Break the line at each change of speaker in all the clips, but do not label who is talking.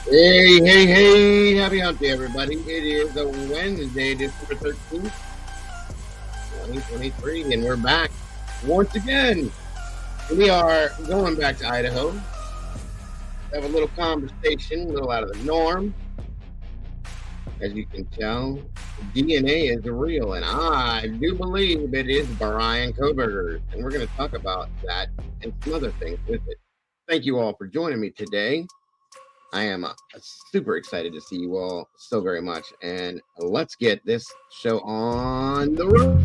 Hey, happy hump day, everybody. It is a Wednesday, December 13th, 2023, and we're back once again. We are going back to Idaho. Have a little conversation, a little out of the norm. As you can tell, DNA is real, and I do believe it is Brian Koberger, and we're going to talk about that and some other things with it. Thank you all for joining me today. I am super excited to see you all so very much, and let's get this show on the road.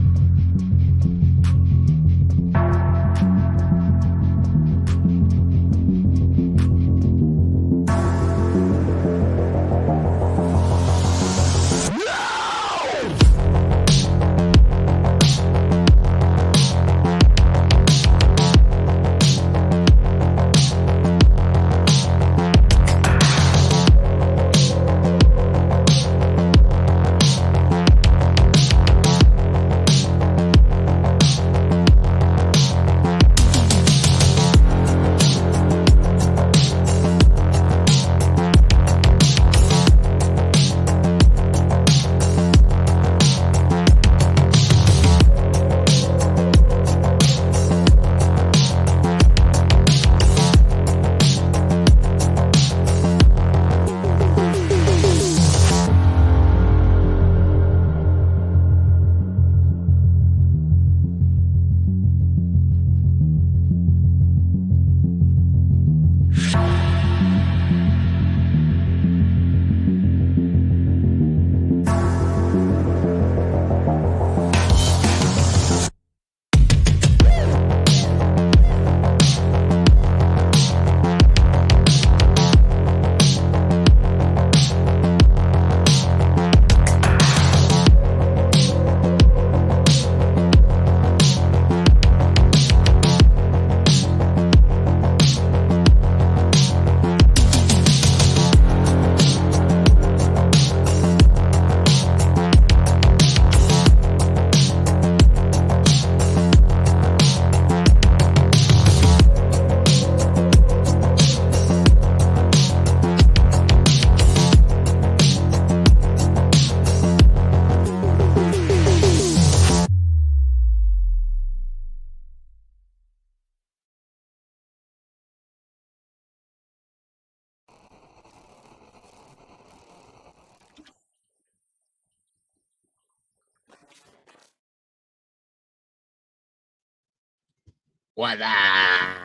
What up?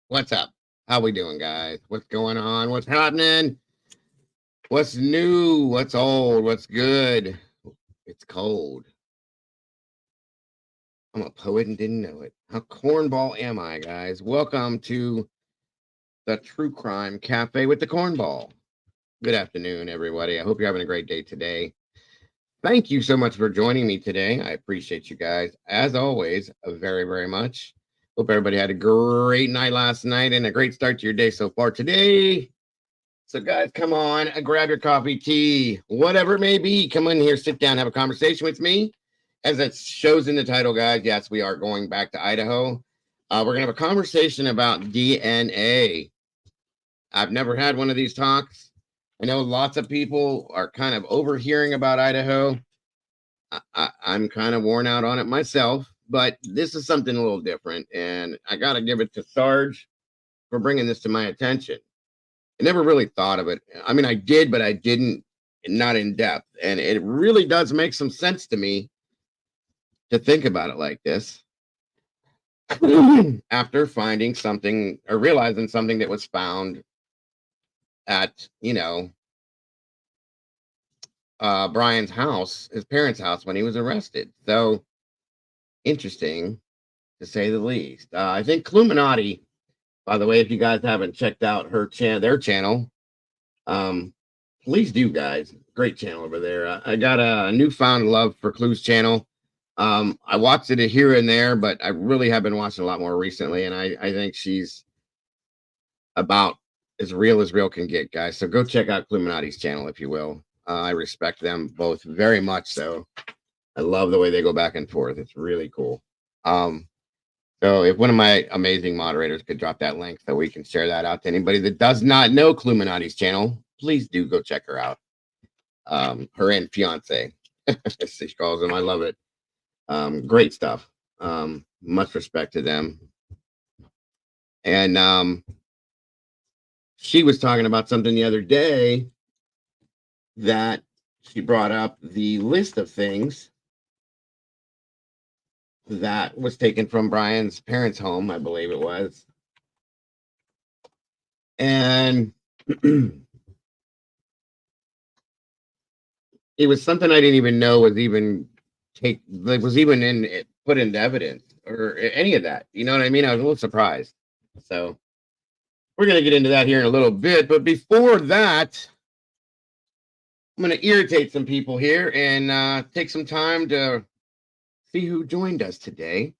What's up? How we doing, guys? What's going on? What's happening? What's new? What's old? What's good? It's cold. I'm a poet and didn't know it. How cornball am I, guys? Welcome to the True Crime Cafe with the Cornball. Good afternoon, everybody. I hope you're having a great day today. Thank you so much for joining me today. I appreciate you guys, as always, very, very much. Hope everybody had a great night last night and a great start to your day so far today. So, guys, come on, grab your coffee, tea, whatever it may be. Come in here, sit down, have a conversation with me. As it shows in the title, guys, yes, we are going back to Idaho. We're going to have a conversation about DNA. I've never had one of these talks. I know lots of people are kind of overhearing about Idaho. I'm kind of worn out on it myself, but this is something a little different, and I got to give it to Sarge for bringing this to my attention. I never really thought of it. I mean, I did, but I didn't, not in depth, and it really does make some sense to me to think about it like this after finding something or realizing something that was found at, Bryans' house, his parents' house, when he was arrested. So interesting, to say the least. I think CLUEMINATI, by the way, if you guys haven't checked out their channel, please do, guys. Great channel over there. I got a newfound love for Clue's channel. I watched it here and there, but I really have been watching a lot more recently, and I think she's about as real can get, guys. So go check out CLUEMINATI's channel, if you will. I respect them both very much. So I love the way they go back and forth. It's really cool. So if one of my amazing moderators could drop that link so we can share that out to anybody that does not know CLUEMINATI's channel, please do go check her out. Her and fiance, as she calls him. I love it. Great stuff. Much respect to them. And she was talking about something the other day that she brought up the list of things that was taken from Brian's parents' home, I believe it was. And it was something I didn't even know was even put into evidence or any of that. You know what I mean? I was a little surprised. So we're going to get into that here in a little bit. But before that, I'm going to irritate some people here and take some time to see who joined us today.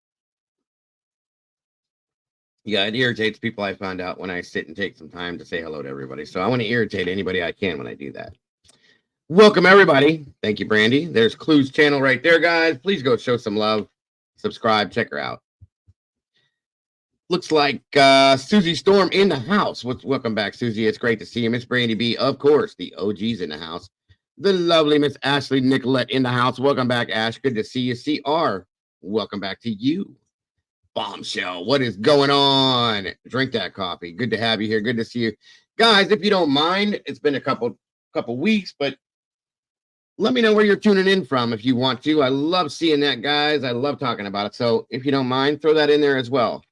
Yeah, it irritates people, I found out, when I sit and take some time to say hello to everybody. So I want to irritate anybody I can when I do that. Welcome, everybody. Thank you, Brandy. There's Clue's channel right there, guys. Please go show some love. Subscribe. Check her out. Looks like Susie Storm in the house. Welcome back, Susie. It's great to see you. Miss Brandy B, of course. The OG's in the house. The lovely Miss Ashley Nicolette in the house. Welcome back, Ash. Good to see you. CR, welcome back to you. Bombshell, what is going on? Drink that coffee. Good to have you here. Good to see you. Guys, if you don't mind, it's been a couple weeks, but let me know where you're tuning in from if you want to. I love seeing that, guys. I love talking about it. So if you don't mind, throw that in there as well.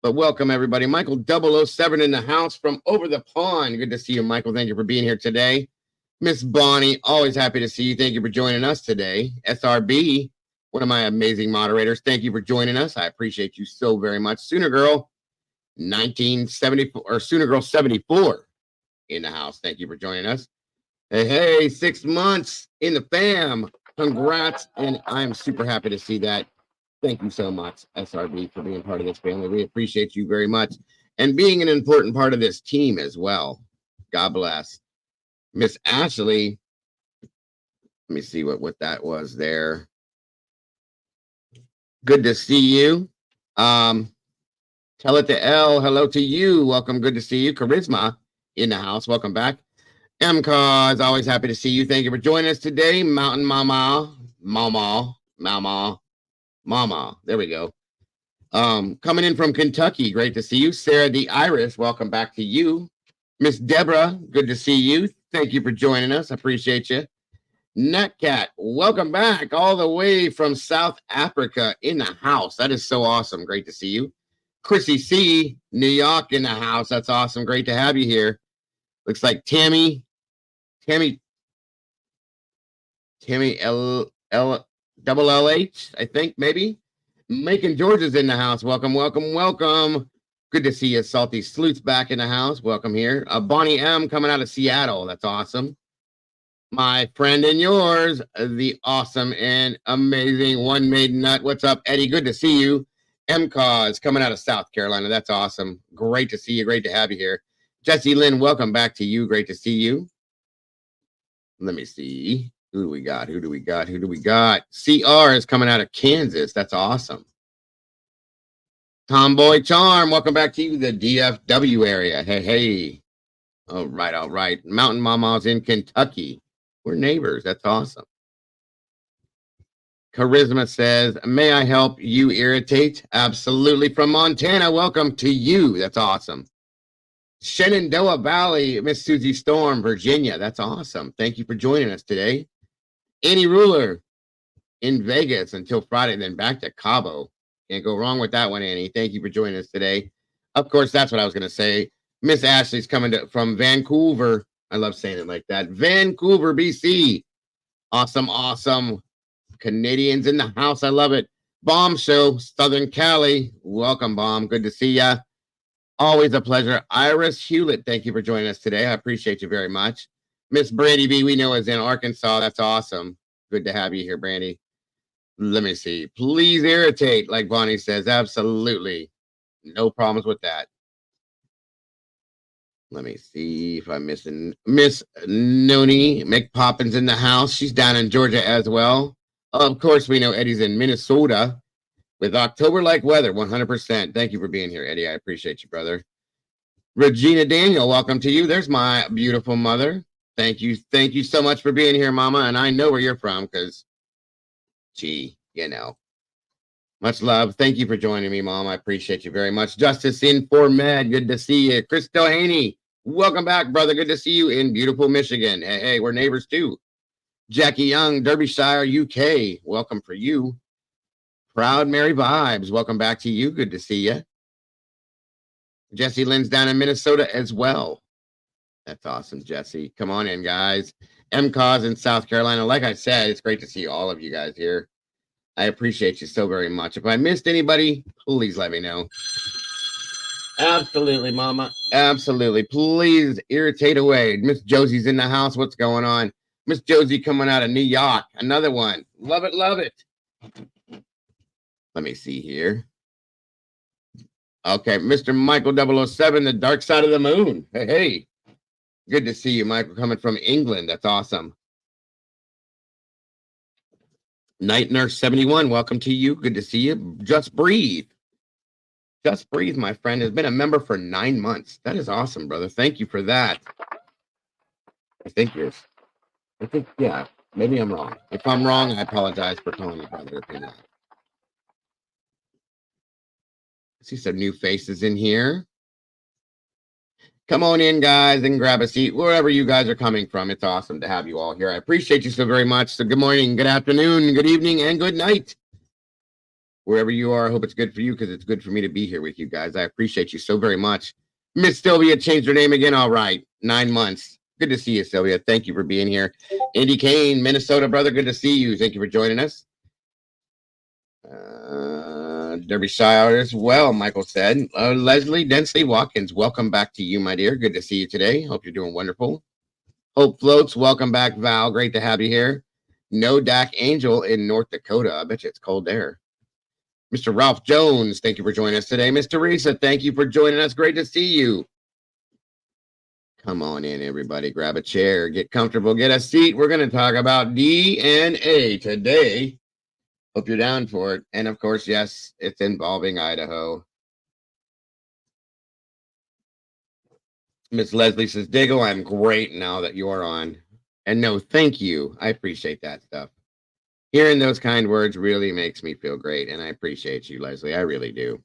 But welcome, everybody. Michael 007 in the house from over the pond. Good to see you, Michael. Thank you for being here today. Miss Bonnie, always happy to see you. Thank you for joining us today. SRB, one of my amazing moderators. Thank you for joining us. I appreciate you so very much. Sooner Girl 1974 or Sooner Girl 74 in the house. Thank you for joining us. Hey, 6 months in the fam. Congrats. And I'm super happy to see that. Thank you so much, SRB, for being part of this family. We appreciate you very much and being an important part of this team as well. God bless. Miss Ashley, let me see what that was there. Good to see you. Tell it to L. Hello to you. Welcome. Good to see you. Charisma in the house. Welcome back. MCAW, always happy to see you. Thank you for joining us today. Mountain Mama. There we go. Coming in from Kentucky. Great to see you. Sarah the Irish. Welcome back to you. Miss Deborah. Good to see you. Thank you for joining us. I appreciate you. Nutcat, welcome back all the way from South Africa in the house. That is so awesome. Great to see you. Chrissy C, New York in the house. That's awesome. Great to have you here. Looks like Tammy double LH, I think, maybe. Macon Georgia's in the house. Welcome, welcome, welcome. Good to see you. Salty Sleuth's back in the house. Welcome here. Bonnie M coming out of Seattle. That's awesome. My friend and yours, the awesome and amazing One Made Nut. What's up, Eddie? Good to see you. M-Cause coming out of South Carolina. That's awesome. Great to see you. Great to have you here. Jesse Lynn, welcome back to you. Great to see you. Let me see. Who do we got? Who do we got? Who do we got? CR is coming out of Kansas. That's awesome. Tomboy Charm, welcome back to you, the DFW area. Hey, hey. All right, all right. Mountain Mama's in Kentucky. We're neighbors. That's awesome. Charisma says, may I help you irritate? Absolutely. From Montana, welcome to you. That's awesome. Shenandoah Valley, Miss Susie Storm, Virginia. That's awesome. Thank you for joining us today. Annie Ruler in Vegas until Friday, then back to Cabo. Can't go wrong with that one, Annie. Thank you for joining us today. Of course, that's what I was going to say. Miss Ashley's coming from Vancouver. I love saying it like that. Vancouver, BC. Awesome, awesome. Canadians in the house. I love it. Bomb Show, Southern Cali. Welcome, Bomb. Good to see ya. Always a pleasure. Iris Hewlett, thank you for joining us today. I appreciate you very much. Miss Brandy B, we know is in Arkansas. That's awesome. Good to have you here, Brandy. Let me see. Please irritate, like Bonnie says. Absolutely. No problems with that. Let me see if I'm missing Miss Noni McPoppins in the house. She's down in Georgia as well. Of course, we know Eddie's in Minnesota with October-like weather, 100%. Thank you for being here, Eddie. I appreciate you, brother. Regina Daniel, welcome to you. There's my beautiful mother. Thank you. Thank you so much for being here, Mama. And I know where you're from because, gee, you know. Much love. Thank you for joining me, Mom. I appreciate you very much. Justice in for Med. Good to see you. Chris Haney. Welcome back, brother. Good to see you in beautiful Michigan. Hey, hey, we're neighbors too. Jackie Young, Derbyshire, UK. Welcome for you. Proud Mary Vibes. Welcome back to you. Good to see you. Jesse Lynn's down in Minnesota as well. That's awesome, Jesse. Come on in, guys. M-Cause in South Carolina. Like I said, it's great to see all of you guys here. I appreciate you so very much. If I missed anybody, please let me know. Absolutely, Mama. Absolutely. Please irritate away. Miss Josie's in the house. What's going on? Miss Josie coming out of New York. Another one. Love it, love it. Let me see here. Okay, Mr. Michael 007, the dark side of the moon. Hey, hey. Good to see you, Michael, coming from England. That's awesome. Night Nurse 71, welcome to you. Good to see you. Just Breathe. Just Breathe, my friend, has been a member for 9 months. That is awesome, brother. Thank you for that. Yeah, maybe I'm wrong. If I'm wrong, I apologize for calling you brother if you're not. I see some new faces in here. Come on in, guys, and grab a seat wherever you guys are coming from. It's awesome to have you all here. I appreciate you so very much. So good morning, good afternoon, good evening, and good night. Wherever you are, I hope it's good for you because it's good for me to be here with you guys. I appreciate you so very much. Miss Sylvia changed her name again. All right, 9 months. Good to see you, Sylvia. Thank you for being here. Andy Kane, Minnesota, brother. Good to see you. Thank you for joining us. Derbyshire as well, Michael said. Leslie Densley Watkins, welcome back to you, my dear. Good to see you today. Hope you're doing wonderful. Hope Floats, welcome back, Val. Great to have you here. No Dak Angel in North Dakota. I bet you it's cold there. Mr. Ralph Jones, thank you for joining us today. Miss Teresa, thank you for joining us. Great to see you. Come on in, everybody. Grab a chair, get comfortable, get a seat. We're going to talk about DNA today. Hope you're down for it. And of course, yes, it's involving Idaho. Miss Leslie says, Diggle, I'm great now that you're on. And no, thank you. I appreciate that stuff. Hearing those kind words really makes me feel great. And I appreciate you, Leslie. I really do.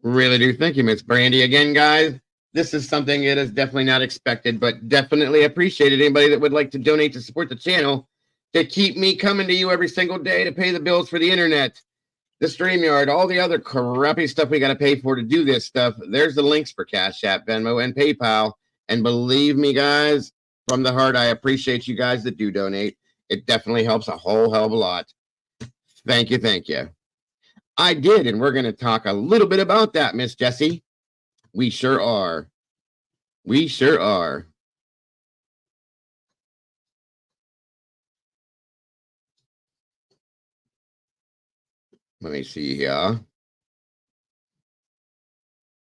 Really do. Thank you, Miss Brandy. Again, guys, This is something that is definitely not expected, but definitely appreciated. Anybody that would like to donate to support the channel to keep me coming to you every single day to pay the bills for the internet, the StreamYard, all the other crappy stuff we got to pay for to do this stuff. There's the links for Cash App, Venmo, and PayPal. And believe me, guys, from the heart, I appreciate you guys that do donate. It definitely helps a whole hell of a lot. Thank you, thank you. I did, and we're going to talk a little bit about that, Miss Jessie. We sure are. We sure are. Let me see here.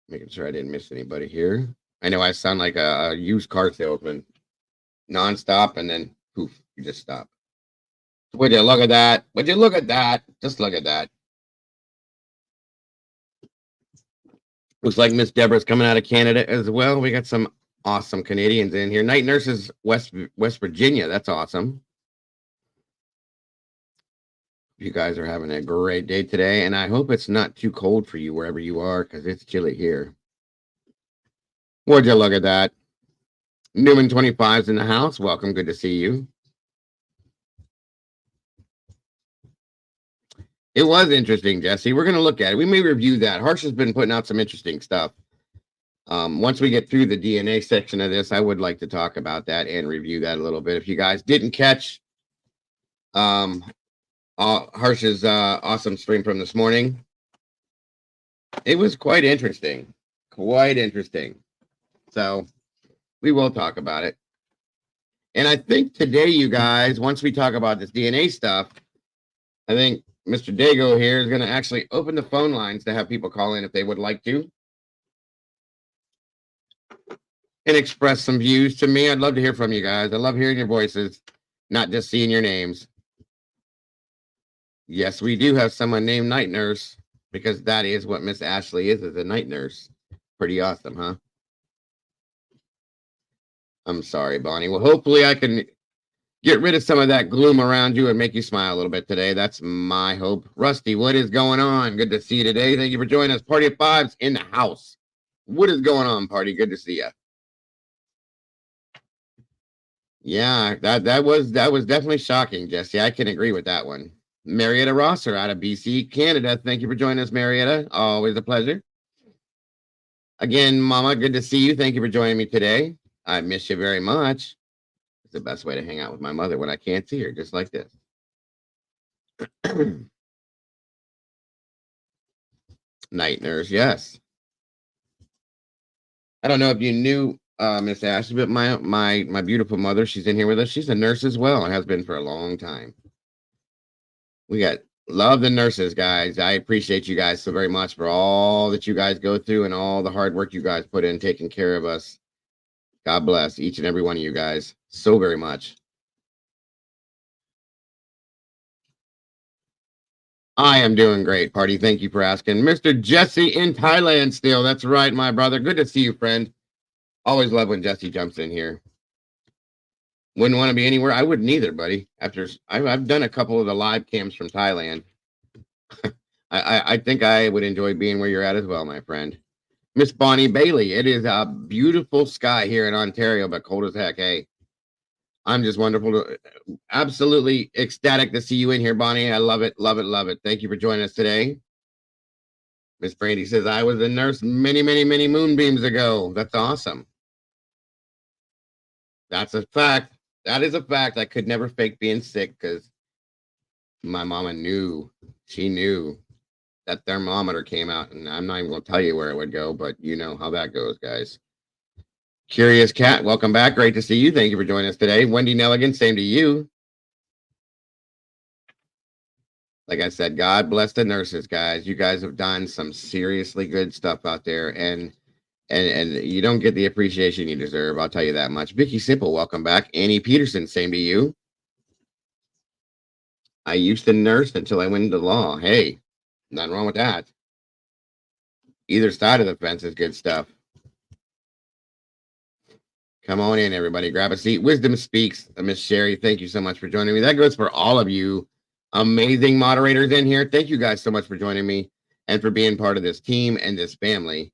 Making sure I didn't miss anybody here. I know I sound like a used car salesman. Non-stop, and then poof, you just stop. Would you look at that? Would you look at that? Just look at that. Looks like Miss Deborah's coming out of Canada as well. We got some awesome Canadians in here. Night Nurses, West Virginia. That's awesome. You guys are having a great day today, and I hope it's not too cold for you wherever you are, because it's chilly here. Would you look at that? Newman 25's in the house. Welcome. Good to see you. It was interesting, Jesse. We're going to look at it. We may review that. Harsh has been putting out some interesting stuff. Once we get through the DNA section of this, I would like to talk about that and review that a little bit. If you guys didn't catch Harsh's awesome stream from this morning, it was quite interesting. Quite interesting. So we will talk about it. And I think today, you guys, once we talk about this DNA stuff, I think Mr. Dago here is going to actually open the phone lines to have people call in if they would like to and express some views to me. I'd love to hear from you guys. I love hearing your voices, not just seeing your names. Yes, we do have someone named Night Nurse, because that is what Miss Ashley is a night nurse. Pretty awesome, huh? I'm sorry, Bonnie. Well, hopefully I can get rid of some of that gloom around you and make you smile a little bit today. That's my hope. Rusty, what is going on? Good to see you today. Thank you for joining us. Party of Fives in the house. What is going on, party? Good to see you. Yeah, that was definitely shocking, Jesse. I can agree with that one. Marietta Rosser out of BC, Canada. Thank you for joining us, Marietta. Always a pleasure. Again, Mama, good to see you. Thank you for joining me today. I miss you very much. It's the best way to hang out with my mother when I can't see her, just like this. Night Nurse, yes. I don't know if you knew, Miss Ashley, but my beautiful mother, she's in here with us. She's a nurse as well and has been for a long time. We got love the nurses, guys. I appreciate you guys so very much for all that you guys go through and all the hard work you guys put in taking care of us. God bless each and every one of you guys so very much. I am doing great, party. Thank you for asking. Mr. Jesse in Thailand still. That's right, my brother. Good to see you, friend. Always love when Jesse jumps in here. Wouldn't want to be anywhere. I wouldn't either, buddy. After I've done a couple of the live cams from Thailand. I think I would enjoy being where you're at as well, my friend. Miss Bonnie Bailey, it is a beautiful sky here in Ontario, but cold as heck. Hey, I'm just wonderful. Absolutely ecstatic to see you in here, Bonnie. I love it, love it, love it. Thank you for joining us today. Miss Brandy says, I was a nurse many, many, many moonbeams ago. That's awesome. That's a fact. That is a fact. I could never fake being sick because my mama knew. She knew. That thermometer came out, and I'm not even going to tell you where it would go, but you know how that goes, guys. Curious Cat, welcome back. Great to see you. Thank you for joining us today. Wendy Nelligan, same to you. Like I said, God bless the nurses, guys. You guys have done some seriously good stuff out there, and you don't get the appreciation you deserve. I'll tell you that much. Vicky Simple, welcome back. Annie Peterson, same to you. I used to nurse until I went into law. Hey. Nothing wrong with that. Either side of the fence is good stuff. Come on in, everybody. Grab a seat. Wisdom Speaks. Miss Sherry, thank you so much for joining me. That goes for all of you amazing moderators in here. Thank you guys so much for joining me and for being part of this team and this family.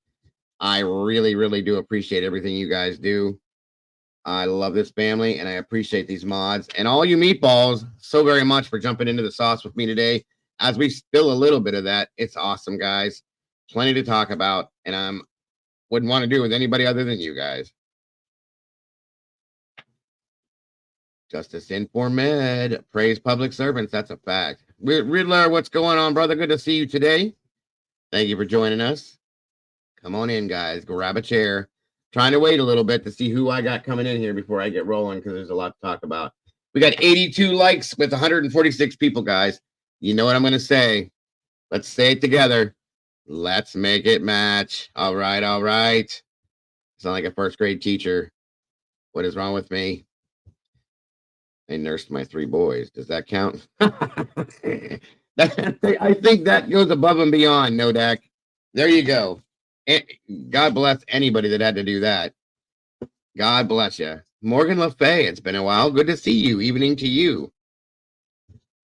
I really, really do appreciate everything you guys do. I love this family, and I appreciate these mods. And all you meatballs, so very much for jumping into the sauce with me today. As we spill a little bit of that, it's awesome, guys. Plenty to talk about, and I wouldn't want to do it with anybody other than you guys. Justice Informed, praise public servants. That's a fact. Riddler, what's going on, brother? Good to see you today. Thank you for joining us. Come on in, guys. Grab a chair. Trying to wait a little bit to see who I got coming in here before I get rolling because there's a lot to talk about. We got 82 likes with 146 people, guys. You know what I'm going to say. Let's say it together. Let's make it match. All right, all right. Sound like a first grade teacher. What is wrong with me? I nursed my 3 boys. Does that count? I think that goes above and beyond, Nodak. There you go. God bless anybody that had to do that. God bless you. Morgan LaFay, it's been a while. Good to see you. Evening to you.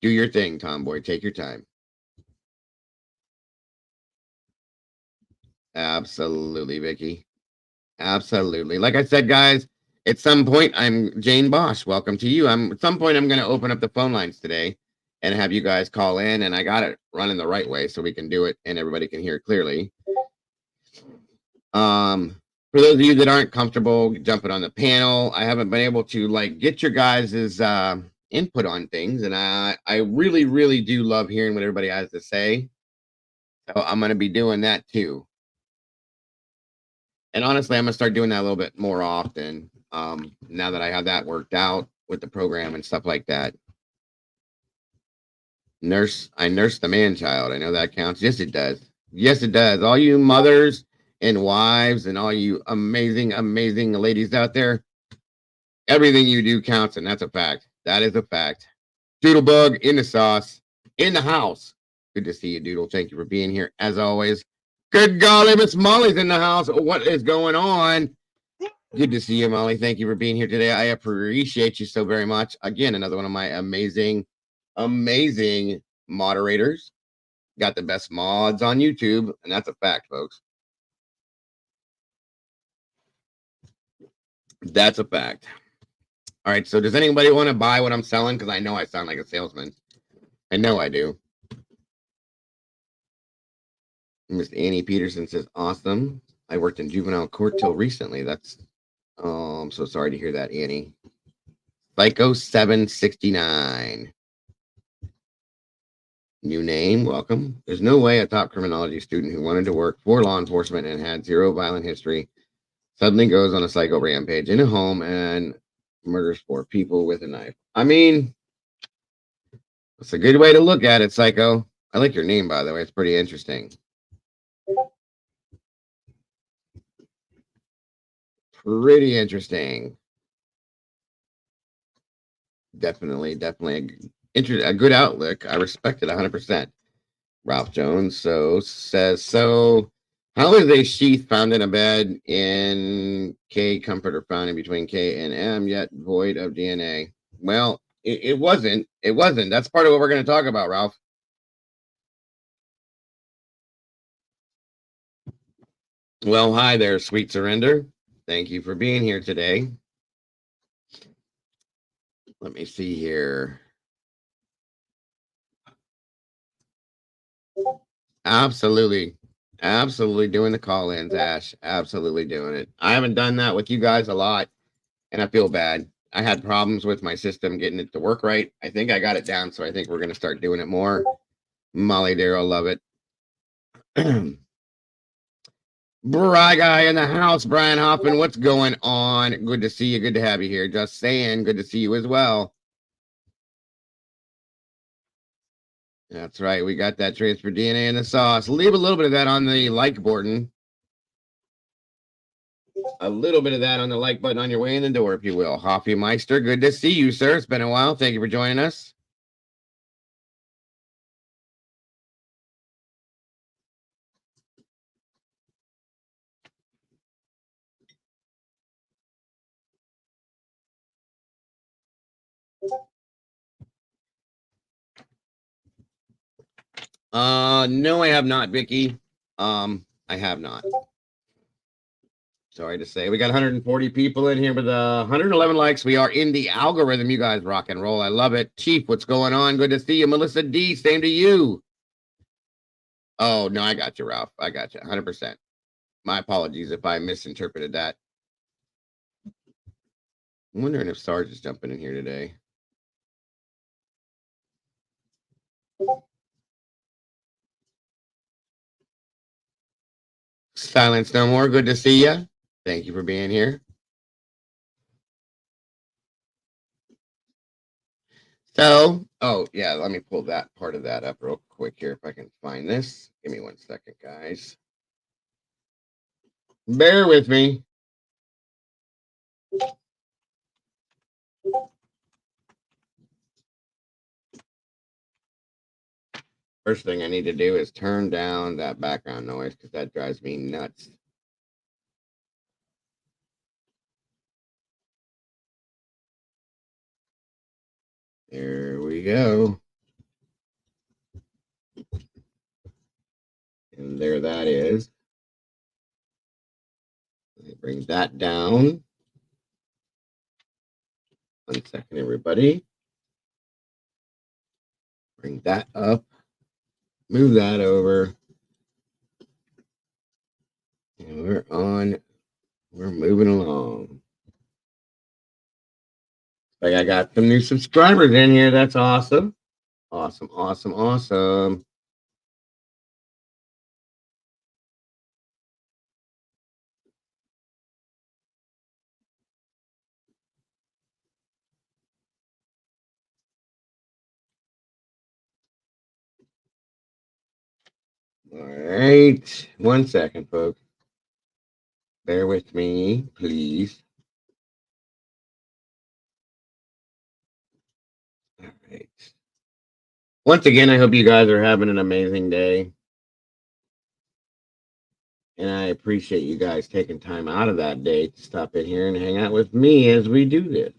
Do your thing, Tomboy. Take your time. Absolutely, Vicky. Absolutely. Like I said, guys, at some point, I'm Jane Bosch. Welcome to you. At some point, I'm going to open up the phone lines today and have you guys call in. And I got it running the right way so we can do it and everybody can hear it clearly. For those of you that aren't comfortable jumping on the panel, I haven't been able to get your guys' input on things, and I really, really do love hearing what everybody has to say. So I'm going to be doing that too. And honestly, I'm going to start doing that a little bit more often now that I have that worked out with the program and stuff like that. I nursed the man-child. I know that counts. Yes, it does. Yes, it does. All you mothers and wives and all you amazing, amazing ladies out there, everything you do counts, and that's a fact. That is a fact. Doodlebug in the sauce, in the house. Good to see you, Doodle. Thank you for being here, as always. Good golly, Miss Molly's in the house. What is going on? Good to see you, Molly. Thank you for being here today. I appreciate you so very much. Again, another one of my amazing, amazing moderators. Got the best mods on YouTube, and that's a fact, folks. That's a fact. All right, so does anybody want to buy what I'm selling? Because I know I sound like a salesman. I know I do. Miss Annie Peterson says, awesome. I worked in juvenile court till recently. That's, I'm so sorry to hear that, Annie. Psycho 769. New name, welcome. There's no way a top criminology student who wanted to work for law enforcement and had 0 violent history suddenly goes on a psycho rampage in a home and murders 4 people with a knife. I mean, it's a good way to look at it, Psycho. I like your name, by the way. It's pretty interesting. Pretty interesting. Definitely a good outlook. I respect it 100%. Ralph Jones says, how is a sheath found in a bed in K comforter found in between K and M yet void of DNA? Well, it wasn't. It wasn't. That's part of what we're going to talk about, Ralph. Well, hi there, Sweet Surrender. Thank you for being here today. Let me see here. Absolutely. Absolutely doing the call-ins, Ash. Absolutely doing it. I haven't done that with you guys a lot, and I feel bad. I had problems with my system getting it to work right. I think I got it down, so I think we're going to start doing it more. Molly Darrell, love it. Bry guy in the house, Brian Hoffman. What's going on? Good to see you. Good to have you here. Just saying, good to see you as well. That's right. We got that transfer DNA in the sauce. Leave a little bit of that on the like button. A little bit of that on the like button on your way in the door, if you will. Hoffy Meister, good to see you, sir. It's been a while. Thank you for joining us. No, I have not, Vicky. I have not. Sorry to say, we got 140 people in here with 111 likes. We are in the algorithm. You guys rock and roll. I love it. Chief, what's going on? Good to see you. Melissa D, same to you. Oh, no, I got you, Ralph. I got you 100%. My apologies if I misinterpreted that. I'm wondering if Sarge is jumping in here today. Silence no more. Good to see you. Thank you for being here. So, oh, yeah, let me pull that part of that up real quick here if I can find this. Give me 1 second, guys. Bear with me. First thing I need to do is turn down that background noise because that drives me nuts. There we go. And there that is. Let me bring that down. 1 second, everybody. Bring that up. Move that over. And we're on. We're moving along. Like I got some new subscribers in here. That's awesome. Awesome, awesome, awesome. All right. 1 second, folks. Bear with me, please. All right. Once again, I hope you guys are having an amazing day. And I appreciate you guys taking time out of that day to stop in here and hang out with me as we do this.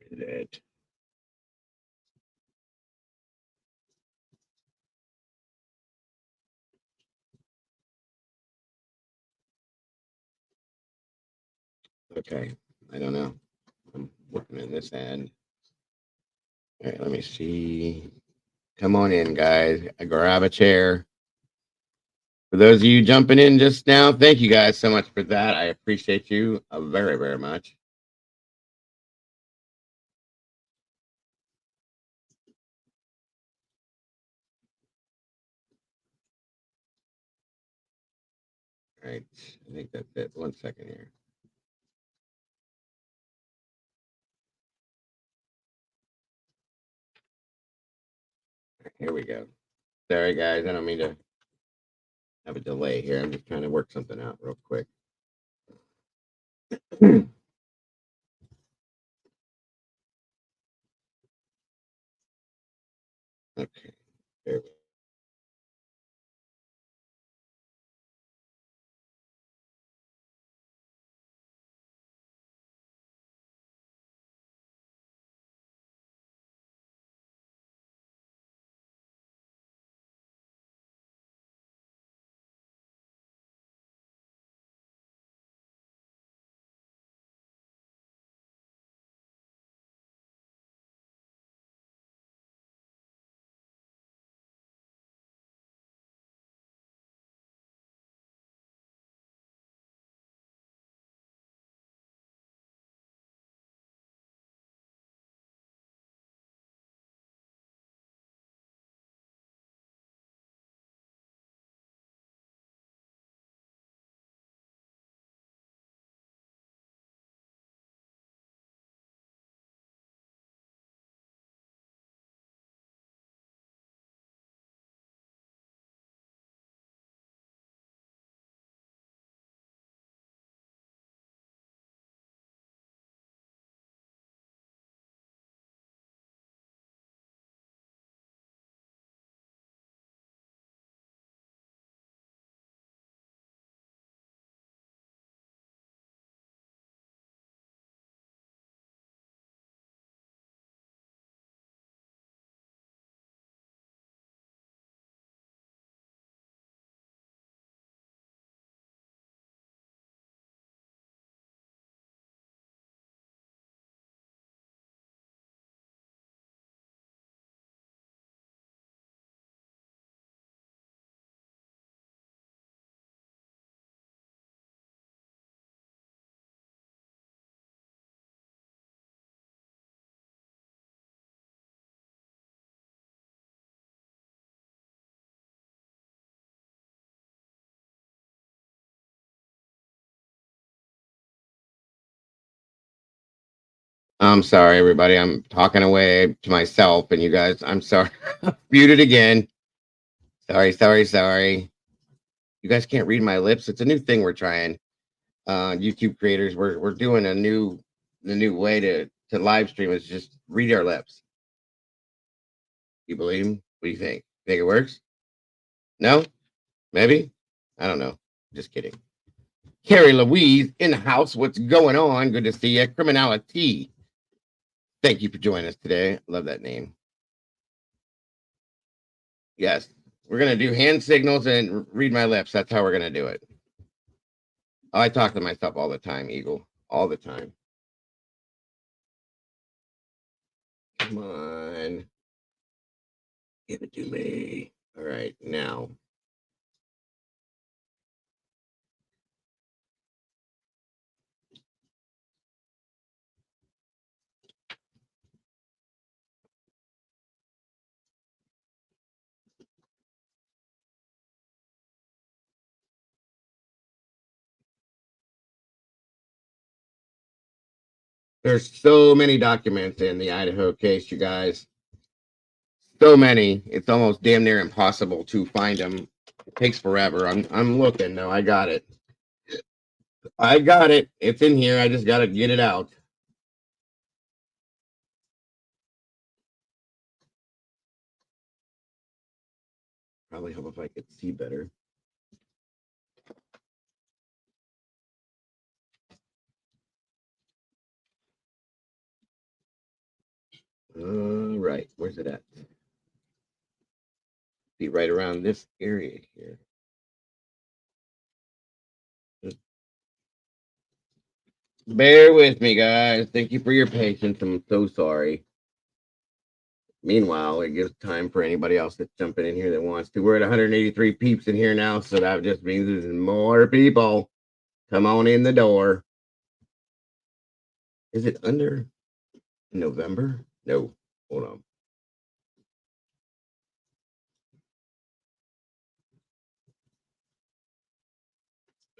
That. Okay, I don't know. I'm looking at this ad. All right, let me see. Come on in, guys. Grab a chair. For those of you jumping in just now, thank you guys so much for that. I appreciate you very, very much. All right, I think that's it. 1 second here. Here we go. Sorry, guys. I don't mean to have a delay here. I'm just trying to work something out real quick. Okay. There we go. I'm sorry, everybody. I'm talking away to myself, and you guys. I'm sorry. Muted again. Sorry. You guys can't read my lips. It's a new thing we're trying. YouTube creators, we're doing the new way to live stream is just read our lips. You believe? What do you think? Think it works? No? Maybe? I don't know. Just kidding. Carrie Louise in the house. What's going on? Good to see you. Criminality. Thank you for joining us today. Love that name. Yes. We're going to do hand signals and read my lips. That's how we're going to do it. Oh, I talk to myself all the time, Eagle. All the time. Come on. Give it to me. All right, now. There's so many documents in the Idaho case, you guys. So many. It's almost damn near impossible to find them. It takes forever. I'm looking though. I got it. It's in here. I just got to get it out. Probably help if I could see better. All right. Where's it at? Be right around this area here. Bear with me, guys. Thank you for your patience. I'm so sorry. Meanwhile, it gives time for anybody else that's jumping in here that wants to. We're at 183 peeps in here now, so that just means there's more people. Come on in the door. Is it under November? No. Hold on.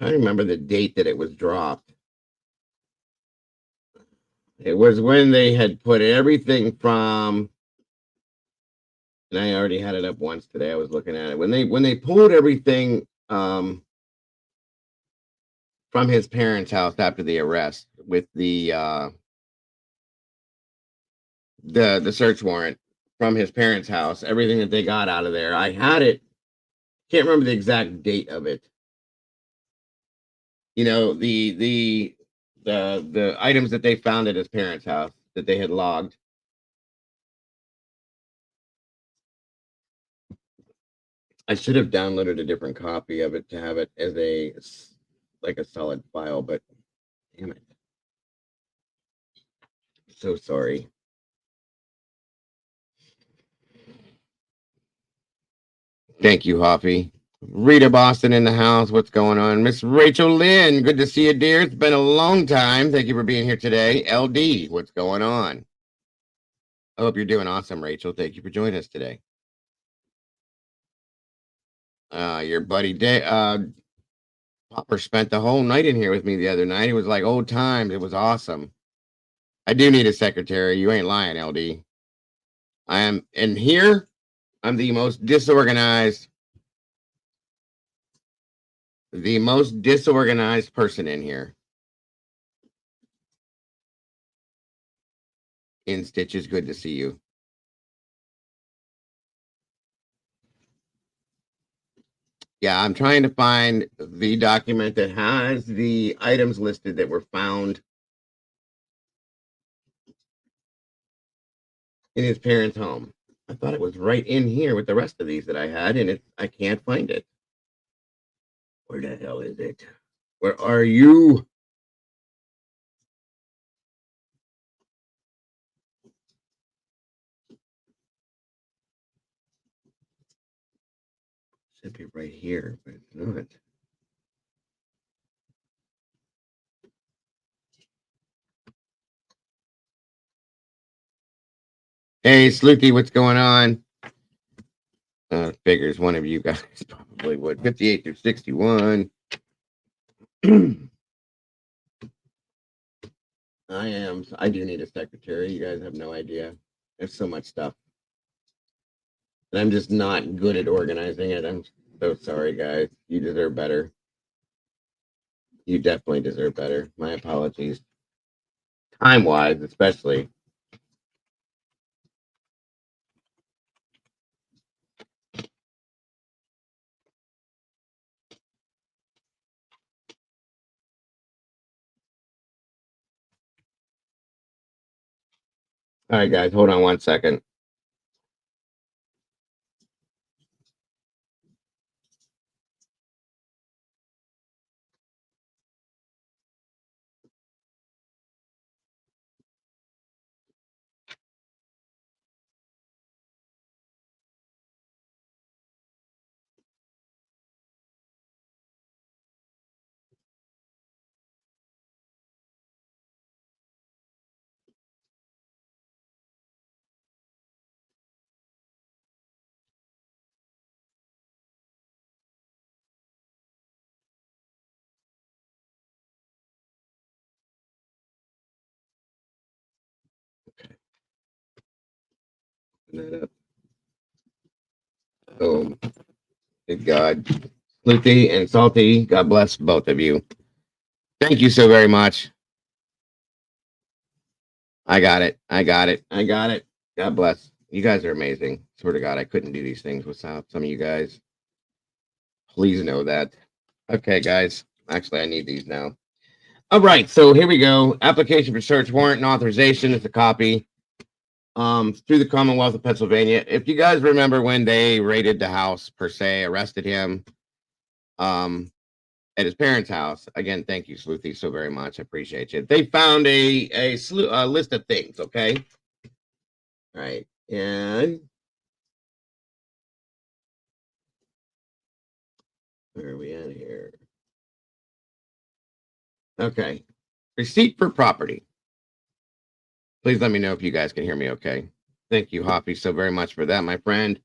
I remember the date that it was dropped. It was when they had put everything from, and I already had it up once today. I was looking at it when they pulled everything from his parents' house after the arrest with the search warrant from his parents' house. Everything that they got out of there, I had it. Can't remember the exact date of it. You know, the items that they found at his parents' house that they had logged. I should have downloaded a different copy of it to have it as a like a solid file, but damn it. So sorry. Thank you, Hoppy. Rita Boston in the house. What's going on? Miss Rachel Lynn. Good to see you, dear. It's been a long time. Thank you for being here today. LD, what's going on? I hope you're doing awesome, Rachel. Thank you for joining us today. Your buddy Popper spent the whole night in here with me the other night. It was like old times. It was awesome. I do need a secretary. You ain't lying, LD. I am in here. I'm the most disorganized person in here. In Stitches, good to see you. Yeah, I'm trying to find the document that has the items listed that were found in his parents' home. I thought it was right in here with the rest of these that I had, and I can't find it. Where the hell is it? Where are you? Should be right here, but it's not. Hey, Sleuthie, what's going on? Figures one of you guys probably would. 58 through 61. I do need a secretary. You guys have no idea. There's so much stuff. And I'm just not good at organizing it. I'm so sorry, guys. You deserve better. You definitely deserve better. My apologies. Time-wise, especially. All right, guys, hold on one second. That up. Boom. Good God. Sleepy and Salty, God bless both of you. Thank you so very much. I got it. I got it. I got it. God bless. You guys are amazing. Swear to God, I couldn't do these things without some of you guys. Please know that. Okay, guys. Actually, I need these now. All right, so here we go. Application for search warrant and authorization is a copy. Through the Commonwealth of Pennsylvania. If you guys remember when they raided the house, per se, arrested him, at his parents' house. Again, thank you, Sleuthy, so very much. I appreciate you. They found a list of things, okay? All right. And where are we at here? Okay. Receipt for property. Please let me know if you guys can hear me okay. Thank you, Hoppy, so very much for that, my friend.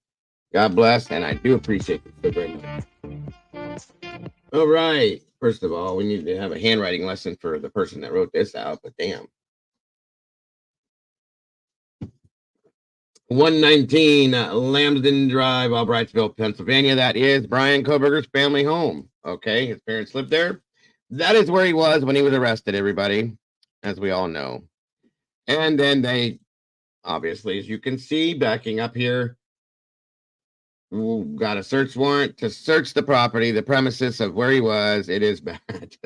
God bless, and I do appreciate it so very much. All right. First of all, we need to have a handwriting lesson for the person that wrote this out, but damn. 119 Lambden Drive, Albrightsville, Pennsylvania. That is Brian Koberger's family home. Okay, his parents lived there. That is where he was when he was arrested, everybody, as we all know. And then they, obviously, as you can see, backing up here, got a search warrant to search the property, the premises of where he was. It is bad.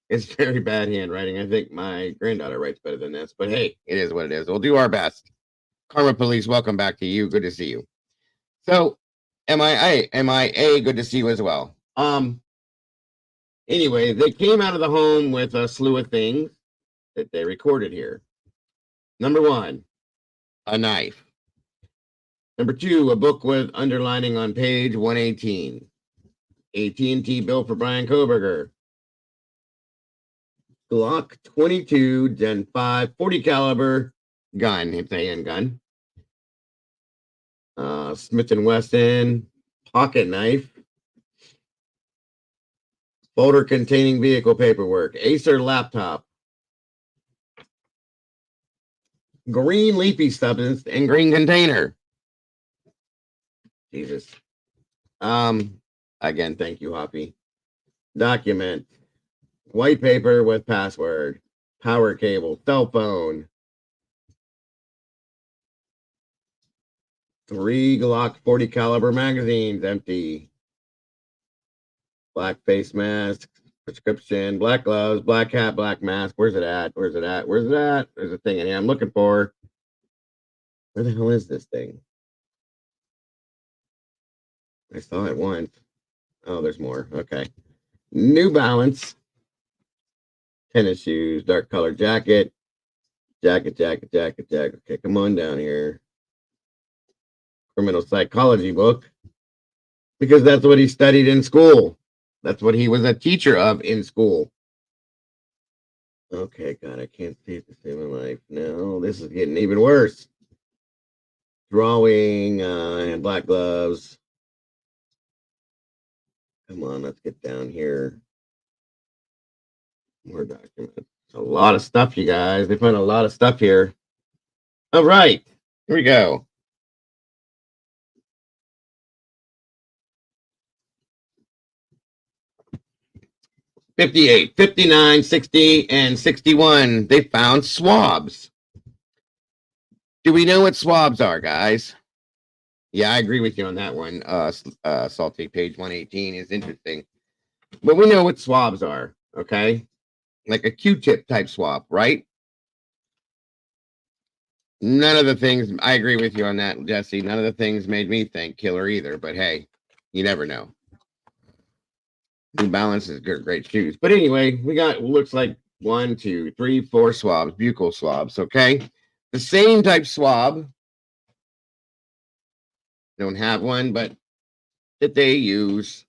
It's very bad handwriting. I think my granddaughter writes better than this, but hey, it is what it is. We'll do our best. Karma Police, welcome back to you. Good to see you. So, MIA, good to see you as well. Anyway, they came out of the home with a slew of things that they recorded here. Number one, a knife. Number two, a book with underlining on page 118. AT&T bill for Brian Koberger. Glock 22 Gen 5 40 caliber gun. It's a handgun. Smith & Wesson pocket knife. Folder containing vehicle paperwork. Acer laptop. Green leafy substance and green container. Jesus. Again, thank you, Hoppy. Document. White paper with password. Power cable. Cell phone. 3 Glock 40 caliber magazines, empty. Black face mask, prescription, black gloves, black hat, black mask. Where's it at? Where's it at? Where's it at? There's a thing in here I'm looking for. Where the hell is this thing? I saw it once. Oh, there's more. Okay. New Balance. Tennis shoes, dark color jacket. Jacket. Okay, come on down here. Criminal psychology book. Because that's what he studied in school. That's what he was a teacher of in school. Okay, God, I can't see it to save my life. No, this is getting even worse. Drawing and black gloves. Come on, let's get down here. Word document. A lot of stuff, you guys. They found a lot of stuff here. All right, here we go. '58, '59, '60, and '61. They found swabs. Do we know what swabs are, guys? Yeah, I agree with you on that one. Salty, page 118 is interesting. But we know what swabs are, okay? Like a Q-tip type swab, right? None of the things, I agree with you on that, Jesse. None of the things made me think killer either, but hey, you never know. New Balance is great shoes. But anyway, we got, looks like 1, 2, 3, 4 swabs, buccal swabs, okay? The same type swab, don't have one, but that they use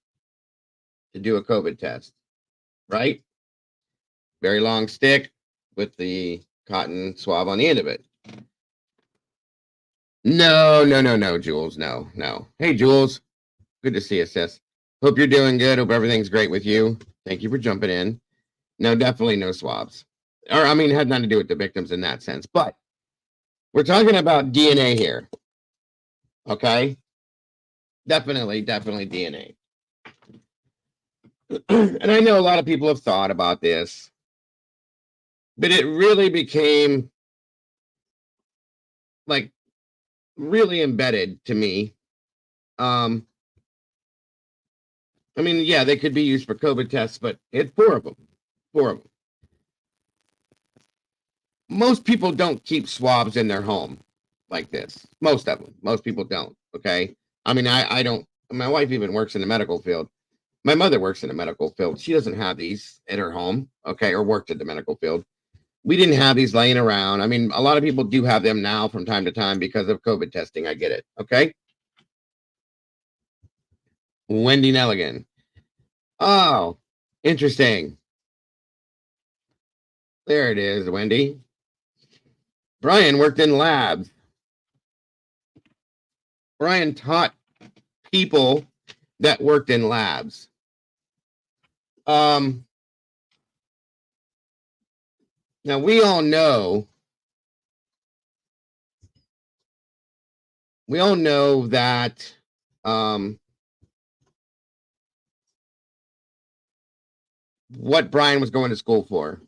to do a COVID test, right? Very long stick with the cotton swab on the end of it. No, Jules. No. Hey, Jules. Good to see you, sis. Hope you're doing good. Hope everything's great with you. Thank you for jumping in. No, definitely no swabs. Or, I mean, it had nothing to do with the victims in that sense. But we're talking about DNA here. Okay? Definitely DNA. And I know a lot of people have thought about this. But it really became, like, really embedded to me. I mean, yeah, they could be used for COVID tests, but it's 4 of them. 4 of them. Most people don't keep swabs in their home like this. Most of them. Most people don't. Okay. I mean, I don't. My wife even works in the medical field. My mother works in the medical field. She doesn't have these in her home. Okay. Or worked in the medical field. We didn't have these laying around. I mean, a lot of people do have them now from time to time because of COVID testing. I get it. Okay. Wendy Nelligan. Oh, interesting. There it is, Wendy. Brian worked in labs. Brian taught people that worked in labs. Now we all know that what Brian was going to school for,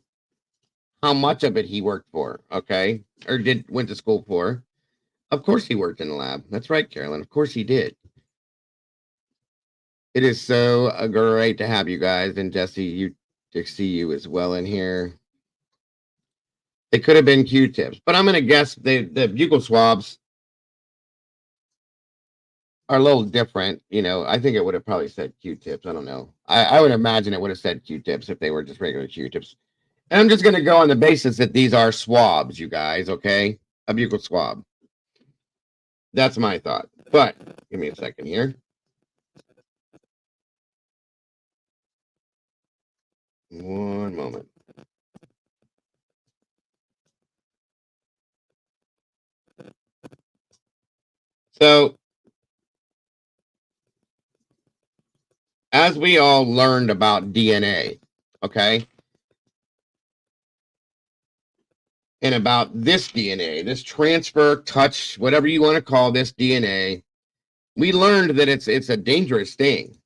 how much of it he worked for, okay, or went to school for. Of course he worked in the lab. That's right, Carolyn. Of course he did. It is so great to have you guys, and Jesse, you to see you as well in here. It could have been Q-tips, but I'm going to guess the buccal swabs are a little different. You know, I think it would have probably said Q-tips. I don't know. I would imagine it would have said Q-tips if they were just regular Q-tips. And I'm just going to go on the basis that these are swabs, you guys, okay? A buccal swab. That's my thought. But give me a second here. One moment. So, as we all learned about DNA, okay, and about this DNA, this transfer, touch, whatever you want to call this DNA, we learned that it's a dangerous thing,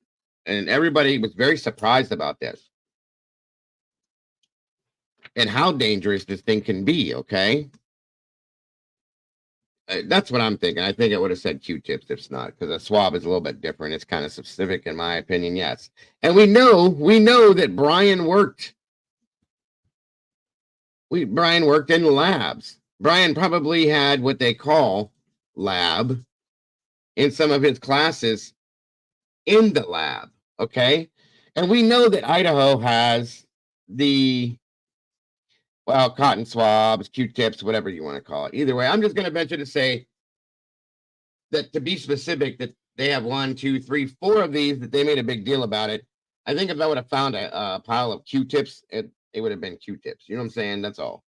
and everybody was very surprised about this and how dangerous this thing can be. Okay, that's what I'm thinking. I think it would have said Q-tips if it's not, because a swab is a little bit different. It's kind of specific, in my opinion. Yes, and we know that Brian worked. Brian worked in labs. Brian probably had what they call lab in some of his classes in the lab. Okay, and we know that Idaho has the cotton swabs, Q-tips, whatever you want to call it. Either way, I'm just going to venture to say that, to be specific, that they have 1, 2, 3, 4 of these, that they made a big deal about it. I think if I would have found a pile of Q-tips, it would have been Q-tips. You know what I'm saying? That's all.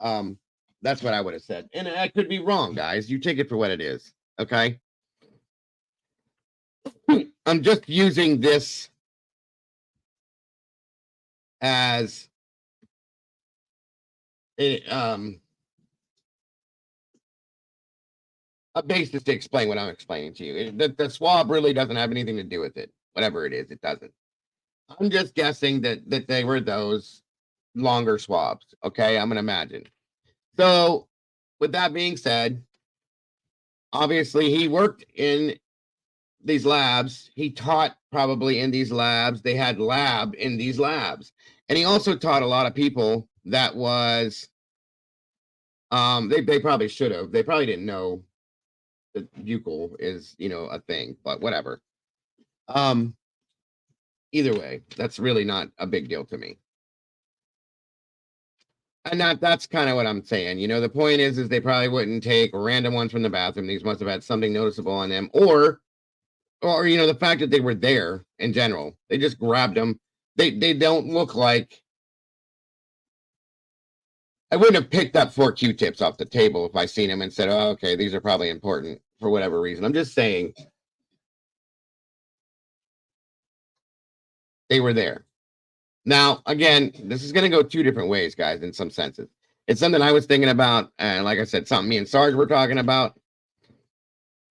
That's what I would have said. And I could be wrong, guys. You take it for what it is. Okay. I'm just using this as it, a basis to explain what I'm explaining to you. The swab really doesn't have anything to do with it. Whatever it is, it doesn't. I'm just guessing that they were those longer swabs. Okay, I'm gonna imagine. So, with that being said, obviously he worked in these labs. He taught probably in these labs. They had lab in these labs, and he also taught a lot of people that was. They probably should have. They probably didn't know that buccal is a thing, but whatever. Um, Either way, that's really not a big deal to me. And that's kind of what I'm saying. The point is they probably wouldn't take random ones from the bathroom. These must have had something noticeable on them, or the fact that they were there in general. They just grabbed them. They don't look like. I wouldn't have picked up 4 Q-tips off the table if I seen them and said, "Oh, okay, these are probably important for whatever reason." I'm just saying they were there. Now, again, this is going to go 2 different ways, guys, in some senses. It's something I was thinking about, and like I said, something me and Sarge were talking about.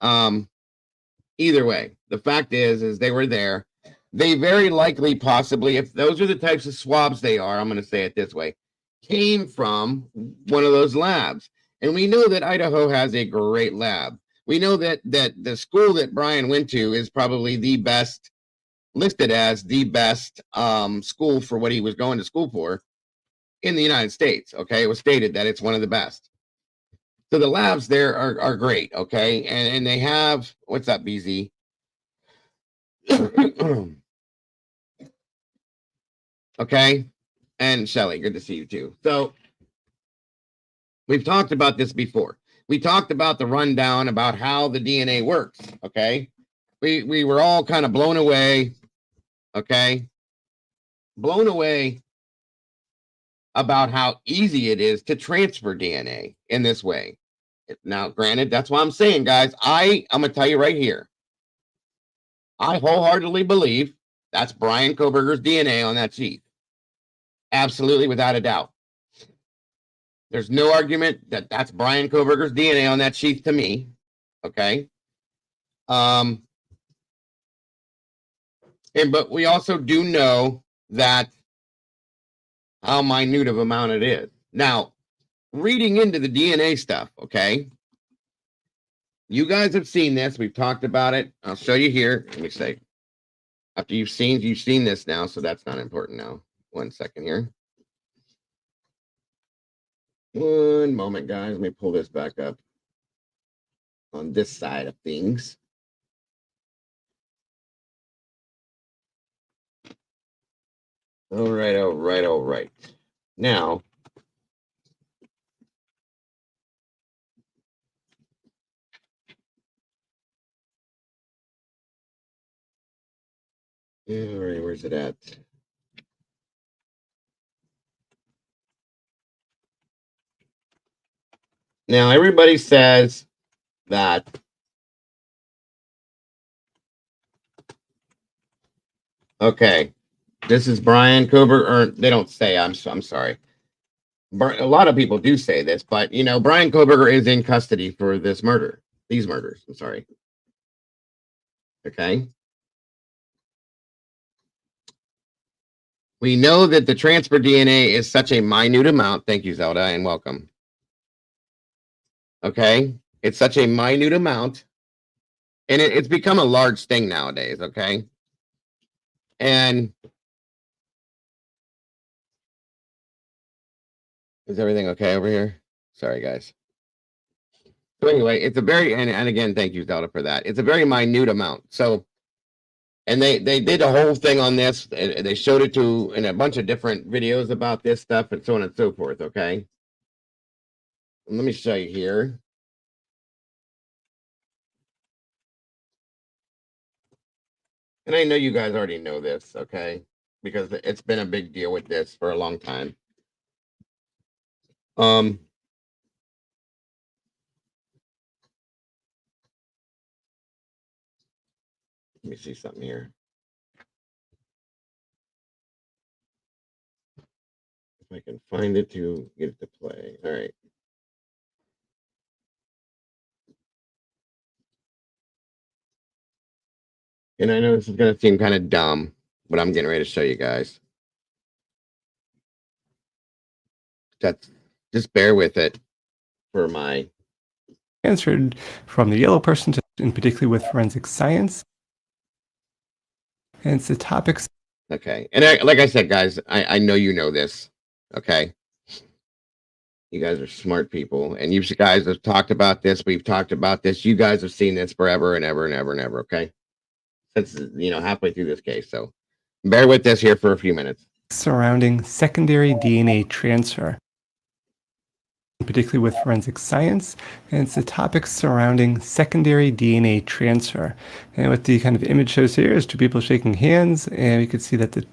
Either way, the fact is they were there. They very likely, possibly, if those are the types of swabs they are, I'm going to say it this way, came from one of those labs. And we know that Idaho has a great lab. We know that the school that Brian went to is probably the best, listed as the best school for what he was going to school for in the United States. Okay, it was stated that it's one of the best. So the labs there are great. Okay, and they have, what's up, BZ? Okay, and Shelly, good to see you too. So we've talked about this before. We talked about the rundown about how the DNA works. Okay, we were all kind of blown away. Okay, blown away about how easy it is to transfer DNA in this way. Now, granted, that's why I'm saying, guys, I'm gonna tell you right here. I wholeheartedly believe that's Brian Kohberger's DNA on that sheath. Absolutely, without a doubt. There's no argument that that's Brian Kohberger's DNA on that sheath to me. Okay. But we also do know that how minute of amount it is. Now, reading into the DNA stuff, okay? You guys have seen this. We've talked about it. I'll show you here. Let me say, after you've seen this now, so that's not important now. 1 second here. One moment, guys. Let me pull this back up on this side of things. All right. Now, all right, where's it at? Now, everybody says that okay, this is Brian Kohberger, or they don't say, I'm sorry. A lot of people do say this, but Brian Kohberger is in custody for these murders. I'm sorry. Okay. We know that the transfer DNA is such a minute amount. Thank you, Zelda, and welcome. Okay. It's such a minute amount, and it's become a large thing nowadays. Okay. And is everything okay over here? Sorry, guys. So anyway, it's a very, and again, thank you, Zelda, for that. It's a very minute amount. So, and they did a whole thing on this. They showed it in a bunch of different videos about this stuff and so on and so forth. Okay. And let me show you here. And I know you guys already know this, okay? Because it's been a big deal with this for a long time. Let me see something here. I can find it to get it to play. All right. And I know this is going to seem kind of dumb, but I'm getting ready to show you guys. Just bear with it for my...
Answered from the yellow person to, in particular with forensic science. And it's the topics.
Okay. And like I said, guys, I know you know this. Okay. You guys are smart people, and you guys have talked about this. We've talked about this. You guys have seen this forever and ever and ever and ever. Okay. Since, halfway through this case. So bear with this here for a few minutes.
Surrounding secondary DNA transfer, particularly with forensic science, and it's the topics surrounding secondary DNA transfer. And what the kind of image shows here is two people shaking hands, and you can see that the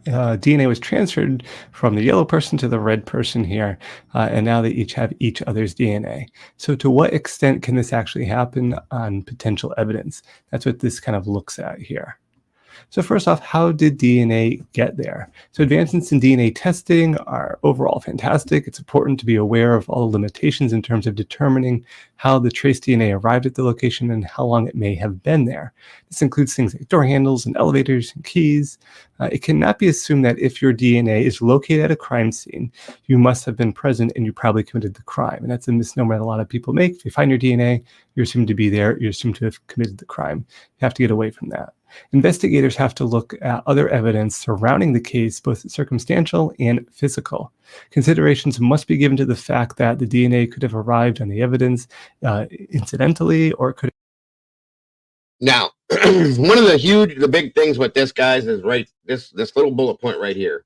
DNA was transferred from the yellow person to the red person here, and now they each have each other's DNA. So to what extent can this actually happen on potential evidence? That's what this kind of looks at here. So first off, how did DNA get there? So advancements in DNA testing are overall fantastic. It's important to be aware of all the limitations in terms of determining how the trace DNA arrived at the location and how long it may have been there. This includes things like door handles and elevators and keys. It cannot be assumed that if your DNA is located at a crime scene, you must have been present and you probably committed the crime. And that's a misnomer that a lot of people make. If you find your DNA, you're assumed to be there. You're assumed to have committed the crime. You have to get away from that. Investigators have to look at other evidence surrounding the case, both circumstantial and physical. Considerations must be given to the fact that the DNA could have arrived on the evidence incidentally, or it could.
Now, one of the big things with this, guys, is this little bullet point right here.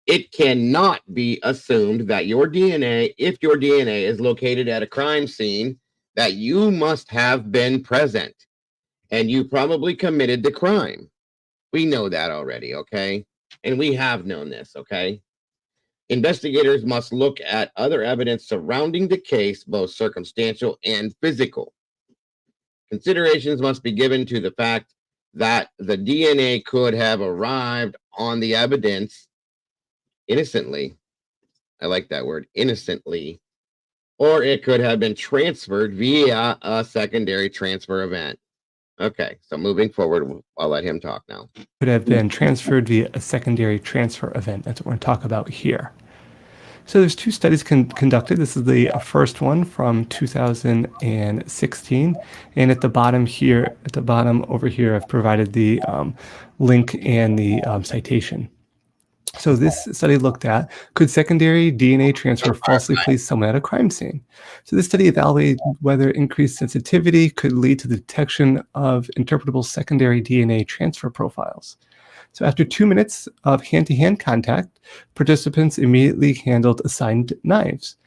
It cannot be assumed that your DNA, if your DNA is located at a crime scene, that you must have been present. And you probably committed the crime. We know that already, okay? And we have known this, okay? Investigators must look at other evidence surrounding the case, both circumstantial and physical. Considerations must be given to the fact that the DNA could have arrived on the evidence innocently. I like that word, innocently. Or it could have been transferred via a secondary transfer event. Okay, so moving forward, I'll let him talk now.
Could have been transferred via a secondary transfer event. That's what we're going to talk about here. So there's two studies conducted. This is the first one from 2016. And at the bottom here, over here, I've provided the link and the citation. So this study looked at, could secondary DNA transfer falsely place someone at a crime scene? So this study evaluated whether increased sensitivity could lead to the detection of interpretable secondary DNA transfer profiles. So after 2 minutes of hand-to-hand contact, participants immediately handled assigned knives.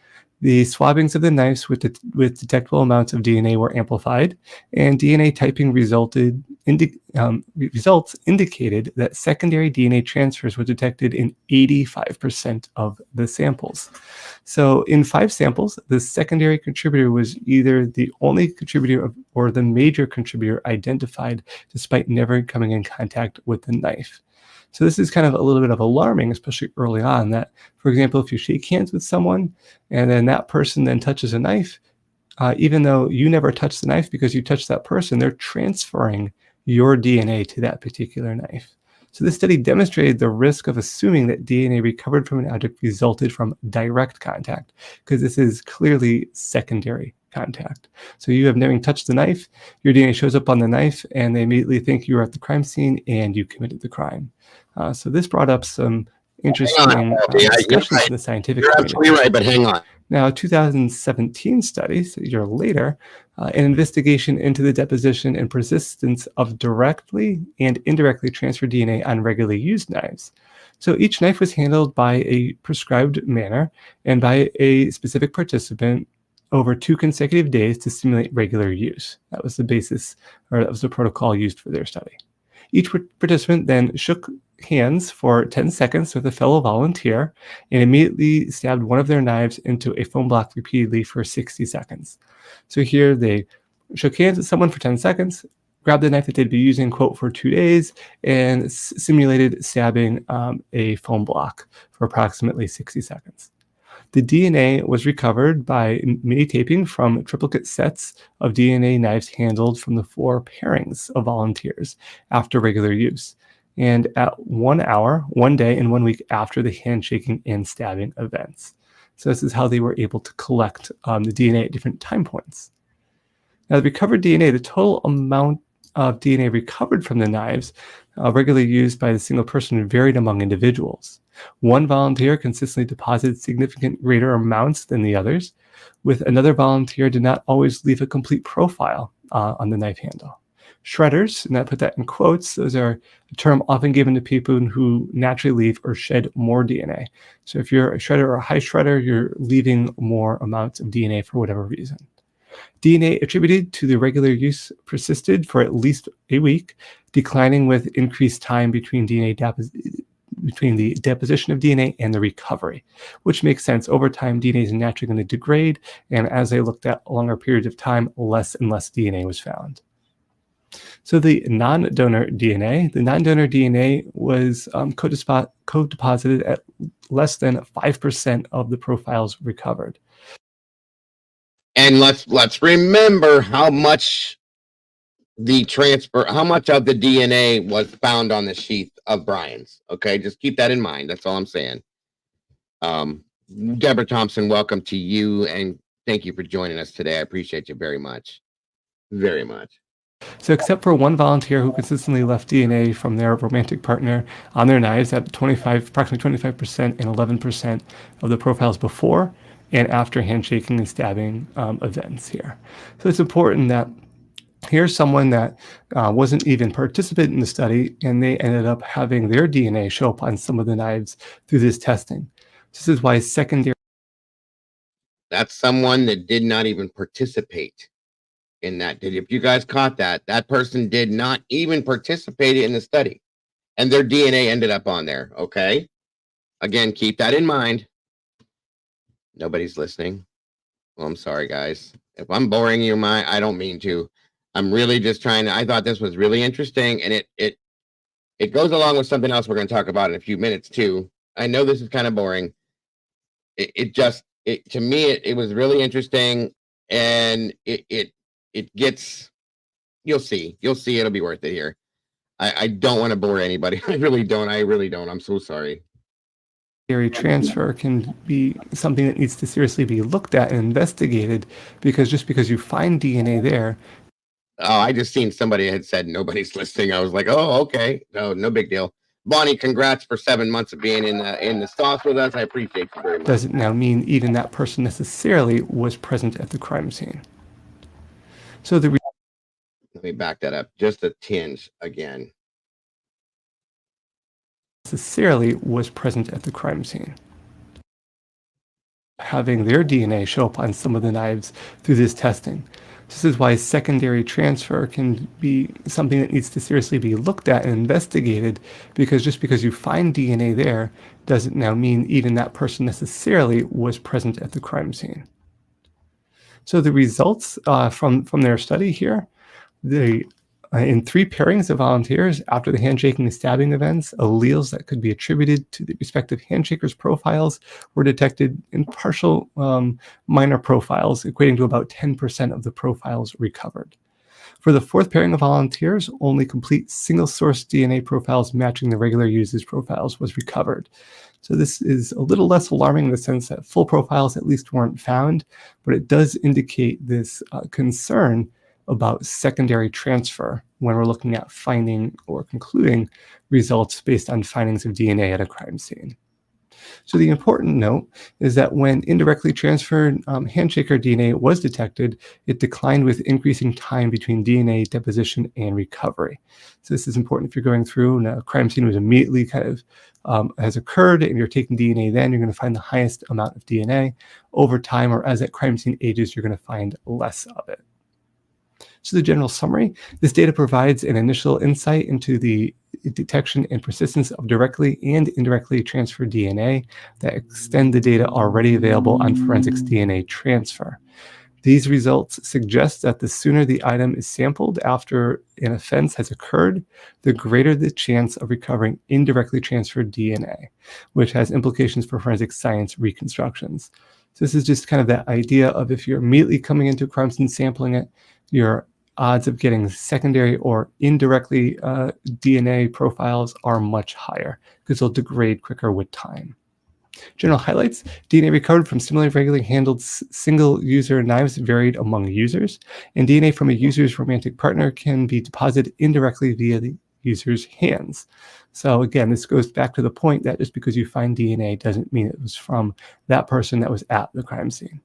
The swabbings of the knives with detectable amounts of DNA were amplified, and DNA typing results indicated that secondary DNA transfers were detected in 85% of the samples. So in 5 samples, the secondary contributor was either the only contributor or the major contributor identified despite never coming in contact with the knife. So this is kind of a little bit of alarming, especially early on, that, for example, if you shake hands with someone and then that person then touches a knife, even though you never touched the knife because you touched that person, they're transferring your DNA to that particular knife. So this study demonstrated the risk of assuming that DNA recovered from an object resulted from direct contact, because this is clearly secondary contact. So you have never touched the knife, your DNA shows up on the knife, and they immediately think you were at the crime scene and you committed the crime. So this brought up some interesting discussions in the scientific community.
You're absolutely right, but hang on.
Now, a 2017 study, so a year later, an investigation into the deposition and persistence of directly and indirectly transferred DNA on regularly used knives. So each knife was handled by a prescribed manner and by a specific participant over 2 consecutive days to simulate regular use. That was the basis, or that was the protocol used for their study. Each participant then shook hands for 10 seconds with a fellow volunteer and immediately stabbed one of their knives into a foam block repeatedly for 60 seconds. So here they shook hands with someone for 10 seconds, grabbed the knife that they'd be using, quote, for 2 days and simulated stabbing a foam block for approximately 60 seconds. The DNA was recovered by mini-taping from triplicate sets of DNA knives handled from the 4 pairings of volunteers after regular use, and at 1 hour, 1 day, and 1 week after the handshaking and stabbing events. So this is how they were able to collect the DNA at different time points. Now, the recovered DNA, the total amount of DNA recovered from the knives regularly used by the single person varied among individuals. One volunteer consistently deposited significant greater amounts than the others, with another volunteer did not always leave a complete profile on the knife handle. Shredders, and I put that in quotes, those are a term often given to people who naturally leave or shed more DNA. So if you're a shredder or a high shredder, you're leaving more amounts of DNA for whatever reason. DNA attributed to the regular use persisted for at least a week, declining with increased time between the deposition of DNA and the recovery, which makes sense. Over time, DNA is naturally going to degrade, and as they looked at longer periods of time, less and less DNA was found. So the non-donor DNA was co-deposited at less than 5% of the profiles recovered.
And let's remember how much of the DNA was found on the sheath of Bryans. Okay, just keep that in mind. That's all I'm saying. Deborah Thompson, welcome to you, and thank you for joining us today. I appreciate you very much. Very much.
So except for one volunteer who consistently left DNA from their romantic partner on their knives at approximately 25% and 11% of the profiles before and after handshaking and stabbing events here. So it's important that here's someone that wasn't even participant in the study, and they ended up having their DNA show up on some of the knives through this testing. This is why secondary...
That's someone that did not even participate in that. If you guys caught that, that person did not even participate in the study, and their DNA ended up on there. Okay, again, keep that in mind. Nobody's listening. Well, I'm sorry, guys. If I'm boring you, I don't mean to. I'm really just trying to. I thought this was really interesting, and it goes along with something else we're going to talk about in a few minutes too. I know this is kind of boring. To me, it was really interesting, and it gets. You'll see. It'll be worth it here. I don't want to bore anybody. I really don't. I'm so sorry.
Transfer can be something that needs to seriously be looked at and investigated, because just because you find DNA there.
Oh, I just seen somebody had said nobody's listening. I was like, oh, okay. No big deal. Bonnie, congrats for 7 months of being in the sauce with us. I appreciate you very much.
Doesn't now mean even that person necessarily was present at the crime scene. So let
me back that up just a tinge again.
Necessarily was present at the crime scene. Having their DNA show up on some of the knives through this testing. This is why secondary transfer can be something that needs to seriously be looked at and investigated, because just because you find DNA there doesn't now mean even that person necessarily was present at the crime scene. So the results from their study here, in 3 pairings of volunteers after the handshaking and stabbing events, alleles that could be attributed to the respective handshakers' profiles were detected in partial minor profiles, equating to about 10% of the profiles recovered. For the 4th pairing of volunteers, only complete single-source DNA profiles matching the regular users' profiles was recovered. So this is a little less alarming in the sense that full profiles at least weren't found, but it does indicate this concern about secondary transfer when we're looking at finding or concluding results based on findings of DNA at a crime scene. So the important note is that when indirectly transferred handshaker DNA was detected, it declined with increasing time between DNA deposition and recovery. So this is important if you're going through and a crime scene was immediately has occurred and you're taking DNA, then you're going to find the highest amount of DNA. Over time, or as that crime scene ages, you're going to find less of it. So the general summary, this data provides an initial insight into the detection and persistence of directly and indirectly transferred DNA that extend the data already available on forensics DNA transfer. These results suggest that the sooner the item is sampled after an offense has occurred, the greater the chance of recovering indirectly transferred DNA, which has implications for forensic science reconstructions. So this is just kind of that idea of if you're immediately coming into a crime scene sampling it, your odds of getting secondary or indirectly DNA profiles are much higher because they'll degrade quicker with time. General highlights: DNA recovered from similarly regularly handled single-user knives varied among users, and DNA from a user's romantic partner can be deposited indirectly via the user's hands. So again, this goes back to the point that just because you find DNA doesn't mean it was from that person that was at the crime scene.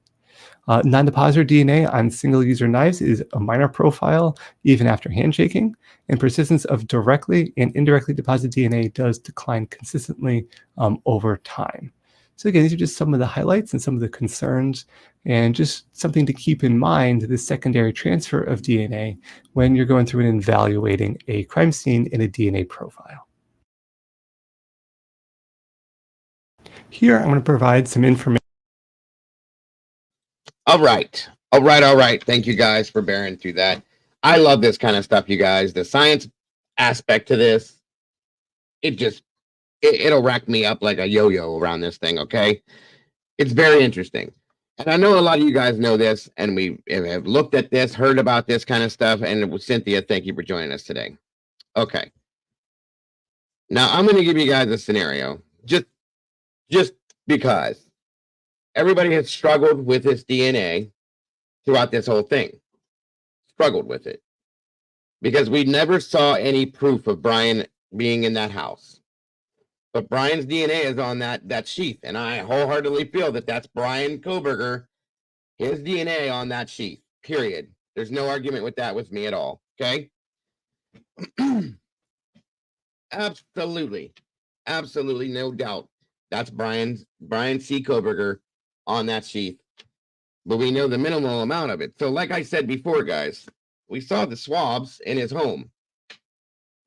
Non-depositor DNA on single-user knives is a minor profile even after handshaking, and persistence of directly and indirectly deposited DNA does decline consistently over time. So again, these are just some of the highlights and some of the concerns, and just something to keep in mind, the secondary transfer of DNA when you're going through and evaluating a crime scene in a DNA profile. Here, I'm going to provide some information.
All right. All right. Thank you guys for bearing through that. I love this kind of stuff, you guys. The science aspect to this, it'll rack me up like a yo-yo around this thing, okay? It's very interesting. And I know a lot of you guys know this, and we have looked at this, heard about this kind of stuff. And Cynthia, thank you for joining us today. Okay. Now, I'm going to give you guys a scenario, just because everybody has struggled with this DNA throughout this whole thing. Struggled with it. Because we never saw any proof of Brian being in that house. But Brian's DNA is on that sheath, and I wholeheartedly feel that that's Brian Kohberger, his DNA on that sheath, period. There's no argument with that with me at all, okay? Absolutely, no doubt. That's Brian C. Kohberger on that sheath. But we know the minimal amount of it. So like I said before, guys, we saw the swabs in his home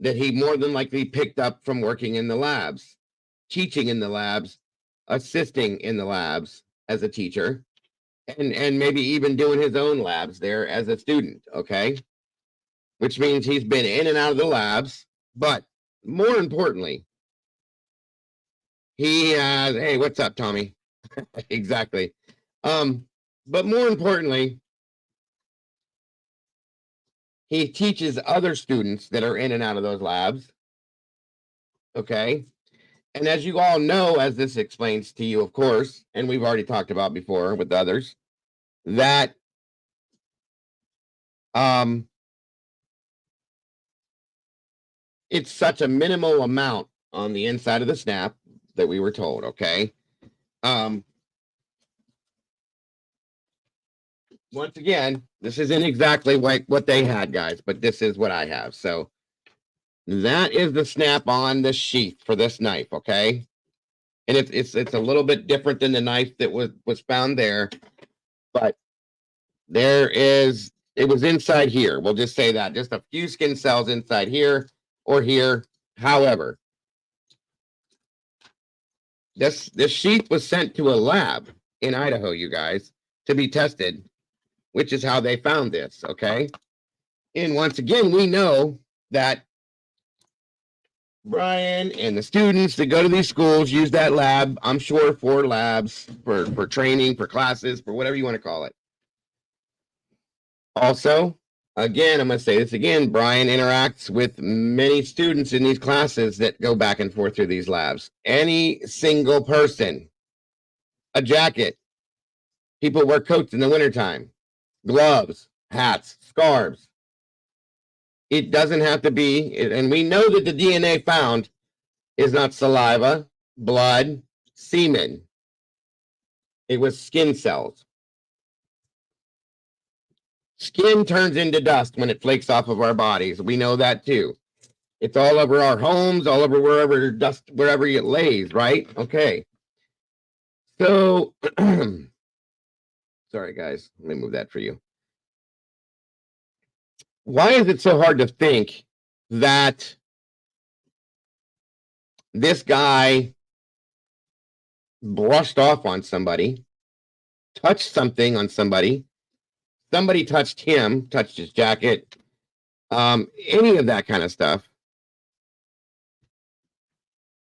that he more than likely picked up from working in the labs, teaching in the labs, assisting in the labs as a teacher, and maybe even doing his own labs there as a student, okay? Which means he's been in and out of the labs, but more importantly, he has, hey, what's up, Tommy? Exactly. But more importantly, he teaches other students that are in and out of those labs. Okay. And as you all know, as this explains to you, of course, and we've already talked about before with others, that it's such a minimal amount on the inside of the snap that we were told, okay? Once again, this isn't exactly like what they had, guys, but this is what I have. So that is the snap on the sheath for this knife, okay? And it's a little bit different than the knife that was found there, but it was inside here. We'll just say that, just a few skin cells inside here or here. However, this sheath was sent to a lab in Idaho, you guys, to be tested, which is how they found this, okay? And once again, we know that Brian and the students that go to these schools use that lab, I'm sure, for labs, for training, for classes, for whatever you want to call it. Also, again, I'm going to say this again, Brian interacts with many students in these classes that go back and forth through these labs. Any single person, a jacket, people wear coats in the wintertime, gloves, hats, scarves. It doesn't have to be, and we know that the DNA found is not saliva, blood, semen. It was skin cells. Skin turns into dust when it flakes off of our bodies. We know that too. It's all over our homes, all over wherever it lays, right? Okay. So, sorry guys, let me move that for you. Why is it so hard to think that this guy brushed off on somebody, touched something on somebody, somebody touched him, touched his jacket, any of that kind of stuff.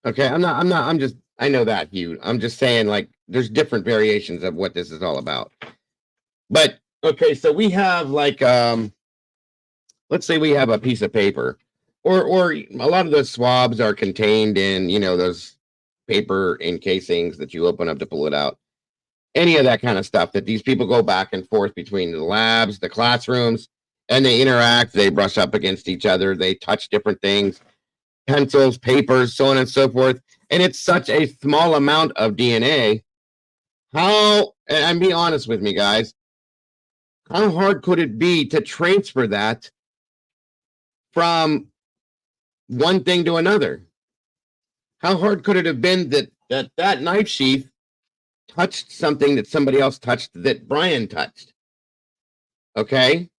Okay, I know that, Hugh. I'm just saying, like, there's different variations of what this is all about. But, okay, so we have, like, let's say we have a piece of paper, or a lot of those swabs are contained in, you know, those paper encasings that you open up to pull it out. Any of that kind of stuff that these people go back and forth between the labs, the classrooms, and they interact, they brush up against each other, they touch different things, pencils, papers, so on and so forth. And it's such a small amount of DNA. And be honest with me, guys, how hard could it be to transfer that from one thing to another? How hard could it have been that knife sheath touched something that somebody else touched that Brian touched? Okay.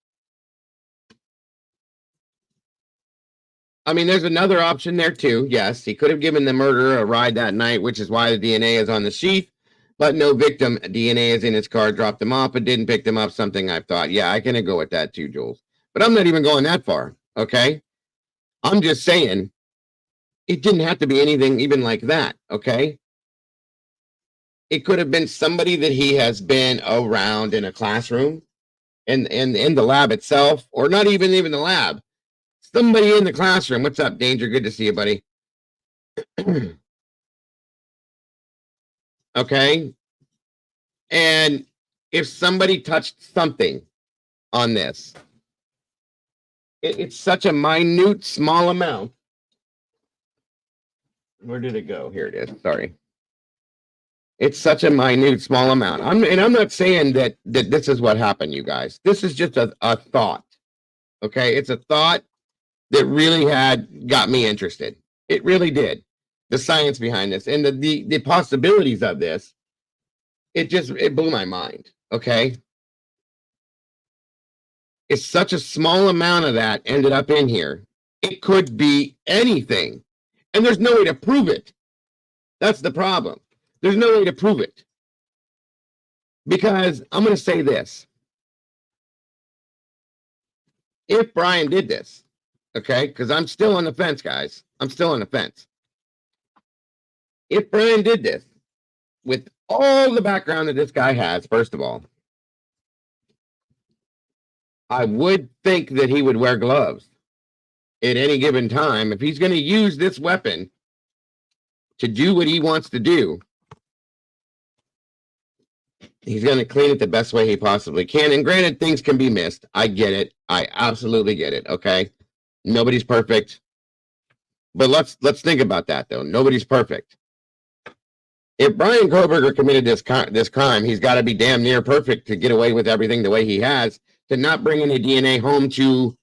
I mean, there's another option there too. Yes, he could have given the murderer a ride that night, which is why the DNA is on the sheath, but no victim DNA is in his car, dropped them off, but didn't pick them up. Something I've thought. Yeah, I can go with that too, Jules. But I'm not even going that far. Okay. I'm just saying it didn't have to be anything even like that. Okay. It could have been somebody that he has been around in a classroom and in the lab itself, or not even the lab. Somebody in the classroom. What's up, Danger? Good to see you, buddy. Okay. And if somebody touched something on this, it's such a minute, small amount. Where did it go? Here it is. Sorry. It's such a minute, small amount. I'm not saying that this is what happened, you guys. This is just a thought. Okay. It's a thought that really got me interested. It really did. The science behind this and the possibilities of this, it blew my mind. Okay. It's such a small amount of that ended up in here. It could be anything. And there's no way to prove it. That's the problem. There's no way to prove it. Because I'm going to say this. If Brian did this, okay, because I'm still on the fence, guys. I'm still on the fence. If Brian did this, with all the background that this guy has, first of all, I would think that he would wear gloves at any given time. If he's going to use this weapon to do what he wants to do, he's going to clean it the best way he possibly can. And granted, things can be missed. I get it. I absolutely get it, okay? Nobody's perfect. But let's think about that, though. Nobody's perfect. If Brian Kohberger committed this crime, he's got to be damn near perfect to get away with everything the way he has, to not bring any DNA home to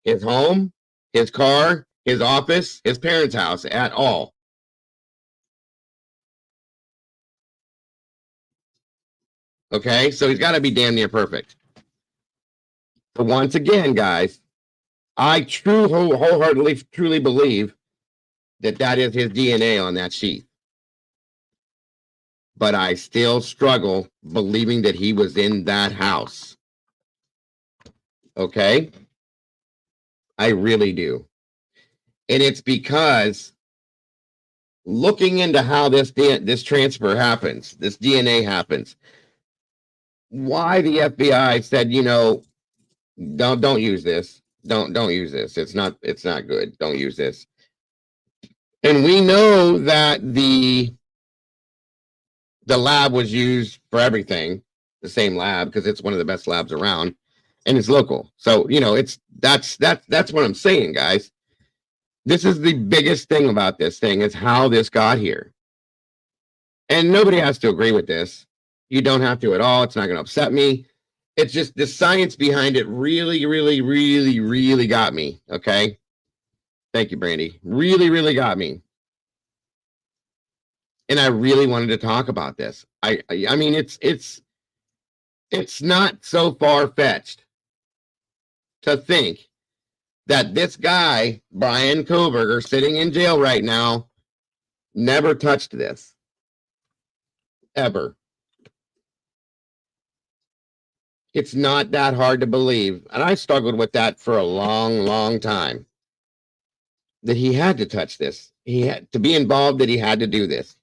his home, his car, his office, his parents' house at all. Okay, so he's got to be damn near perfect. But once again, guys, I wholeheartedly, truly believe that is his DNA on that sheath. But I still struggle believing that he was in that house. Okay? I really do. And it's because looking into how this transfer happens, this DNA happens, why the FBI said, you know, don't use this. Don't use this. It's not good. Don't use this. And we know that the lab was used for everything, the same lab, because it's one of the best labs around, and it's local. So, you know, that's what I'm saying, guys. This is the biggest thing about this thing, is how this got here. And nobody has to agree with this. You don't have to at all. It's not going to upset me. It's just the science behind it really, really, really, really got me. Okay. Thank you, Brandy. Really, really got me. And I really wanted to talk about this. I mean, it's not so far-fetched to think that this guy, Brian Kohberger, sitting in jail right now, never touched this. Ever. It's not that hard to believe. And I struggled with that for a long, long time. That he had to touch this. He had to be involved, that he had to do this.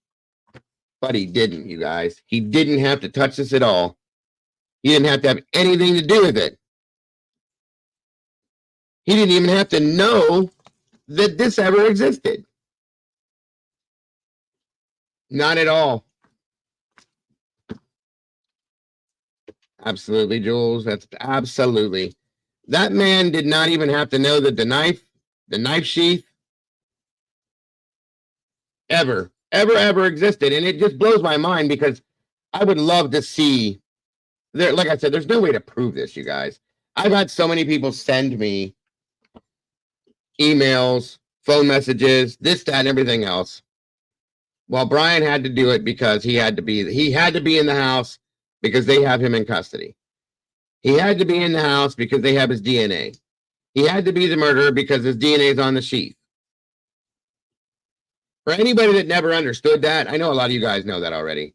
But he didn't, you guys. He didn't have to touch this at all. He didn't have to have anything to do with it. He didn't even have to know that this ever existed. Not at all. Absolutely, Jules. That's absolutely. That man did not even have to know that the knife sheath, ever existed. And it just blows my mind, because I would love to see there. Like I said, there's no way to prove this, you guys. I've had so many people send me emails, phone messages, this, that, and everything else. Well, Brian had to do it because he had to be in the house because they have him in custody. He had to be in the house because they have his DNA. He had to be the murderer because his DNA is on the sheath. For anybody that never understood that, I know a lot of you guys know that already,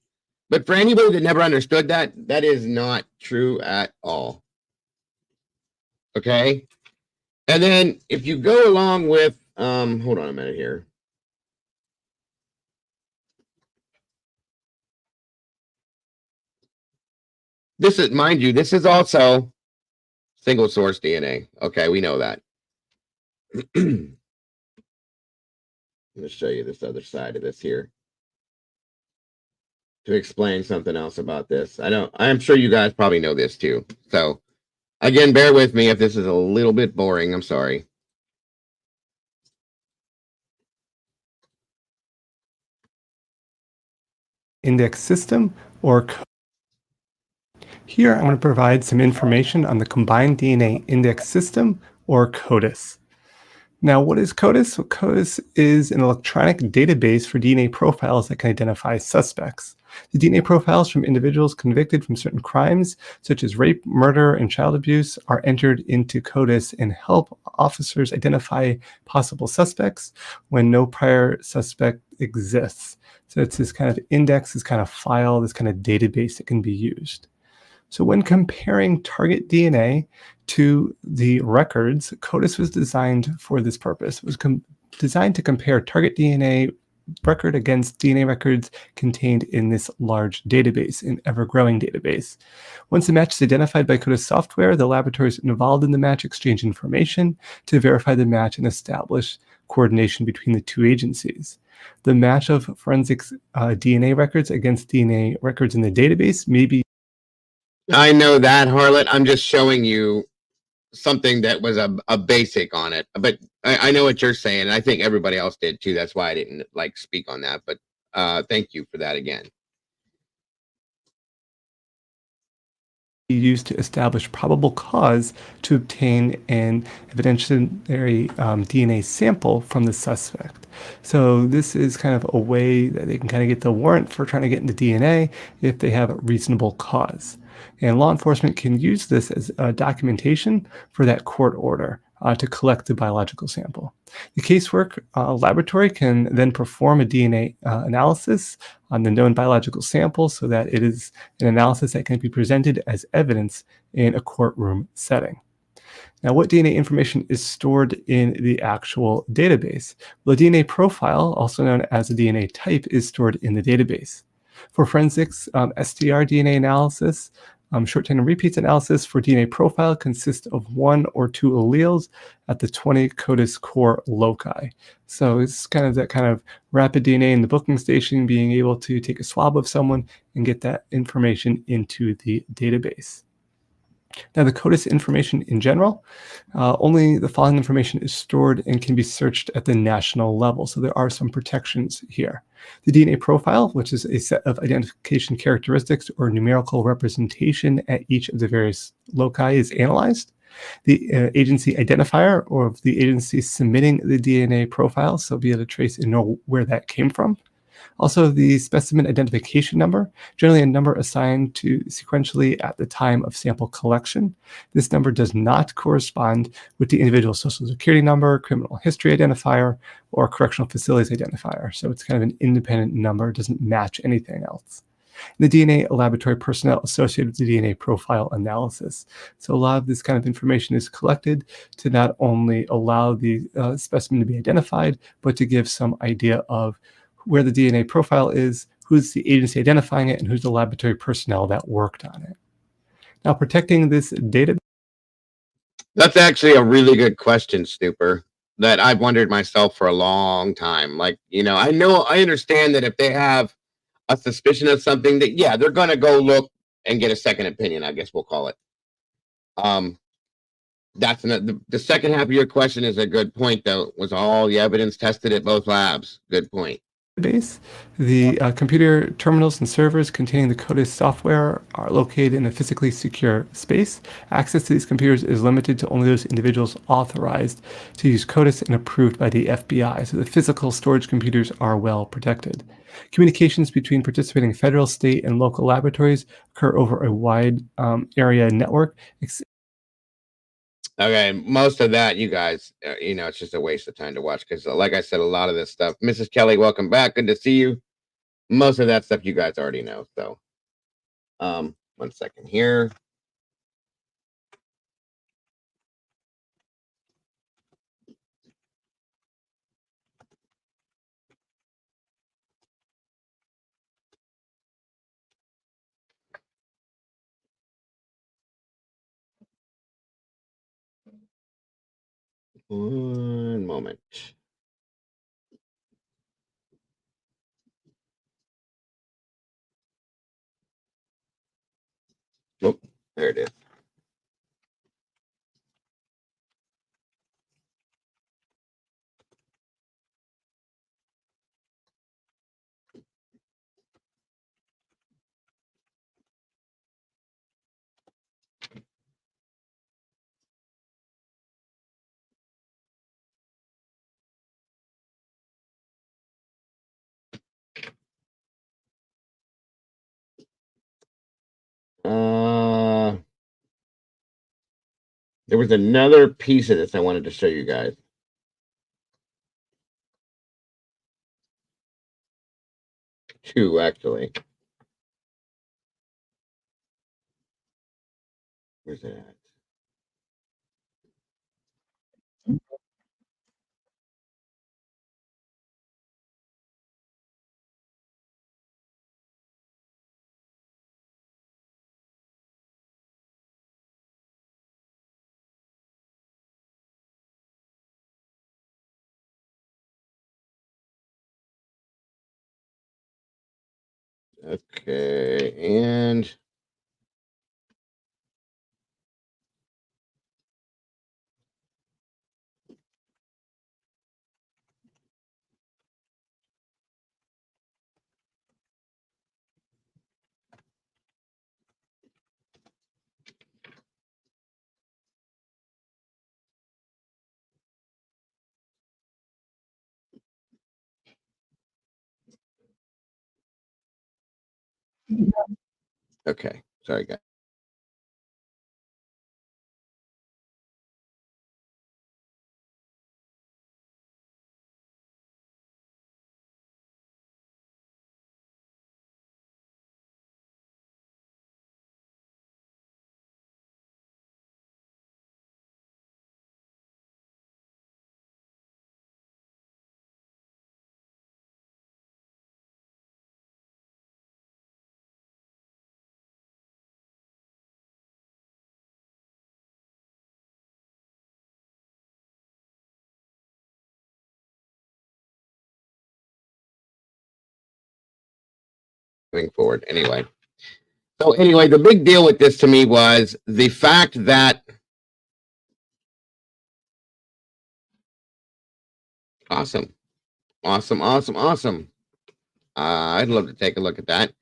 but for anybody that never understood that, that is not true at all. Okay? And then if you go along with, hold on a minute here. This is, mind you, this is also single source DNA. Okay, we know that. I'm going to show you this other side of this here to explain something else about this. I'm sure you guys probably know this too. So again, bear with me if this is a little bit boring. I'm sorry.
Index system or code. Here, I'm going to provide some information on the Combined DNA Index System, or CODIS. Now, what is CODIS? Well, CODIS is an electronic database for DNA profiles that can identify suspects. The DNA profiles from individuals convicted from certain crimes, such as rape, murder, and child abuse, are entered into CODIS and help officers identify possible suspects when no prior suspect exists. So it's this kind of index, this kind of file, this kind of database that can be used. So when comparing target DNA to the records, CODIS was designed for this purpose. It was designed to compare target DNA record against DNA records contained in this large database, an ever-growing database. Once a match is identified by CODIS software, the laboratories involved in the match exchange information to verify the match and establish coordination between the two agencies. The match of forensics DNA records against DNA records in the database may be.
I know that, Harlot. I'm just showing you something that was a basic on it. But I know what you're saying, and I think everybody else did too. That's why I didn't speak on that. But thank you for that again.
Used to establish probable cause to obtain an evidentiary DNA sample from the suspect. So this is kind of a way that they can kind of get the warrant for trying to get into DNA if they have a reasonable cause. And law enforcement can use this as documentation for that court order to collect the biological sample. The casework laboratory can then perform a DNA analysis on the known biological sample so that it is an analysis that can be presented as evidence in a courtroom setting. Now, what DNA information is stored in the actual database? Well, the DNA profile, also known as a DNA type, is stored in the database. For forensics, STR DNA analysis, short tandem repeats analysis for DNA profile consists of 1 or 2 alleles at the 20 CODIS core loci. So it's kind of that kind of rapid DNA in the booking station, being able to take a swab of someone and get that information into the database. Now, the CODIS information in general, only the following information is stored and can be searched at the national level. So there are some protections here. The DNA profile, which is a set of identification characteristics or numerical representation at each of the various loci, is analyzed. The agency identifier, or the agency submitting the DNA profile, so be able to trace and know where that came from. Also, the specimen identification number, generally a number assigned to sequentially at the time of sample collection. This number does not correspond with the individual social security number, criminal history identifier, or correctional facilities identifier. So it's kind of an independent number, it doesn't match anything else. the DNA laboratory personnel associated with the DNA profile analysis. So a lot of this kind of information is collected to not only allow the specimen to be identified, but to give some idea of where the DNA profile is, who's the agency identifying it, and who's the laboratory personnel that worked on it. Now, protecting this data.
That's actually a really good question, Snooper, that I've wondered myself for a long time. Like, I understand that if they have a suspicion of something, that, yeah, they're going to go look and get a second opinion, I guess we'll call it. That's the second half of your question is a good point, though. Was all the evidence tested at both labs? Good point.
Base. The computer terminals and servers containing the CODIS software are located in a physically secure space. Access to these computers is limited to only those individuals authorized to use CODIS and approved by the FBI. So the physical storage computers are well protected. Communications between participating federal, state, and local laboratories occur over a wide area network.
Okay, most of that, you guys, it's just a waste of time to watch because, like I said, a lot of this stuff. Mrs. Kelly, welcome back. Good to see you. Most of that stuff you guys already know. So, 1 second here. One moment. Oh, there it is. There was another piece of this I wanted to show you guys. Two, actually. Where's it at? Okay, and okay, sorry, guys. Moving forward, anyway. So anyway, the big deal with this to me was the fact that awesome. I'd love to take a look at that.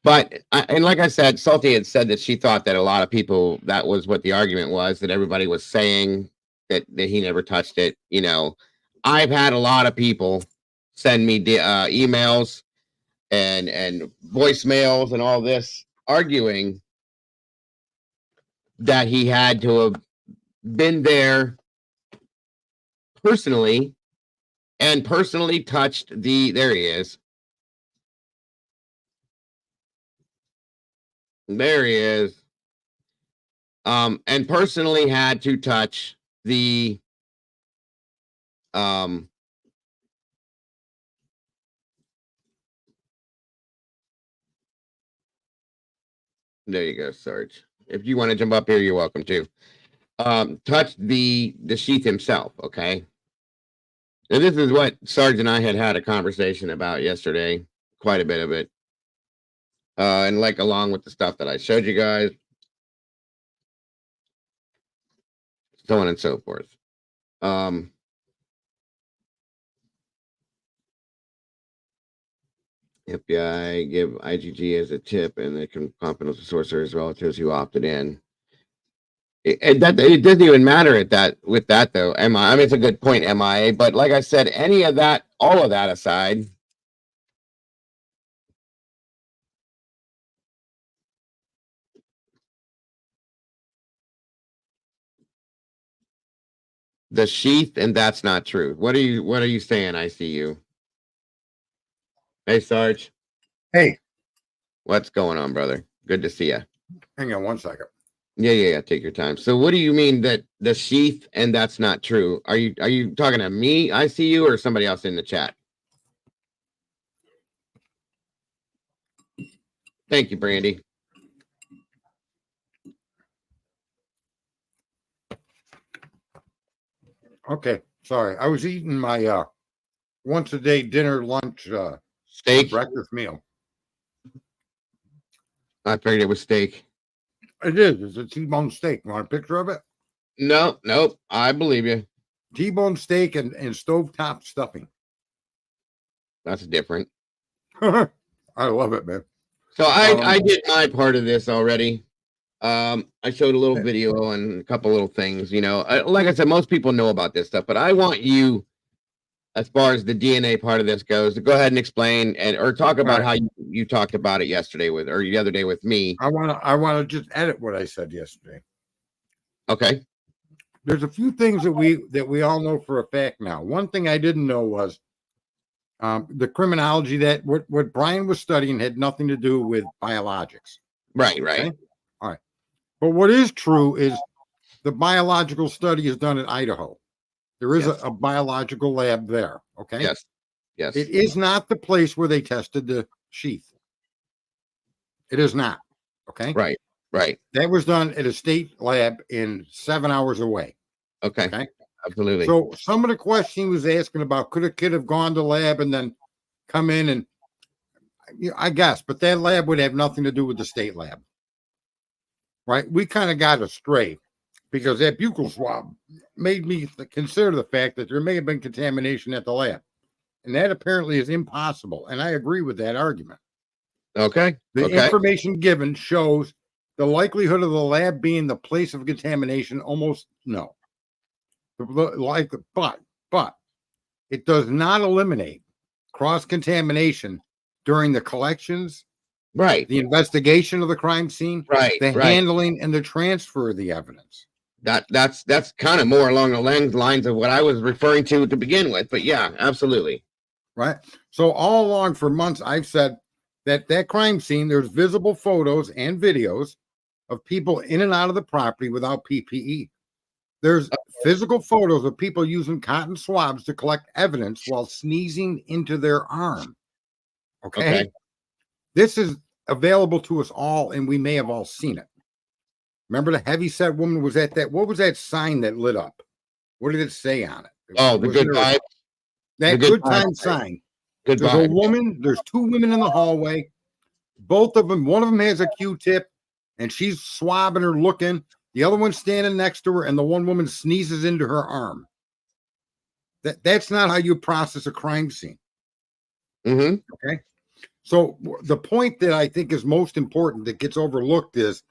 But and like I said, Salty had said that she thought that a lot of people, that was what the argument was, that everybody was saying that he never touched it. I've had a lot of people send me emails and voicemails and all this arguing that he had to have been there personally and personally touched there he is, There he is. And personally had to touch the there you go, Sarge. If you want to jump up here, you're welcome to. Touch the sheath himself, okay? And this is what Sarge and I had a conversation about yesterday, quite a bit of it. And like along with the stuff that I showed you guys, so on and so forth. FBI give IGG as a tip, and they can confidential sources relatives who opted in. It doesn't even matter at that with that though. I mean, it's a good point, MIA. But like I said, any of that, all of that aside, the sheath, and that's not true. What are you saying? I see you. Hey, Sarge.
Hey,
what's going on, brother? Good to see you.
hang on 1 second.
Yeah. Take your time. So, what do you mean that the sheath and that's not true? Are you talking to me? I see you, or somebody else in the chat? Thank you, Brandy.
Okay, sorry. I was eating my once a day dinner, lunch,
Steak,
breakfast meal.
I figured it was steak.
It is. It's a T-bone steak. You want a picture of it?
No, nope. I believe you.
T-bone steak and stovetop stuffing.
That's different.
I love it, man.
So I did my part of this already. I showed a little video and a couple little things. You know, like I said, most people know about this stuff, but I want you, as far as the DNA part of this goes, to go ahead and explain or talk about how you talked about it yesterday or the other day with me.
I want to just edit what I said yesterday.
Okay.
There's a few things that we all know for a fact now. One thing I didn't know was the criminology that what Brian was studying had nothing to do with biologics.
Right.
Okay? All right. But what is true is the biological study is done at Idaho. There is a biological lab there. Okay.
Yes.
It is not the place where they tested the sheath. It is not. Okay.
Right.
That was done at a state lab in 7 hours away.
Okay. Absolutely.
So some of the questions he was asking about, could a kid have gone to lab and then come in and, I guess, but that lab would have nothing to do with the state lab. Right. We kind of got astray because that buccal swab made me consider the fact that there may have been contamination at the lab. And that apparently is impossible. And I agree with that argument.
Okay.
The information given shows the likelihood of the lab being the place of contamination almost no. But it does not eliminate cross-contamination during the collections,
right,
the investigation of the crime scene,
right,
the handling and the transfer of the evidence.
That's kind of more along the lines of what I was referring to begin with. But yeah, absolutely.
Right. So all along for months, I've said that crime scene, there's visible photos and videos of people in and out of the property without PPE. There's physical photos of people using cotton swabs to collect evidence while sneezing into their arm. Okay. This is available to us all, and we may have all seen it. Remember the heavyset woman was at that? What was that sign that lit up? What did it say on it?
Oh, the good vibe.
That good time sign.
Good
There's a woman. There's two women in the hallway. Both of them. One of them has a Q-tip, and she's swabbing her, looking. The other one's standing next to her, and the one woman sneezes into her arm. That's not how you process a crime scene. Okay. So the point that I think is most important that gets overlooked is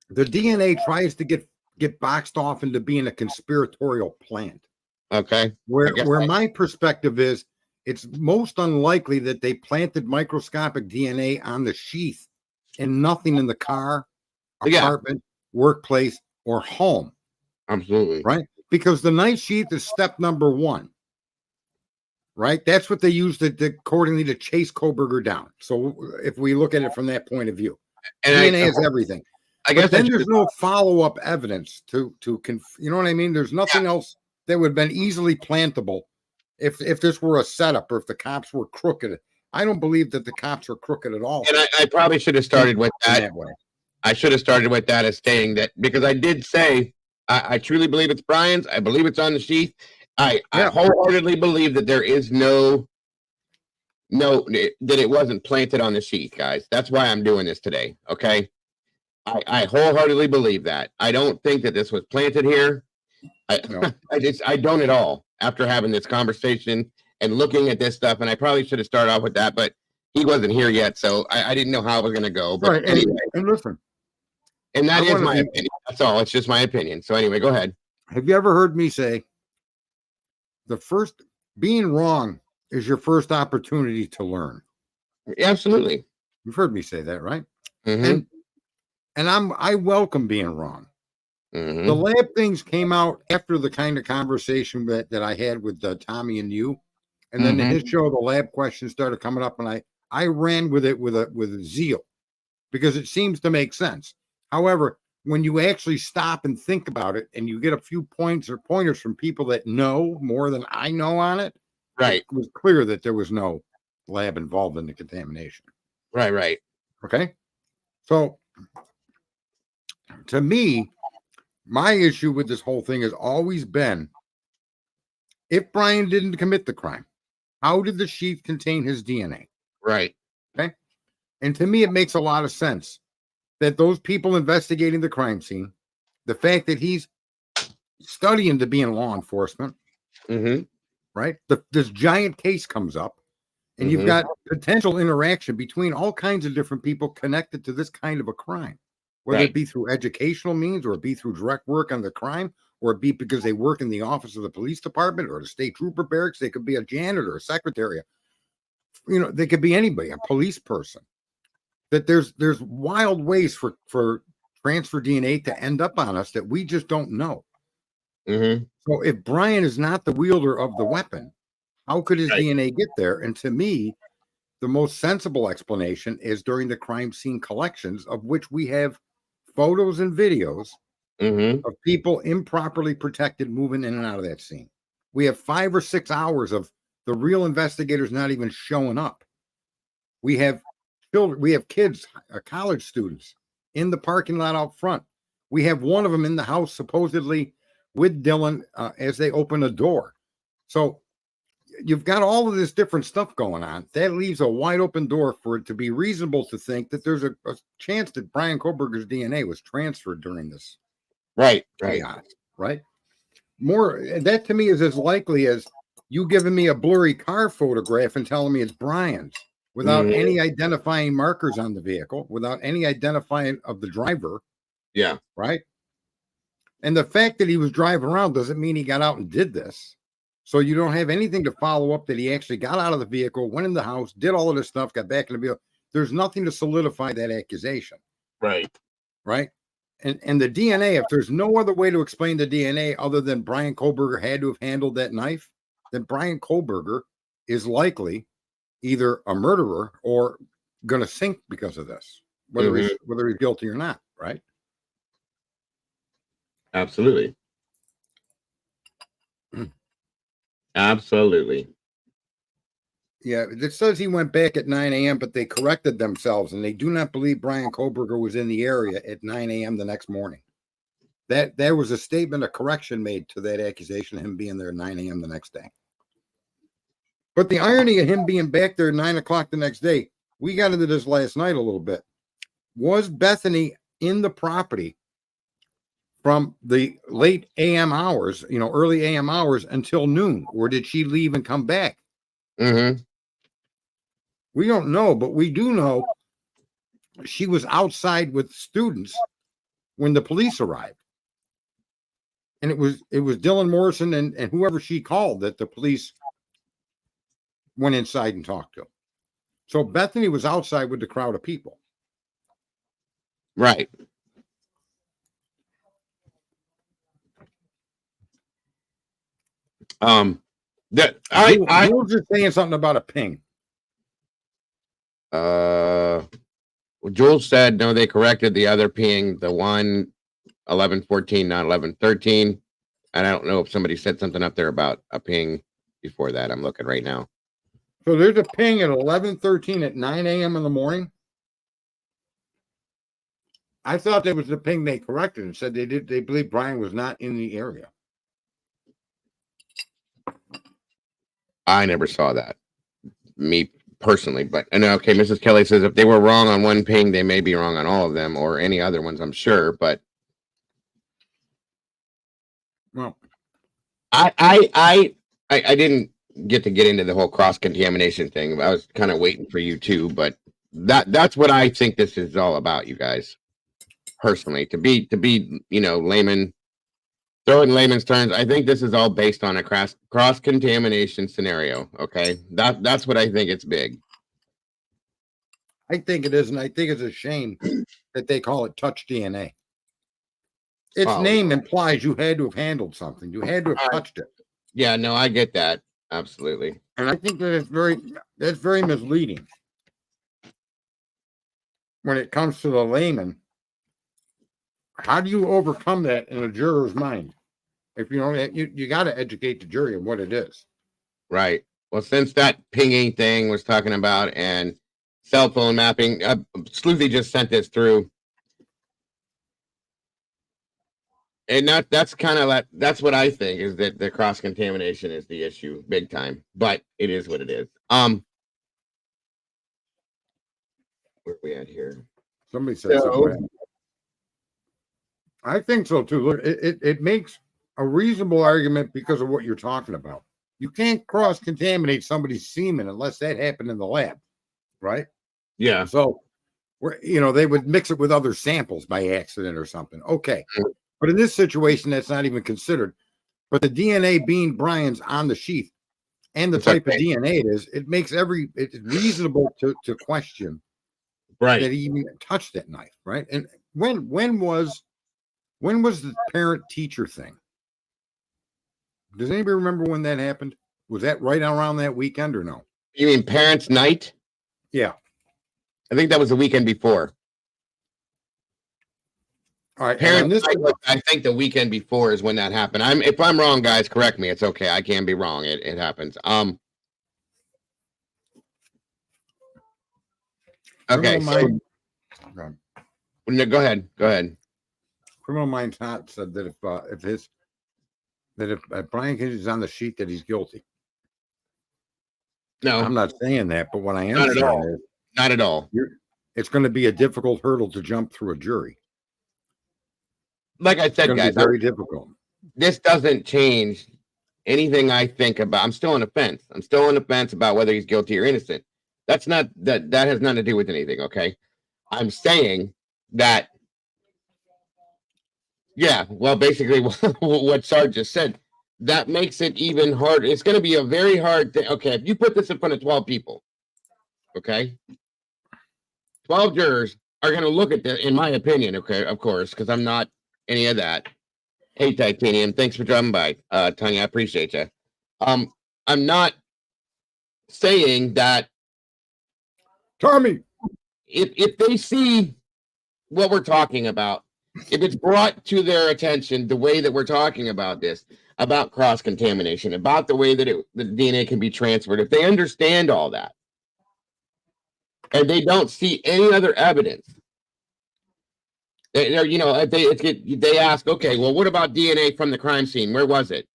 the DNA tries to get boxed off into being a conspiratorial plant.
Okay.
Where my perspective is, it's most unlikely that they planted microscopic DNA on the sheath and nothing in the car, apartment, workplace, or home.
Absolutely.
Right? Because the night sheath is step number one. Right? That's what they used accordingly to chase Kohberger down. So if we look at it from that point of view. DNA is everything.
I guess
then there's no follow-up evidence you know what I mean? There's nothing else that would have been easily plantable if this were a setup or if the cops were crooked. I don't believe that the cops are crooked at all.
And I probably should have started with that. I should have started with that as saying that, because I did say I truly believe it's Bryans. I believe it's on the sheath. I wholeheartedly believe that there is that it wasn't planted on the sheath, guys. That's why I'm doing this today. Okay. I wholeheartedly believe that. I don't think that this was planted here. I don't at all after having this conversation and looking at this stuff. And I probably should have started off with that, but he wasn't here yet, so I didn't know how it was going to go. But
right.
Anyway,
and listen,
and that is my opinion. That's all. It's just my opinion. So anyway, go ahead.
Have you ever heard me say being wrong is your first opportunity to learn?
Absolutely.
You've heard me say that, right?
Mm-hmm.
And I welcome being wrong.
Mm-hmm.
The lab things came out after the kind of conversation that I had with Tommy and you, and then in his show, the lab questions started coming up, and I ran with it with a zeal because it seems to make sense. However, when you actually stop and think about it, and you get a few points or pointers from people that know more than I know on it,
right,
it was clear that there was no lab involved in the contamination.
Right.
Okay, so to me, my issue with this whole thing has always been, if Brian didn't commit the crime, how did the sheath contain his DNA?
Right.
Okay. And to me, it makes a lot of sense that those people investigating the crime scene, the fact that he's studying to be in law enforcement, right? This giant case comes up, and you've got potential interaction between all kinds of different people connected to this kind of a crime. Whether it be through educational means, or it be through direct work on the crime, or it be because they work in the office of the police department or the state trooper barracks. They could be a janitor, a secretary, you know, they could be anybody, a police person. That there's wild ways for transfer DNA to end up on us that we just don't know. So if Brian is not the wielder of the weapon, how could his DNA get there? And to me, the most sensible explanation is during the crime scene collections, of which we have photos and videos of people improperly protected moving in and out of that scene. We have 5 or 6 hours of the real investigators not even showing up. We have children, we have kids, college students in the parking lot out front. We have one of them in the house supposedly with Dylan as they open a door. So you've got all of this different stuff going on. That leaves a wide open door for it to be reasonable to think that there's a chance that Brian Kohberger's DNA was transferred during this.
Right.
More, that to me is as likely as you giving me a blurry car photograph and telling me it's Brian's without any identifying markers on the vehicle, without any identifying of the driver.
Yeah.
Right. And the fact that he was driving around doesn't mean he got out and did this. So you don't have anything to follow up that he actually got out of the vehicle, went in the house, did all of this stuff, got back in the vehicle. There's nothing to solidify that accusation.
Right.
And the DNA, if there's no other way to explain the DNA other than Brian Kohberger had to have handled that knife, then Brian Kohberger is likely either a murderer or going to sink because of this, whether he's guilty or not. Right.
Absolutely. Absolutely.
Yeah, it says he went back at 9 a.m., but they corrected themselves, and they do not believe Brian Kohberger was in the area at 9 a.m. the next morning. There was a statement, a correction made to that accusation of him being there at 9 a.m. the next day. But the irony of him being back there at 9 o'clock the next day, we got into this last night a little bit. Was Bethany in the property from the late AM hours, early AM hours until noon, or did she leave and come back? We don't know, but we do know she was outside with students when the police arrived. And it was Dylan Morrison and whoever she called that the police went inside and talked to. So Bethany was outside with the crowd of people.
Right.
I was just saying something about a ping.
What Jules said no, they corrected the other peeing the one 11-14, not 11-13. And I don't know if somebody said something up there about a ping before that. I'm looking right now.
So there's a ping at 11:13 at 9 a.m. in the morning. I thought that was the ping they corrected and said they believe Brian was not in the area.
I never saw that, me personally, but and okay, Mrs. Kelly says if they were wrong on one ping, they may be wrong on all of them or any other ones, I'm sure, but
well,
I didn't get into the whole cross-contamination thing. I was kind of waiting for you too, but that's what I think this is all about, you guys. Personally, to be layman, throw it in layman's terms, I think this is all based on a cross-contamination scenario. Okay, that's what I think. It's big.
I think it is, and I think it's a shame that they call it touch DNA. Its name implies you had to have handled something. You had to have touched it.
Yeah, no, I get that. Absolutely.
And I think that that's very misleading when it comes to the layman. How do you overcome that in a juror's mind? If you don't, you got to educate the jury on what it is.
Right. Well, since that pinging thing was talking about and cell phone mapping, Sleuthy just sent this through. And that's kind of like, that's what I think is that the cross contamination is the issue big time, but it is what it is. Where are we at here?
Somebody said something. I think so too. Look, it makes a reasonable argument because of what you're talking about. You can't cross contaminate somebody's semen unless that happened in the lab, right?
Yeah.
So, they would mix it with other samples by accident or something. Okay. But in this situation, that's not even considered. But the DNA being Bryans on the sheath and the type of DNA it is, it makes it's reasonable to question that he even touched that knife, right? And when was the parent teacher thing? Does anybody remember when that happened? Was that right around that weekend or no?
You mean parents' night?
Yeah.
I think that was the weekend before.
All right.
Parents' night, I think the weekend before is when that happened. If I'm wrong, guys, correct me. It's okay. I can be wrong. It happens. Okay. No, go ahead.
Criminal Minds Hot said that if Brian is on the sheet, that he's guilty.
No,
I'm not saying that, but what I am saying is
not at all.
It's going to be a difficult hurdle to jump through a jury.
Like I said, guys,
very difficult.
This doesn't change anything I think about. I'm still on the fence. I'm still on the fence about whether he's guilty or innocent. That has nothing to do with anything. Okay, I'm saying that. Yeah, well, basically what Sarge just said, that makes it even harder. It's going to be a very hard thing. Okay, if you put this in front of 12 people, okay, 12 jurors are going to look at this, in my opinion, okay, of course, because I'm not any of that. Hey, Titanium, thanks for dropping by. Tanya, I appreciate you. I'm not saying that.
Tommy,
if they see what we're talking about, if it's brought to their attention the way that we're talking about this, about cross-contamination, about the way that the DNA can be transferred, if they understand all that, and they don't see any other evidence, they ask, okay, well, what about DNA from the crime scene? Where was it?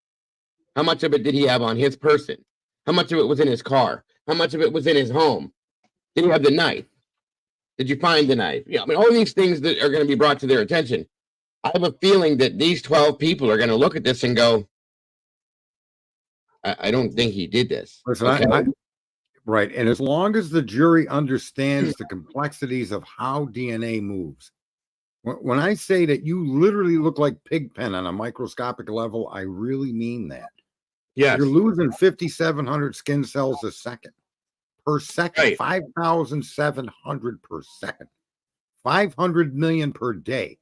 How much of it did he have on his person? How much of it was in his car? How much of it was in his home? Did he have the knife? Did you find the knife? Yeah, I mean, all these things that are going to be brought to their attention. I have a feeling that these 12 people are going to look at this and go, I don't think he did this.
Listen,
okay?
Right. And as long as the jury understands the complexities of how DNA moves, when I say that you literally look like Pigpen on a microscopic level, I really mean that.
Yes.
You're losing 5,700 skin cells a second. Per second, right. 5,700 per second, 500 million per day.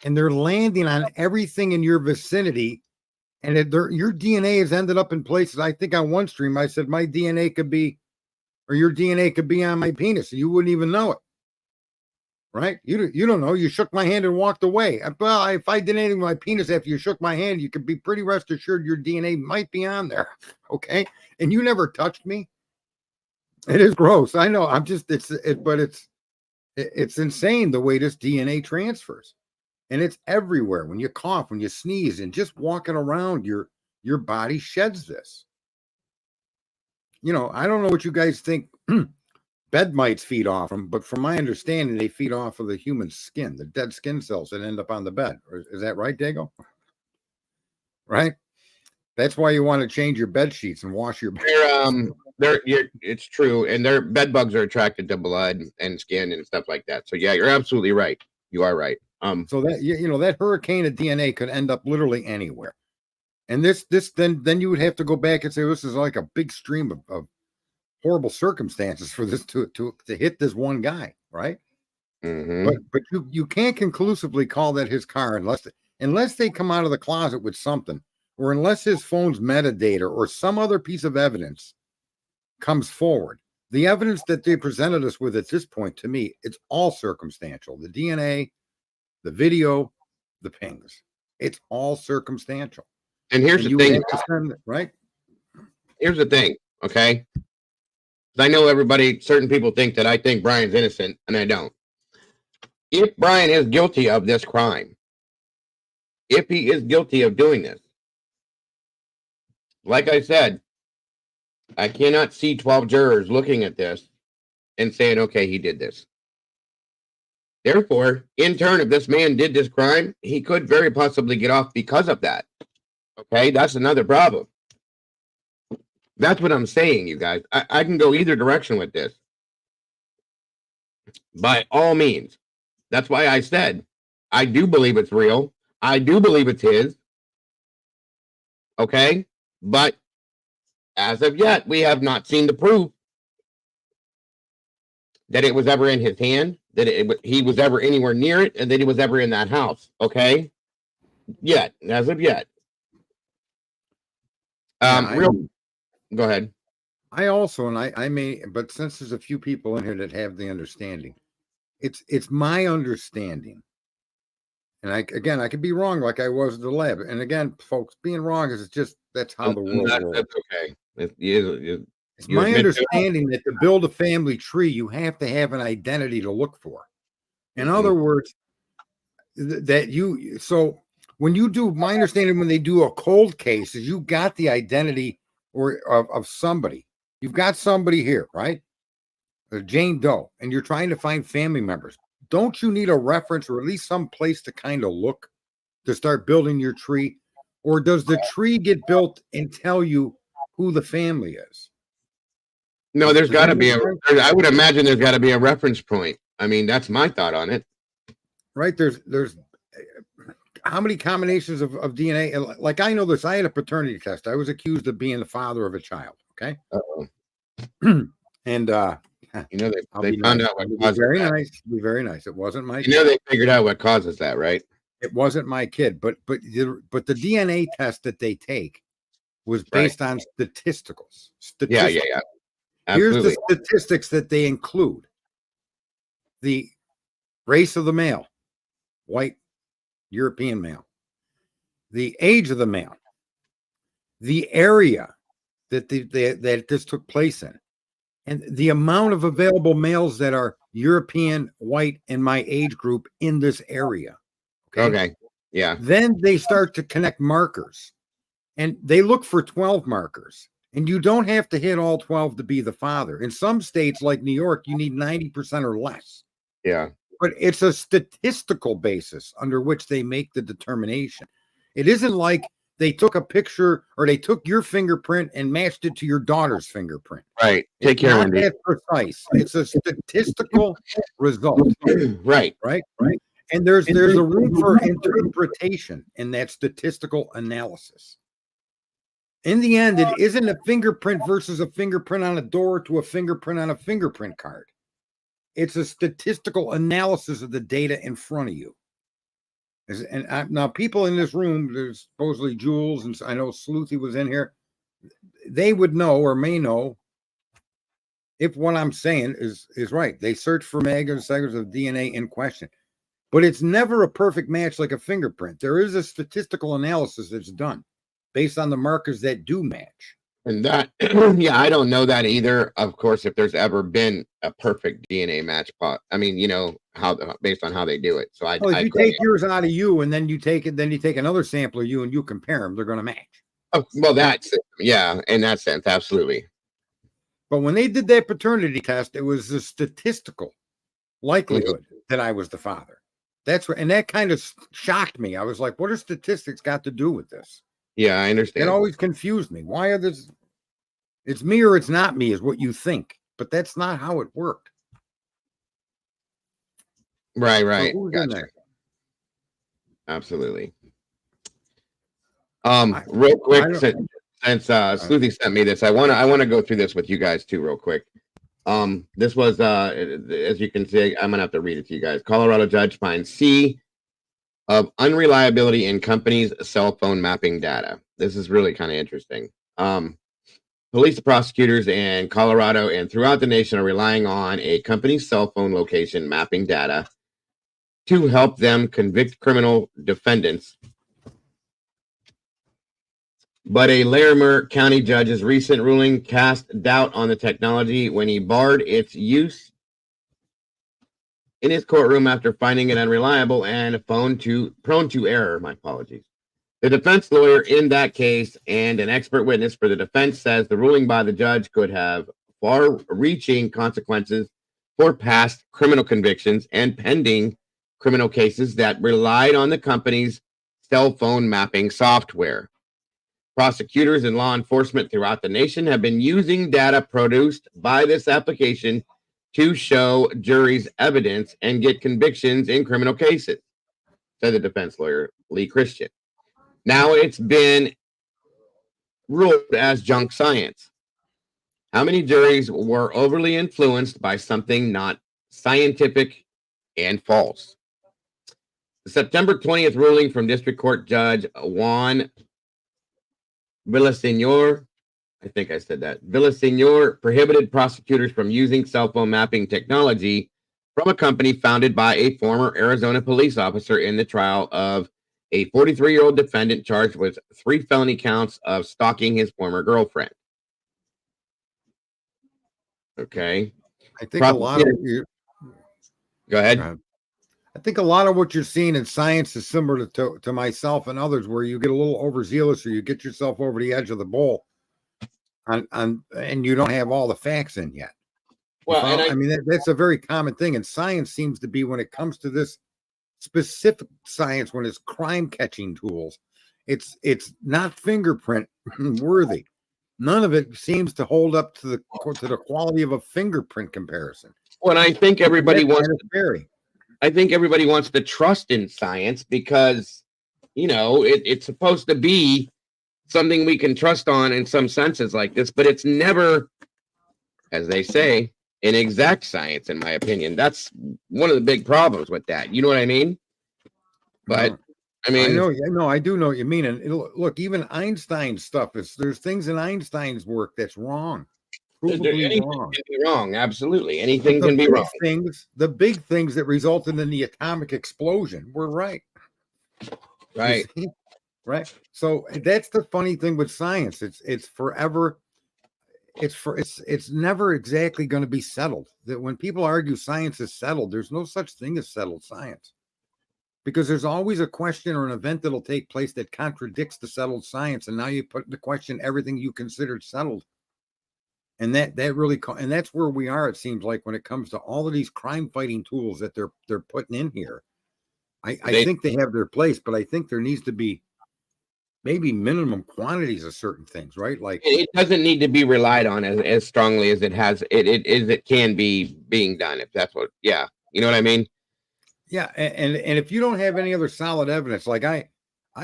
And they're landing on everything in your vicinity. And your DNA has ended up in places. I think on one stream, I said my DNA could be, or your DNA could be on my penis. And you wouldn't even know it. right? You don't know. You shook my hand and walked away. Well, if I did anything with my penis after you shook my hand, you could be pretty rest assured your DNA might be on there. Okay. And you never touched me. It is gross. I know. I'm just, but it's insane the way this DNA transfers. And it's everywhere. When you cough, when you sneeze, and just walking around, your body sheds this. You know, I don't know what you guys think bed mites feed off them, but from my understanding, they feed off of the human skin, the dead skin cells that end up on the bed. Is that right, Dago? Right? That's why you want to change your bed sheets and wash your bed.
It's true. And their bed bugs are attracted to blood and skin and stuff like that. So yeah, you're absolutely right. You are right.
So that, you know, that hurricane of DNA could end up literally anywhere. And then you would have to go back and say, this is like a big stream of horrible circumstances for this to hit this one guy, right?
Mm-hmm.
But you can't conclusively call that his car unless they come out of the closet with something, or unless his phone's metadata or some other piece of evidence comes forward. The evidence that they presented us with at this point, to me, it's all circumstantial. The DNA, the video, the pings. It's all circumstantial.
And here's the thing,
right?
Here's the thing, okay? I know certain people think that I think Brian's innocent, and I don't. If Brian is guilty of this crime, if he is guilty of doing this, like I said, I cannot see 12 jurors looking at this and saying, okay, he did this. Therefore, in turn, if this man did this crime, he could very possibly get off because of that. Okay, that's another problem. That's what I'm saying, you guys. I can go either direction with this. By all means. That's why I said, I do believe it's real. I do believe it's his. Okay? But as of yet, we have not seen the proof that it was ever in his hand, that he was ever anywhere near it, and that he was ever in that house. Okay? Yet. As of yet. Go ahead.
I also, and I may, but since there's a few people in here that have the understanding, it's my understanding, and I could be wrong, like I was at the lab. And again, folks, being wrong is just that's how the world works.
That's okay.
It's my understanding that to build a family tree, you have to have an identity to look for. In other words, so when you do, my understanding when they do a cold case is you got the identity or of somebody. You've got somebody here, right? Jane Doe, and you're trying to find family members. Don't you need a reference or at least some place to kind of look to start building your tree? Or does the tree get built and tell you who the family is?
No, there's got to be I would imagine there's got to be a reference point. I mean, that's my thought on it.
Right. There's how many combinations of DNA? Like I know this, I had a paternity test. I was accused of being the father of a child. Okay. And
they found out what caused
very nice. Be very nice. It wasn't my
kid. They figured out what causes that, right?
It wasn't my kid, but the DNA test that they take was based on statistics.
Yeah. Absolutely.
Here's the statistics that they include: the race of the male, white European male, the age of the male, the area that that this took place in, and the amount of available males that are European, white, in my age group in this area.
Okay. Yeah.
Then they start to connect markers, and they look for 12 markers, and you don't have to hit all 12 to be the father. In some states like New York, you need 90% or less.
Yeah.
But it's a statistical basis under which they make the determination. It isn't like they took a picture or they took your fingerprint and matched it to your daughter's fingerprint.
Right. Take care of it.
It's not that precise. It's a statistical result.
Right.
And there's a room for interpretation in that statistical analysis. In the end, it isn't a fingerprint versus a fingerprint on a door to a fingerprint on a fingerprint card. It's a statistical analysis of the data in front of you. And now people in this room, there's supposedly Jules, and I know Sleuthy was in here. They would know or may know if what I'm saying is right. They search for segments of DNA in question, but it's never a perfect match like a fingerprint. There is a statistical analysis that's done based on the markers that do match.
And that, yeah, I don't know that either. Of course, if there's ever been a perfect DNA match pot, I mean, you know, based on how they do it. So
well, if you take yours out of you and then you take another sample of you and you compare them, they're going to match.
Oh, well, that's yeah, in that sense, absolutely.
But when they did that paternity test, it was a statistical likelihood that I was the father. That's and that kind of shocked me. I was like, what are statistics got to do with this?
Yeah, I understand.
It always confused me. Why are this? It's me or it's not me is what you think, but that's not how it worked.
Right, right.
So who's in there?
Absolutely. Real quick, since Sleuthy sent me this, I want to go through this with you guys too, real quick. This was as you can see, I'm gonna have to read it to you guys. Colorado judge finds C of unreliability in company's cell phone mapping data. This is really kind of interesting. Police prosecutors in Colorado and throughout the nation are relying on a company's cell phone location mapping data to help them convict criminal defendants. But a Larimer County judge's recent ruling cast doubt on the technology when he barred its use in his courtroom after finding it unreliable and prone to error. My apologies. The defense lawyer in that case and an expert witness for the defense says the ruling by the judge could have far-reaching consequences for past criminal convictions and pending criminal cases that relied on the company's cell phone mapping software. Prosecutors and law enforcement throughout the nation have been using data produced by this application to show juries evidence and get convictions in criminal cases, said the defense lawyer, Lee Christian. Now it's been ruled as junk science. How many juries were overly influenced by something not scientific and false? The September 20th ruling from District Court Judge Juan Villaseñor, I think I said that, Villaseñor prohibited prosecutors from using cell phone mapping technology from a company founded by a former Arizona police officer in the trial of a 43-year-old defendant charged with 3 felony counts of stalking his former girlfriend. Okay.
I think a lot of you.
Go ahead.
I think a lot of what you're seeing in science is similar to myself and others, where you get a little overzealous or you get yourself over the edge of the bowl and you don't have all the facts in yet. Well, I mean, that's a very common thing. And science seems to be, when it comes to this specific science, when it's crime catching tools, it's not fingerprint worthy. None of it seems to hold up to the quality of a fingerprint comparison.
Well, I think everybody wants to trust in science because, you know, it's supposed to be something we can trust on in some senses like this, but it's never, as they say, an exact science, in my opinion. That's one of the big problems with that. You know what I mean? But I mean,
I do know what you mean. And look, even Einstein's stuff there's things in Einstein's work that's wrong.
Anything can be wrong. Absolutely. Anything can be wrong.
The big things that resulted in the atomic explosion were right.
Right.
Right. So that's the funny thing with science. It's forever. It's never exactly going to be settled. That when people argue science is settled, there's no such thing as settled science. Because there's always a question or an event that'll take place that contradicts the settled science. And now you put into question everything you considered settled. And that really, and that's where we are, it seems like, when it comes to all of these crime fighting tools that they're putting in here. I think they have their place, but I think there needs to be maybe minimum quantities of certain things, right? Like,
it doesn't need to be relied on as strongly as it can be being done. If that's what, yeah, you know what I mean?
Yeah, and if you don't have any other solid evidence, like I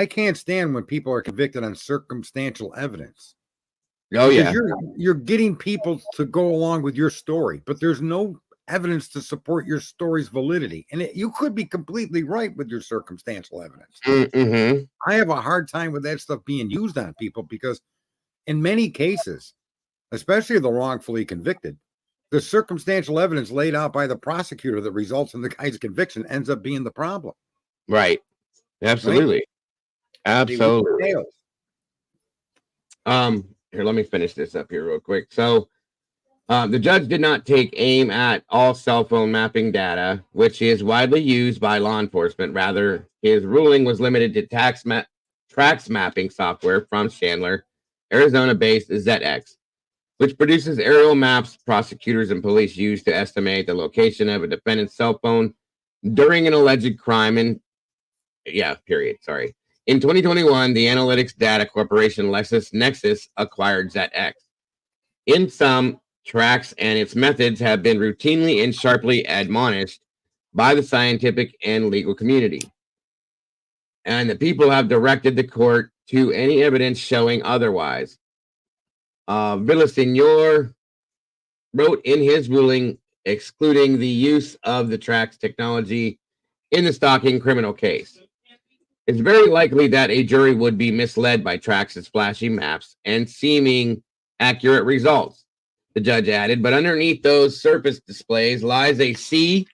can't stand when people are convicted on circumstantial evidence.
Oh,
because
yeah.
You're getting people to go along with your story, but there's no evidence to support your story's validity. And you could be completely right with your circumstantial evidence.
Mm-hmm.
I have a hard time with that stuff being used on people because in many cases, especially the wrongfully convicted, the circumstantial evidence laid out by the prosecutor that results in the guy's conviction ends up being the problem.
Right. Absolutely.
Right?
Absolutely. Here, let me finish this up here real quick. So, the judge did not take aim at all cell phone mapping data, which is widely used by law enforcement. Rather, his ruling was limited to tracks mapping software from Chandler, Arizona-based ZX, which produces aerial maps prosecutors and police use to estimate the location of a defendant's cell phone during an alleged crime. In 2021, the analytics data corporation LexisNexis acquired ZX. In sum, tracks and its methods have been routinely and sharply admonished by the scientific and legal community. And the people have directed the court to any evidence showing otherwise. Villaseñor wrote in his ruling excluding the use of the tracks technology in the Stalking criminal case. It's very likely that a jury would be misled by tracks' flashy maps and seeming accurate results, the judge added, but underneath those surface displays lies a sea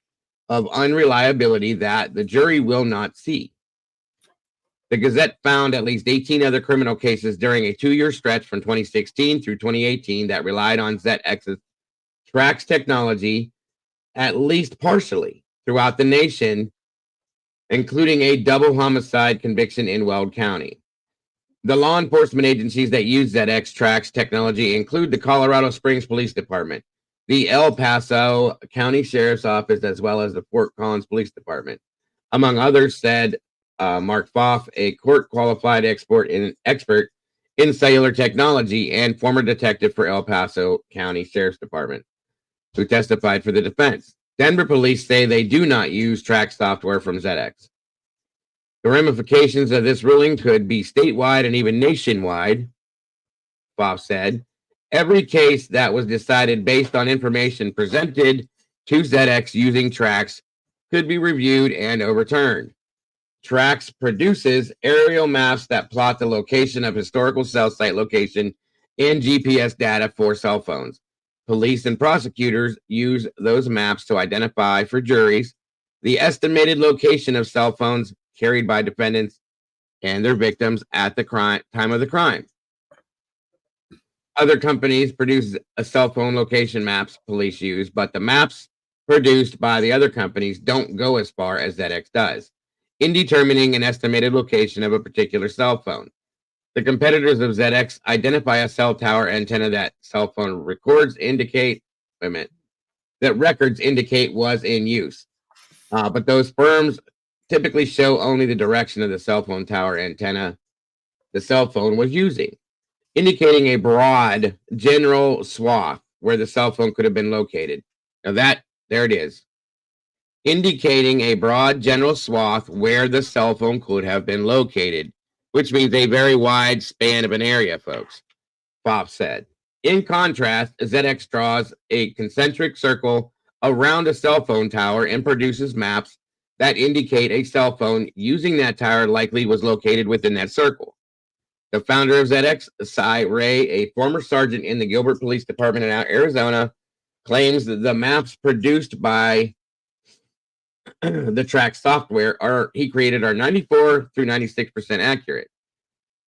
of unreliability that the jury will not see. The Gazette found at least 18 other criminal cases during a 2-year stretch from 2016 through 2018 that relied on ZX's tracks technology, at least partially, throughout the nation, including a double homicide conviction in Weld County. The law enforcement agencies that use ZX tracks technology include the Colorado Springs Police Department, the El Paso County Sheriff's Office, as well as the Fort Collins Police Department. Among others, said Mark Foff, a court-qualified expert in cellular technology and former detective for El Paso County Sheriff's Department, who testified for the defense. Denver police say they do not use track software from ZX. The ramifications of this ruling could be statewide and even nationwide, Foff said. Every case that was decided based on information presented to ZX using tracks could be reviewed and overturned. Tracks produces aerial maps that plot the location of historical cell site location and GPS data for cell phones. Police and prosecutors use those maps to identify for juries the estimated location of cell phones carried by defendants and their victims at the time of the crime. Other companies produce cell phone location maps police use, but the maps produced by the other companies don't go as far as ZX does in determining an estimated location of a particular cell phone. The competitors of ZX identify a cell tower antenna that cell phone records indicate was in use. But those firms typically show only the direction of the cell phone tower antenna the cell phone was using, indicating a broad general swath where the cell phone could have been located. Now there it is. Indicating a broad general swath where the cell phone could have been located, which means a very wide span of an area, folks, Foff said. In contrast, ZX draws a concentric circle around a cell phone tower and produces maps that indicate a cell phone using that tower likely was located within that circle. The founder of ZX, Cy Ray, a former sergeant in the Gilbert Police Department in Arizona, claims that the maps produced by the track software he created are 94 through 96% accurate.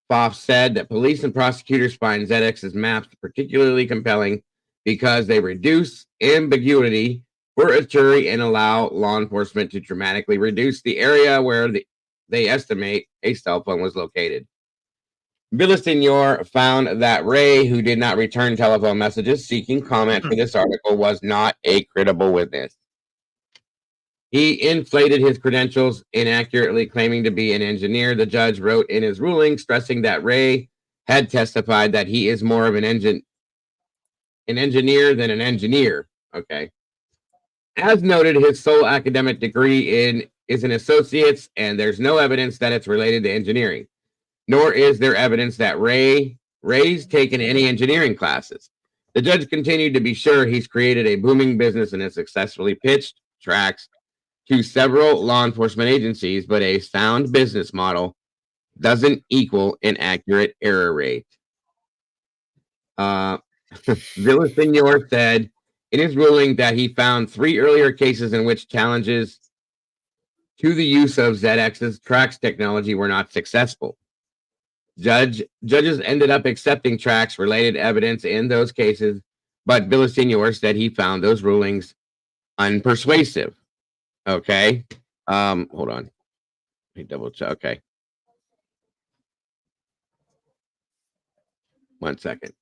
Foff said that police and prosecutors find ZX's maps particularly compelling because they reduce ambiguity for a jury and allow law enforcement to dramatically reduce the area where they estimate a cell phone was located. Villaseñor found that Ray, who did not return telephone messages seeking comment for this article, was not a credible witness. He inflated his credentials, inaccurately claiming to be an engineer. The judge wrote in his ruling, stressing that Ray had testified that he is more of an engineer than an engineer. Okay. As noted, his sole academic degree is an associate's, and there's no evidence that it's related to engineering. Nor is there evidence that Ray's taken any engineering classes. The judge continued to be sure he's created a booming business and has successfully pitched tracks to several law enforcement agencies, but a sound business model doesn't equal an accurate error rate. Villaseñor said in his ruling that he found 3 earlier cases in which challenges to the use of ZX's tracks technology were not successful. Judges ended up accepting tracks related evidence in those cases, but Villasenor said he found those rulings unpersuasive. Okay. Hold on. Let me double check. Okay. 1 second.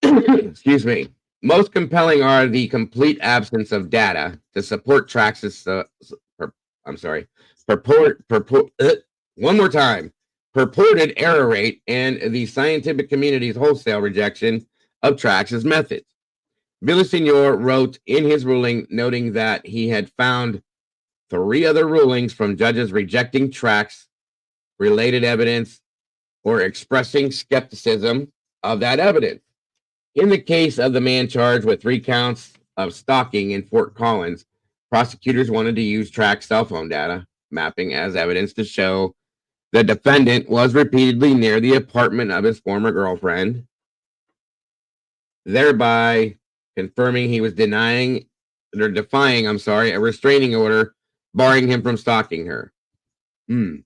Excuse me. Most compelling are the complete absence of data to support Trax's one more time. Purported error rate and the scientific community's wholesale rejection of Trax's methods. Villasenor wrote in his ruling, noting that he had found 3 other rulings from judges rejecting Trax related evidence or expressing skepticism of that evidence. In the case of the man charged with 3 counts of stalking in Fort Collins, prosecutors wanted to use Trax cell phone data mapping as evidence to show the defendant was repeatedly near the apartment of his former girlfriend, thereby confirming he was defying a restraining order barring him from stalking her. The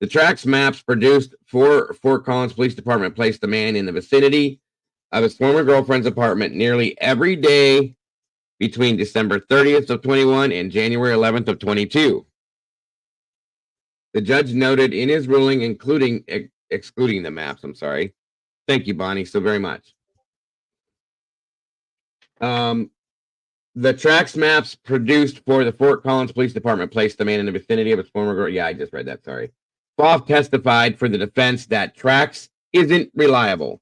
Trax maps produced for Fort Collins Police Department placed the man in the vicinity of his former girlfriend's apartment nearly every day between December 30th of 21 and January 11th of 22. The judge noted in his ruling, excluding the maps. I'm sorry. Thank you, Bonnie, so very much. The Trax maps produced for the Fort Collins Police Department placed the man in the vicinity of his former girl. Yeah, I just read that. Sorry. Foff testified for the defense that Trax isn't reliable.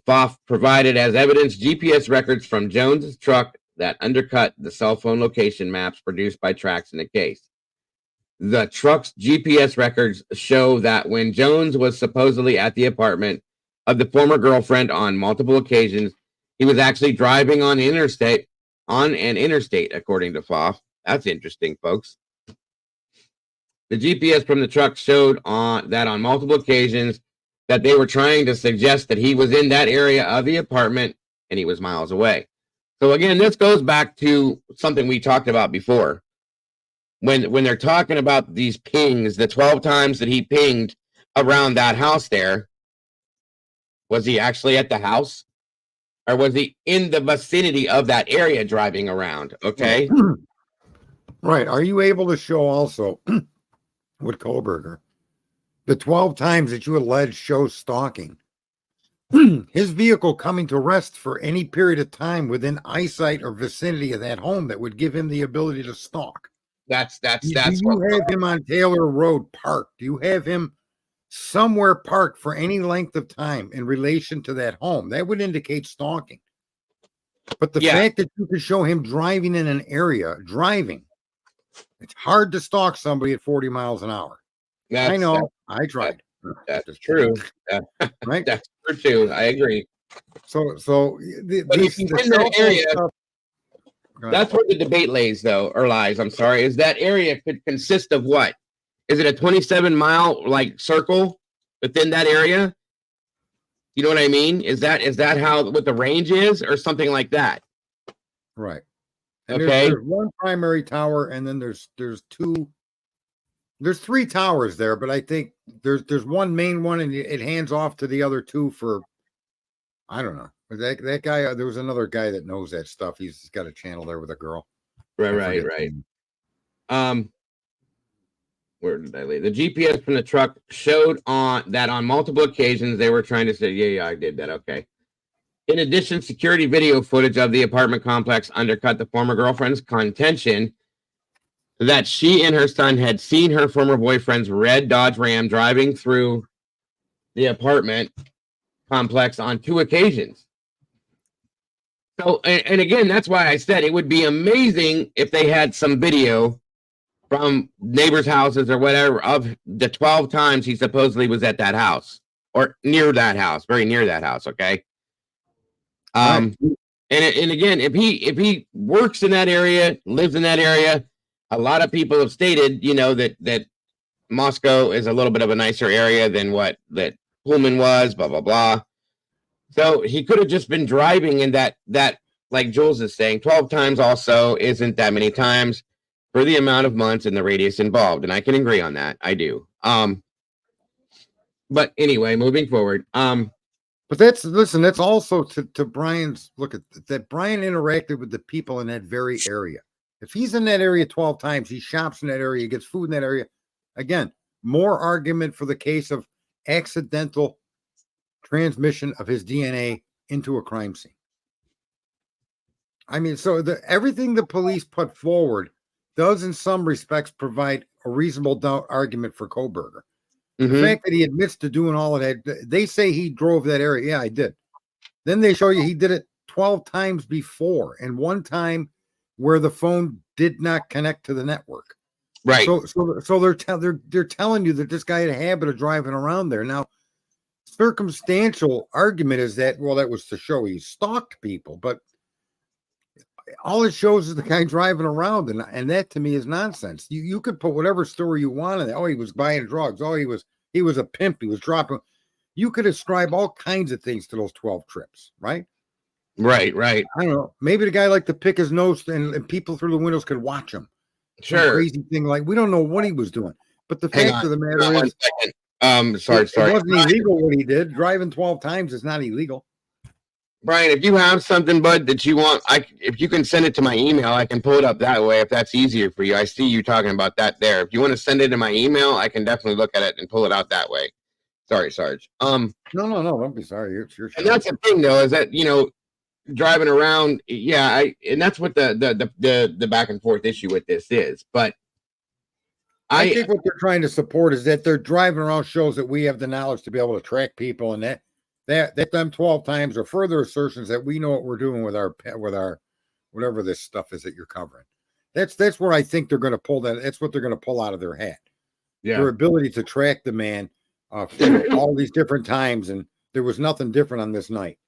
Foff provided as evidence GPS records from Jones's truck that undercut the cell phone location maps produced by Trax in the case. The truck's GPS records show that when Jones was supposedly at the apartment of the former girlfriend on multiple occasions, he was actually driving on an interstate, according to Foff. That's interesting, folks. The GPS from the truck showed that on multiple occasions that they were trying to suggest that he was in that area of the apartment and he was miles away. So again, this goes back to something we talked about before. When they're talking about these pings, the 12 times that he pinged around that house there, was he actually at the house? Or was he in the vicinity of that area driving around? Okay.
Right. Are you able to show also with Koberger the 12 times that you allege shows stalking? His vehicle coming to rest for any period of time within eyesight or vicinity of that home that would give him the ability to stalk.
That's
do you have him on Taylor Road parked? Do you have him somewhere parked for any length of time in relation to that home? That would indicate stalking. But the fact that you could show him driving in an area, it's hard to stalk somebody at 40 miles an hour. I know. I tried.
That's true.
Right?
That's true too. I agree.
So
but if he's in that area, that's where the debate lies. I'm sorry. Is that area could consist of what? Is it a 27-mile circle within that area? You know what I mean? Is that what the range is, or something like that?
Right. And
okay.
There's one primary tower, and then there's 3 towers there, but I think there's one main one, and it hands off to the other 2 for, I don't know. That guy, there was another guy that knows that stuff. He's got a channel there with a girl.
Right. Where did I leave? The GPS from the truck showed that on multiple occasions they were trying to say, yeah, I did that. Okay. In addition, security video footage of the apartment complex undercut the former girlfriend's contention that she and her son had seen her former boyfriend's red Dodge Ram driving through the apartment complex on 2 occasions. So, and again, that's why I said it would be amazing if they had some video from neighbors' houses or whatever of the 12 times he supposedly was at that house or near that house, very near that house. Okay. Right. And again, if he works in that area, lives in that area, a lot of people have stated, that Moscow is a little bit of a nicer area than what that Pullman was, blah, blah, blah. So he could have just been driving in that like Jules is saying, 12 times also isn't that many times for the amount of months and the radius involved. And I can agree on that. I do. But anyway, moving forward.
But that's also to Brian's look at that. Brian interacted with the people in that very area. If he's in that area 12 times, he shops in that area, he gets food in that area. Again, more argument for the case of accidental transmission of his DNA into a crime scene. I mean, so everything the police put forward does in some respects provide a reasonable doubt argument for Kohberger. The fact that he admits to doing all of that, they say he drove that area. Yeah, I did. Then they show you he did it 12 times before, and one time where the phone did not connect to the network.
Right.
So they're telling you that this guy had a habit of driving around there. Now, circumstantial argument is that, well, that was to show he stalked people, but all it shows is the guy driving around, and that to me is nonsense. You could put whatever story you want in it. Oh, he was buying drugs. Oh, he was a pimp. He was dropping. You could ascribe all kinds of things to those 12 trips, right?
Right.
I don't know. Maybe the guy liked to pick his nose, and people through the windows could watch him.
Sure.
Some crazy thing like we don't know what he was doing, but the fact of the matter is,
sorry.
It wasn't illegal what he did. Driving 12 times is not illegal.
Brian, if you have something, bud, that you want, if you can send it to my email, I can pull it up that way if that's easier for you. I see you talking about that there. If you want to send it to my email, I can definitely look at it and pull it out that way. Sorry, Sarge.
No, don't be sorry. It's your show.
And that's the thing, though, is that driving around, and that's what the back and forth issue with this is. But
I think what they're trying to support is that they're driving around shows that we have the knowledge to be able to track people, and that them 12 times are further assertions that we know what we're doing with our whatever this stuff is that you're covering. That's where I think they're going to pull that. That's what they're going to pull out of their hat. Yeah. Their ability to track the man all these different times, and there was nothing different on this night.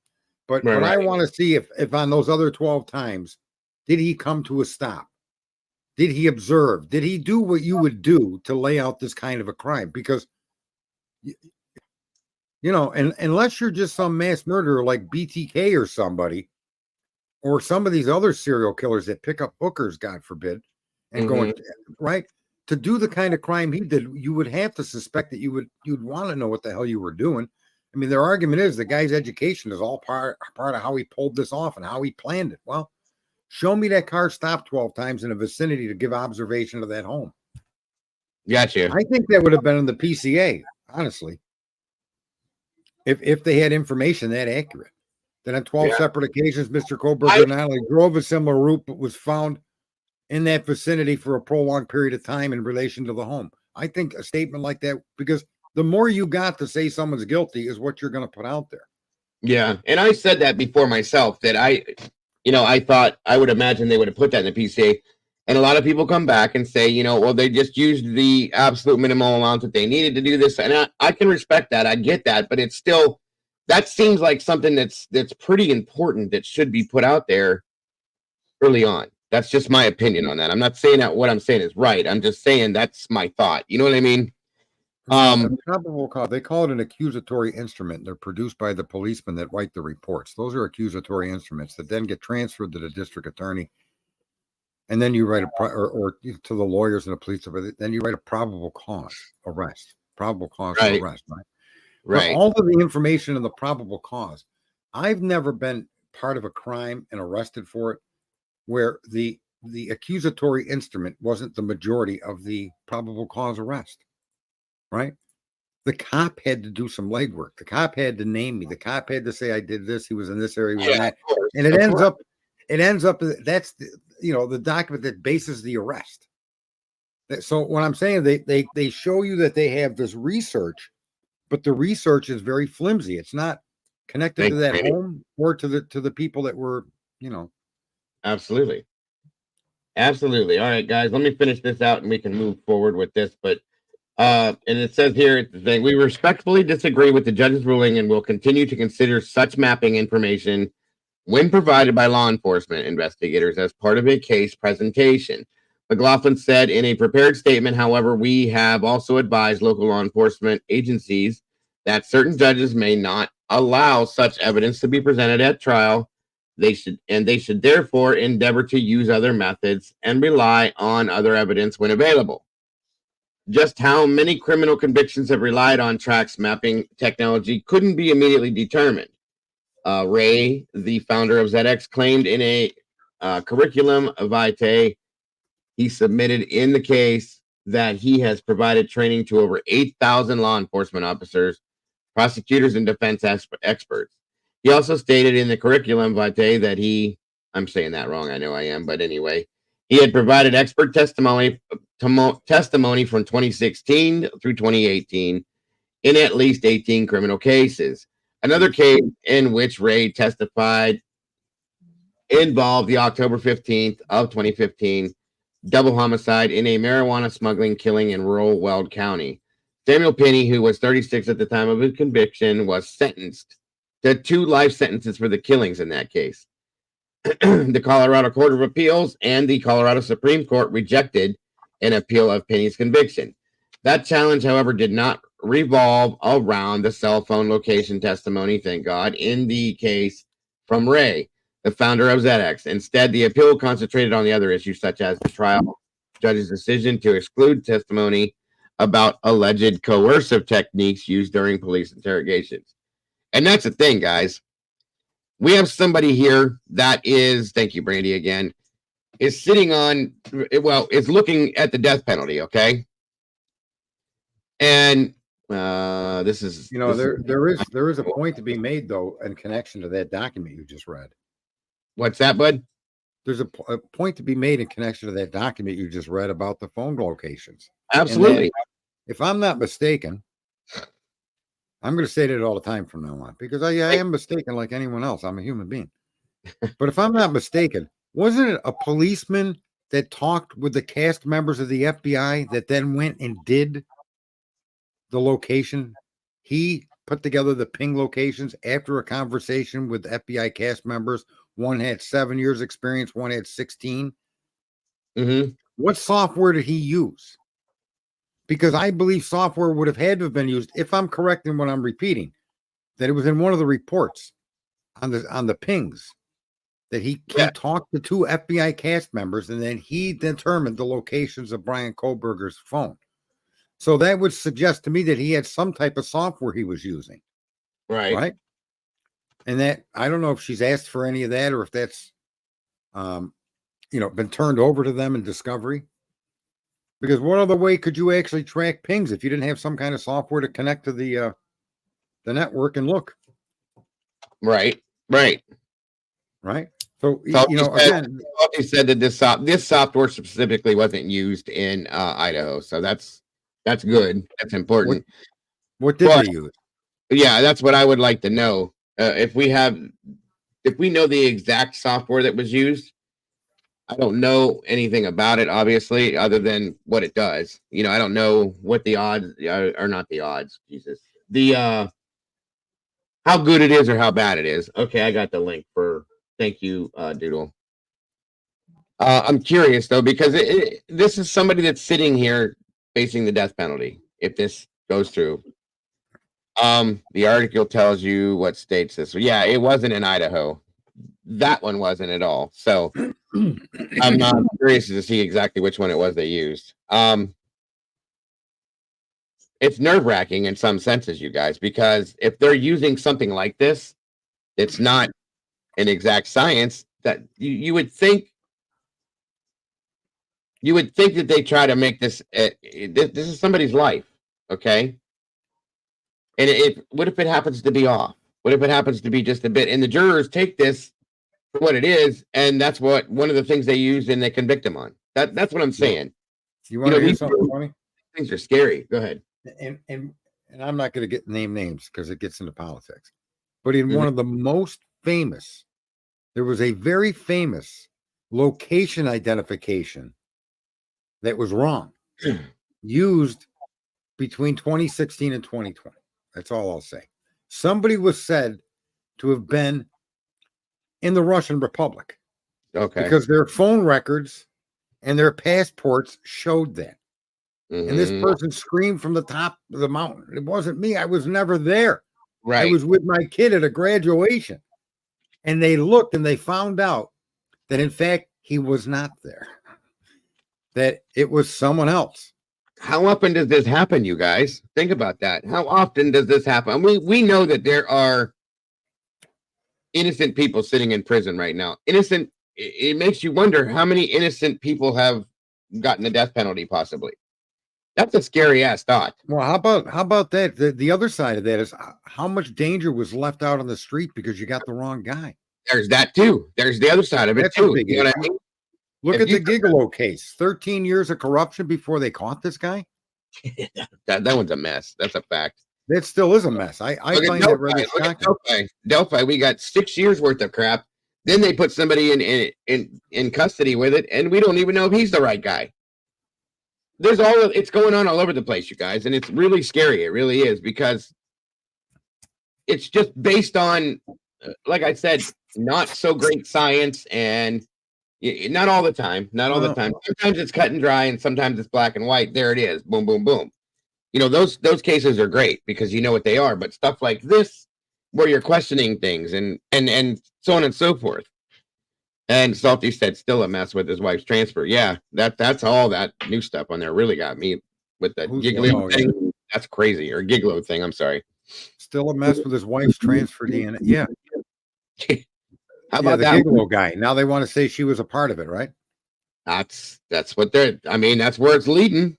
But I want to see if on those other 12 times, did he come to a stop? Did he observe? Did he do what you would do to lay out this kind of a crime? Because and unless you're just some mass murderer like BTK or somebody, or some of these other serial killers that pick up hookers, God forbid, and going right to do the kind of crime he did, you would have to suspect that you'd want to know what the hell you were doing. I mean, their argument is the guy's education is all part of how he pulled this off and how he planned it. Well, show me that car stopped 12 times in the vicinity to give observation of that home.
Gotcha.
I think that would have been in the PCA, honestly. If they had information that accurate, then on 12 separate occasions, Mr. Kohberger not only drove a similar route, but was found in that vicinity for a prolonged period of time in relation to the home. I think a statement like that, because the more you got to say someone's guilty is what you're going to put out there.
Yeah. And I said that before myself, that I thought, I would imagine they would have put that in the PCA. And a lot of people come back and say, well, they just used the absolute minimal amount that they needed to do this. And I can respect that. I get that. But it's still, that seems like something that's pretty important that should be put out there early on. That's just my opinion on that. I'm not saying that what I'm saying is right. I'm just saying that's my thought. You know what I mean?
Probable cause. They call it an accusatory instrument. They're produced by the policemen that write the reports. Those are accusatory instruments that then get transferred to the district attorney. And then you write or to the lawyers and the police, then you write a probable cause arrest, probable cause arrest, right?
Right.
But all of the information in the probable cause. I've never been part of a crime and arrested for it where the accusatory instrument wasn't the majority of the probable cause arrest, right? The cop had to do some legwork. The cop had to name me. The cop had to say I did this. He was in this area. He was in that. And it ends up. That's the document that bases the arrest. So what I'm saying, they show you that they have this research, but the research is very flimsy. It's not connected to that home or to the people that were,
Absolutely. All right, guys, let me finish this out and we can move forward with this. But and it says here, we respectfully disagree with the judge's ruling and will continue to consider such mapping information when provided by law enforcement investigators as part of a case presentation. McLaughlin said in a prepared statement, however, we have also advised local law enforcement agencies that certain judges may not allow such evidence to be presented at trial. They should therefore endeavor to use other methods and rely on other evidence when available. Just how many criminal convictions have relied on tracks mapping technology couldn't be immediately determined. Ray, the founder of ZX, claimed in a curriculum vitae he submitted in the case that he has provided training to over 8,000 law enforcement officers, prosecutors, and defense experts. He also stated in the curriculum vitae that I'm saying that wrong, I know I am, but anyway, he had provided expert testimony from 2016 through 2018 in at least 18 criminal cases. Another case in which Ray testified involved the October 15th of 2015 double homicide in a marijuana smuggling killing in rural Weld County. Samuel Penny, who was 36 at the time of his conviction, was sentenced to 2 life sentences for the killings in that case. The Colorado Court of Appeals and the Colorado Supreme Court rejected an appeal of Penny's conviction. That challenge, however, did not revolve around the cell phone location testimony, thank God, in the case from Ray, the founder of ZX. Instead, the appeal concentrated on the other issues, such as the trial judge's decision to exclude testimony about alleged coercive techniques used during police interrogations. And that's the thing, guys. We have somebody here that is, thank you, Brandy, again, is sitting on, well, is looking at the death penalty, okay? And this is,
there is a point to be made, though, in connection to that document you just read.
What's that, bud?
There's a point to be made in connection to that document you just read about the phone locations.
Absolutely.
If I'm not mistaken, I'm going to say that all the time from now on, because I am mistaken like anyone else. I'm a human being. But if I'm not mistaken, wasn't it a policeman that talked with the cast members of the FBI that then went and did the location? He put together the ping locations after a conversation with FBI cast members. One had 7 years experience, one had 16.
Mm-hmm.
What software did he use? Because I believe software would have had to have been used, if I'm correct in what I'm repeating, that it was in one of the reports on the pings that he talked to 2 FBI cast members, and then he determined the locations of Brian Kohlberger's phone. So that would suggest to me that he had some type of software he was using. Right. And that, I don't know if she's asked for any of that, or if that's, been turned over to them in discovery. Because what other way could you actually track pings if you didn't have some kind of software to connect to the network and look?
Right.
So
again, he said that this software specifically wasn't used in Idaho, so that's good. That's important.
What did they use?
Yeah, that's what I would like to know. If we know the exact software that was used. I don't know anything about it, obviously, other than what it does. I don't know what the odds are, not the odds. Jesus, how good it is or how bad it is. Okay, I got the link for. Thank you, Doodle. I'm curious though, because this is somebody that's sitting here facing the death penalty if this goes through. The article tells you what states this. So yeah, it wasn't in Idaho. That one wasn't at all. So I'm not curious to see exactly which one it was they used. It's nerve-wracking in some senses, you guys, because if they're using something like this, it's not an exact science. That you would think that they try to make this. This is somebody's life, okay? And what if it happens to be off? What if it happens to be just a bit? And the jurors take this for what it is, and that's what one of the things they use and they convict them on. That's what I'm saying.
You want to hear something funny?
Things are scary. Go ahead.
And I'm not going to name names because it gets into politics. But in one of the most famous, there was a very famous location identification that was wrong, used between 2016 and 2020. That's all I'll say. Somebody was said to have been in the Russian Republic.
Okay.
Because their phone records and their passports showed that. And this person screamed from the top of the mountain. It wasn't me. I was never there.
Right.
I was with my kid at a graduation, and they looked and they found out that in fact he was not there, that it was someone else.
How often does this happen, you guys? Think about that. How often does this happen? We know that there are innocent people sitting in prison right now. Innocent. It makes you wonder how many innocent people have gotten the death penalty, possibly. That's a scary ass thought.
Well, how about that? The other side of that is how much danger was left out on the street because you got the wrong guy.
There's that too. There's the other side of it too. You know what I mean?
Look at the Gigolo case. 13 years of corruption before they caught this guy.
that one's a mess. That's a fact.
That still is a mess. I find that rather shocking.
Delphi, we got 6 years worth of crap. Then they put somebody in custody with it, and we don't even know if he's the right guy. It's going on all over the place, you guys, and it's really scary. It really is, because it's just based on, like I said, not so great science, and not all the time. Not all the time. Sometimes it's cut and dry, and sometimes it's black and white. There it is. Boom, boom, boom. You know, those cases are great because you know what they are, but stuff like this, where you're questioning things and so on and so forth. And Salty said still a mess with his wife's transfer. Yeah, that's all that new stuff on there really got me with the Gigolo thing. Yeah. That's crazy. Or Gigolo thing, I'm sorry.
Still a mess with his wife's transfer DNA. Yeah.
How about
the
that
Gigolo guy? Now they want to say she was a part of it, right?
That's what that's where it's leading.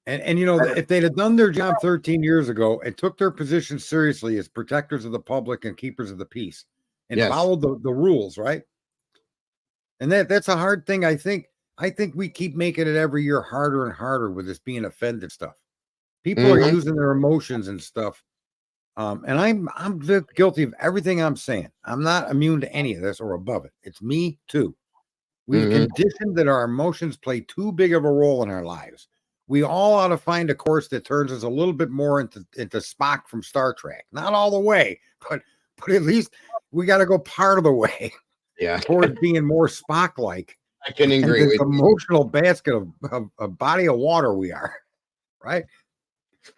And you know, if they'd have done their job 13 years ago and took their position seriously as protectors of the public and keepers of the peace and followed the rules, right? And that's a hard thing. I think we keep making it every year harder and harder with this being offended stuff. People are using their emotions and stuff. And I'm guilty of everything I'm saying. I'm not immune to any of this or above it. It's me too. We've conditioned that our emotions play too big of a role in our lives. We all ought to find a course that turns us a little bit more into Spock from Star Trek. Not all the way, but at least we got to go part of the way.
Yeah,
towards being more Spock-like.
I can agree with
emotional basket of a body of water we are, right?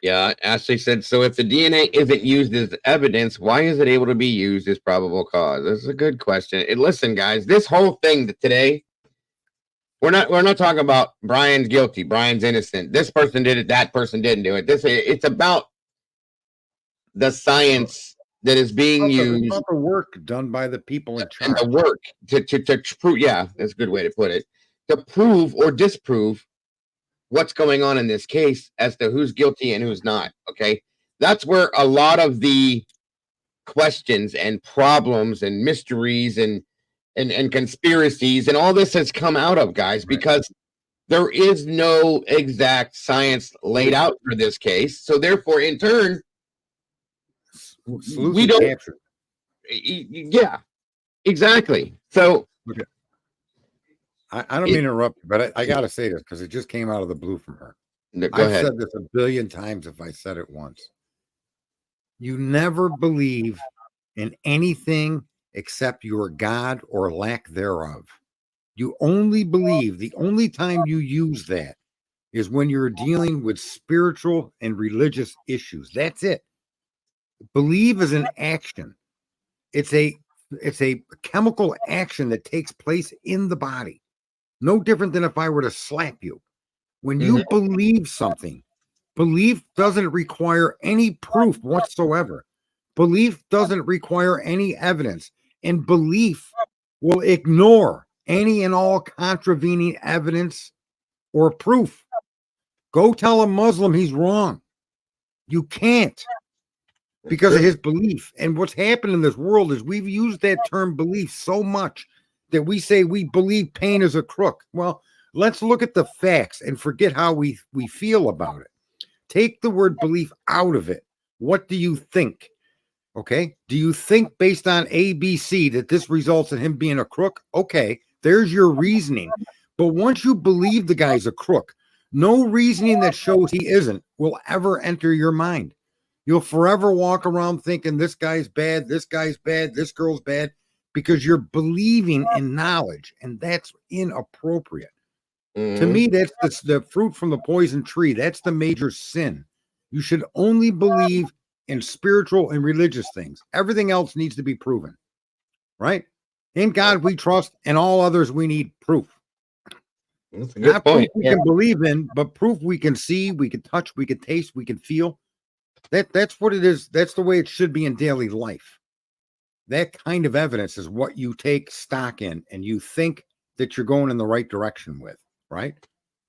Yeah, Ashley said, so if the DNA isn't used as evidence, why is it able to be used as probable cause? That's a good question. And listen, guys, this whole thing today, we're not talking about Brian's guilty, Brian's innocent. This person did it, that person didn't do it. It's about the science that is being used.
It's about the work done by the people in charge.
And the work to prove, yeah, that's a good way to put it. To prove or disprove what's going on in this case as to who's guilty and who's not. Okay. That's where a lot of the questions and problems and mysteries and conspiracies and all this has come out of, guys, because there is no exact science laid out for this case. So therefore, in turn, we don't capture. Yeah, exactly. So
okay. I don't mean to interrupt, but I got to say this because it just came out of the blue from her. I've said this a billion times if I said it once. You never believe in anything except your God or lack thereof. You only believe, the only time you use that is when you're dealing with spiritual and religious issues. That's it. Believe is an action. It's a chemical action that takes place in the body. No different than if I were to slap you. When you believe something, belief doesn't require any proof whatsoever. Belief doesn't require any evidence. And belief will ignore any and all contravening evidence or proof. Go tell a Muslim he's wrong. You can't, because of his belief. And what's happened in this world is we've used that term belief so much that we say we believe pain is a crook. Well, let's look at the facts and forget how we feel about it. Take the word belief out of it. What do you think? Okay. Do you think based on ABC that this results in him being a crook? Okay. There's your reasoning. But once you believe the guy's a crook, no reasoning that shows he isn't will ever enter your mind. You'll forever walk around thinking this guy's bad, this girl's bad, because you're believing in knowledge, and that's inappropriate. To me, that's the fruit from the poison tree. That's the major sin. You should only believe and spiritual and religious things. Everything else needs to be proven, right? In God we trust, and all others we need proof.
That's a good
Not
point.
proof we can believe in, but proof we can see, we can touch, we can taste, we can feel. That's what it is. That's the way it should be in daily life. That kind of evidence is what you take stock in, and you think that you're going in the right direction with, right?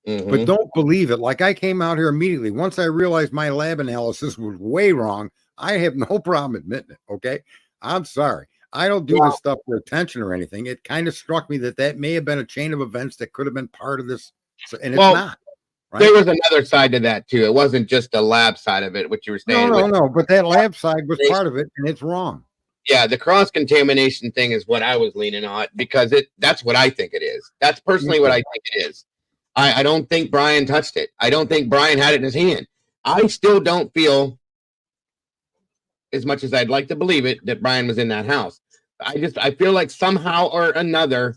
But don't believe it. Like, I came out here immediately. Once I realized my lab analysis was way wrong, I have no problem admitting it. Okay. I'm sorry. I don't do this stuff for attention or anything. It kind of struck me that may have been a chain of events that could have been part of this. And it's not. Right?
There was another side to that too. It wasn't just the lab side of it, what you were saying.
No. But that lab side was part of it, and it's wrong.
Yeah, the cross-contamination thing is what I was leaning on, because that's what I think it is. That's personally what I think it is. I don't think Brian touched it. I don't think Brian had it in his hand. I still don't feel, as much as I'd like to believe it, that Brian was in that house. I feel like somehow or another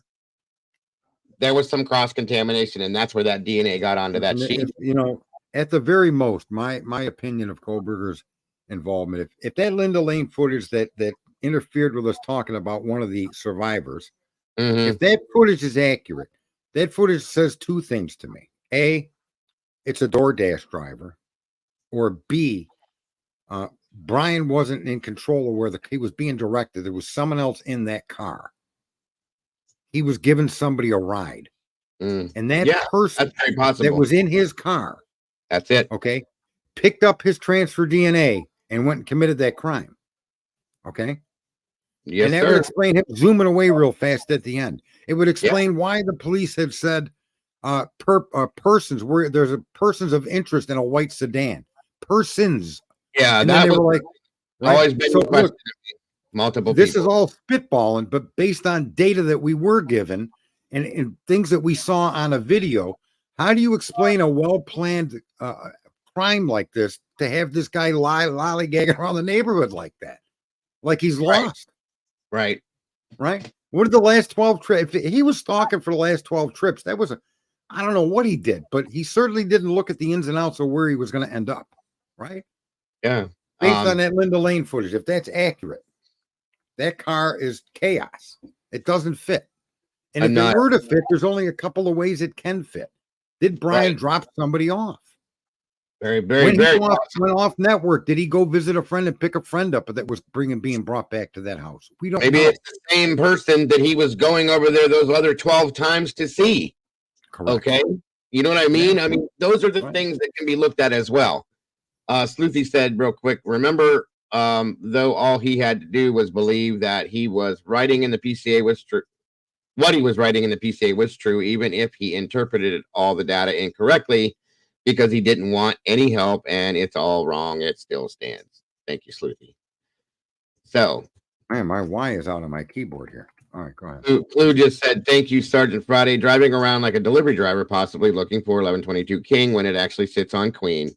there was some cross-contamination, and that's where that DNA got onto that sheet.
You know, at the very most, my opinion of Kohberger's involvement, if that Linda Lane footage that interfered with us talking about one of the survivors, if that footage is accurate, that footage says two things to me. A, it's a DoorDash driver, or B, Brian wasn't in control of where he was being directed. There was someone else in that car. He was giving somebody a ride. And that person that was in his car,
that's it.
Okay, picked up his transfer DNA and went and committed that crime. Okay.
Yes,
and that would explain him zooming away real fast at the end. It would explain why the police had said persons, where there's persons of interest in a white sedan. Persons.
Yeah,
and then they were like,
always been look, multiple.
This is all spitballing, but based on data that we were given and things that we saw on a video, how do you explain a well-planned crime like this to have this guy lollygagging around the neighborhood like that, like he's lost?
Right.
What did the last 12 trips? If he was stalking for the last 12 trips, that was I don't know what he did, but he certainly didn't look at the ins and outs of where he was going to end up. Right.
Yeah.
Based on that Linda Lane footage, if that's accurate, that car is chaos. It doesn't fit. And if it were to fit, there's only a couple of ways it can fit. Did Brian drop somebody off?
Very
when he went off network, did he go visit a friend and pick a friend up that was being brought back to that house? We don't
Maybe
know.
It's the same person that he was going over there those other 12 times to see.
Correct.
Okay. You know what I mean? I mean, those are the things that can be looked at as well. Sleuthy said real quick, remember, though all he had to do was believe that he was writing in the PCA was true. What he was writing in the PCA was true, even if he interpreted all the data incorrectly, because he didn't want any help, and it's all wrong. It still stands. Thank you, Sleuthy. So,
man, my Y is out on my keyboard here. All right, go ahead.
Clue just said, thank you, Sergeant Friday. Driving around like a delivery driver, possibly looking for 1122 King when it actually sits on Queen.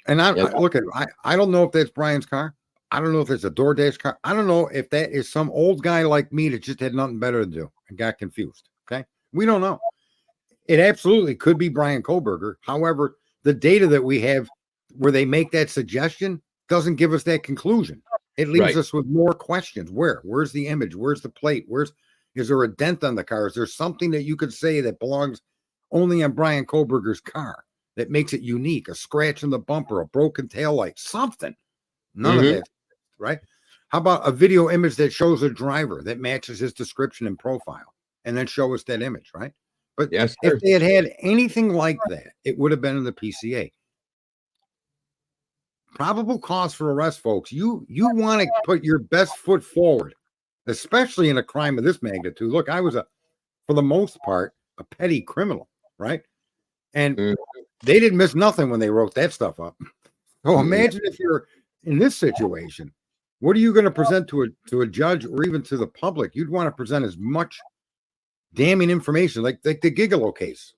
And I look at I don't know if that's Brian's car. I don't know if it's a DoorDash car. I don't know if that is some old guy like me that just had nothing better to do and got confused. Okay. We don't know. It absolutely could be Brian Kohberger. However, the data that we have where they make that suggestion doesn't give us that conclusion. It leaves us with more questions. Where's the image? Where's the plate? Is there a dent on the car? Is there something that you could say that belongs only on Brian Kohberger's car that makes it unique? A scratch in the bumper, a broken taillight, something. None of that. Right? How about a video image that shows a driver that matches his description and profile, and then show us that image, right? But if they had anything like that, it would have been in the PCA. Probable cause for arrest, folks. You want to put your best foot forward, especially in a crime of this magnitude. Look, I was for the most part, a petty criminal, right? And they didn't miss nothing when they wrote that stuff up. So imagine if you're in this situation. What are you going to present to a judge or even to the public? You'd want to present as much damning information, like the Gigolo case,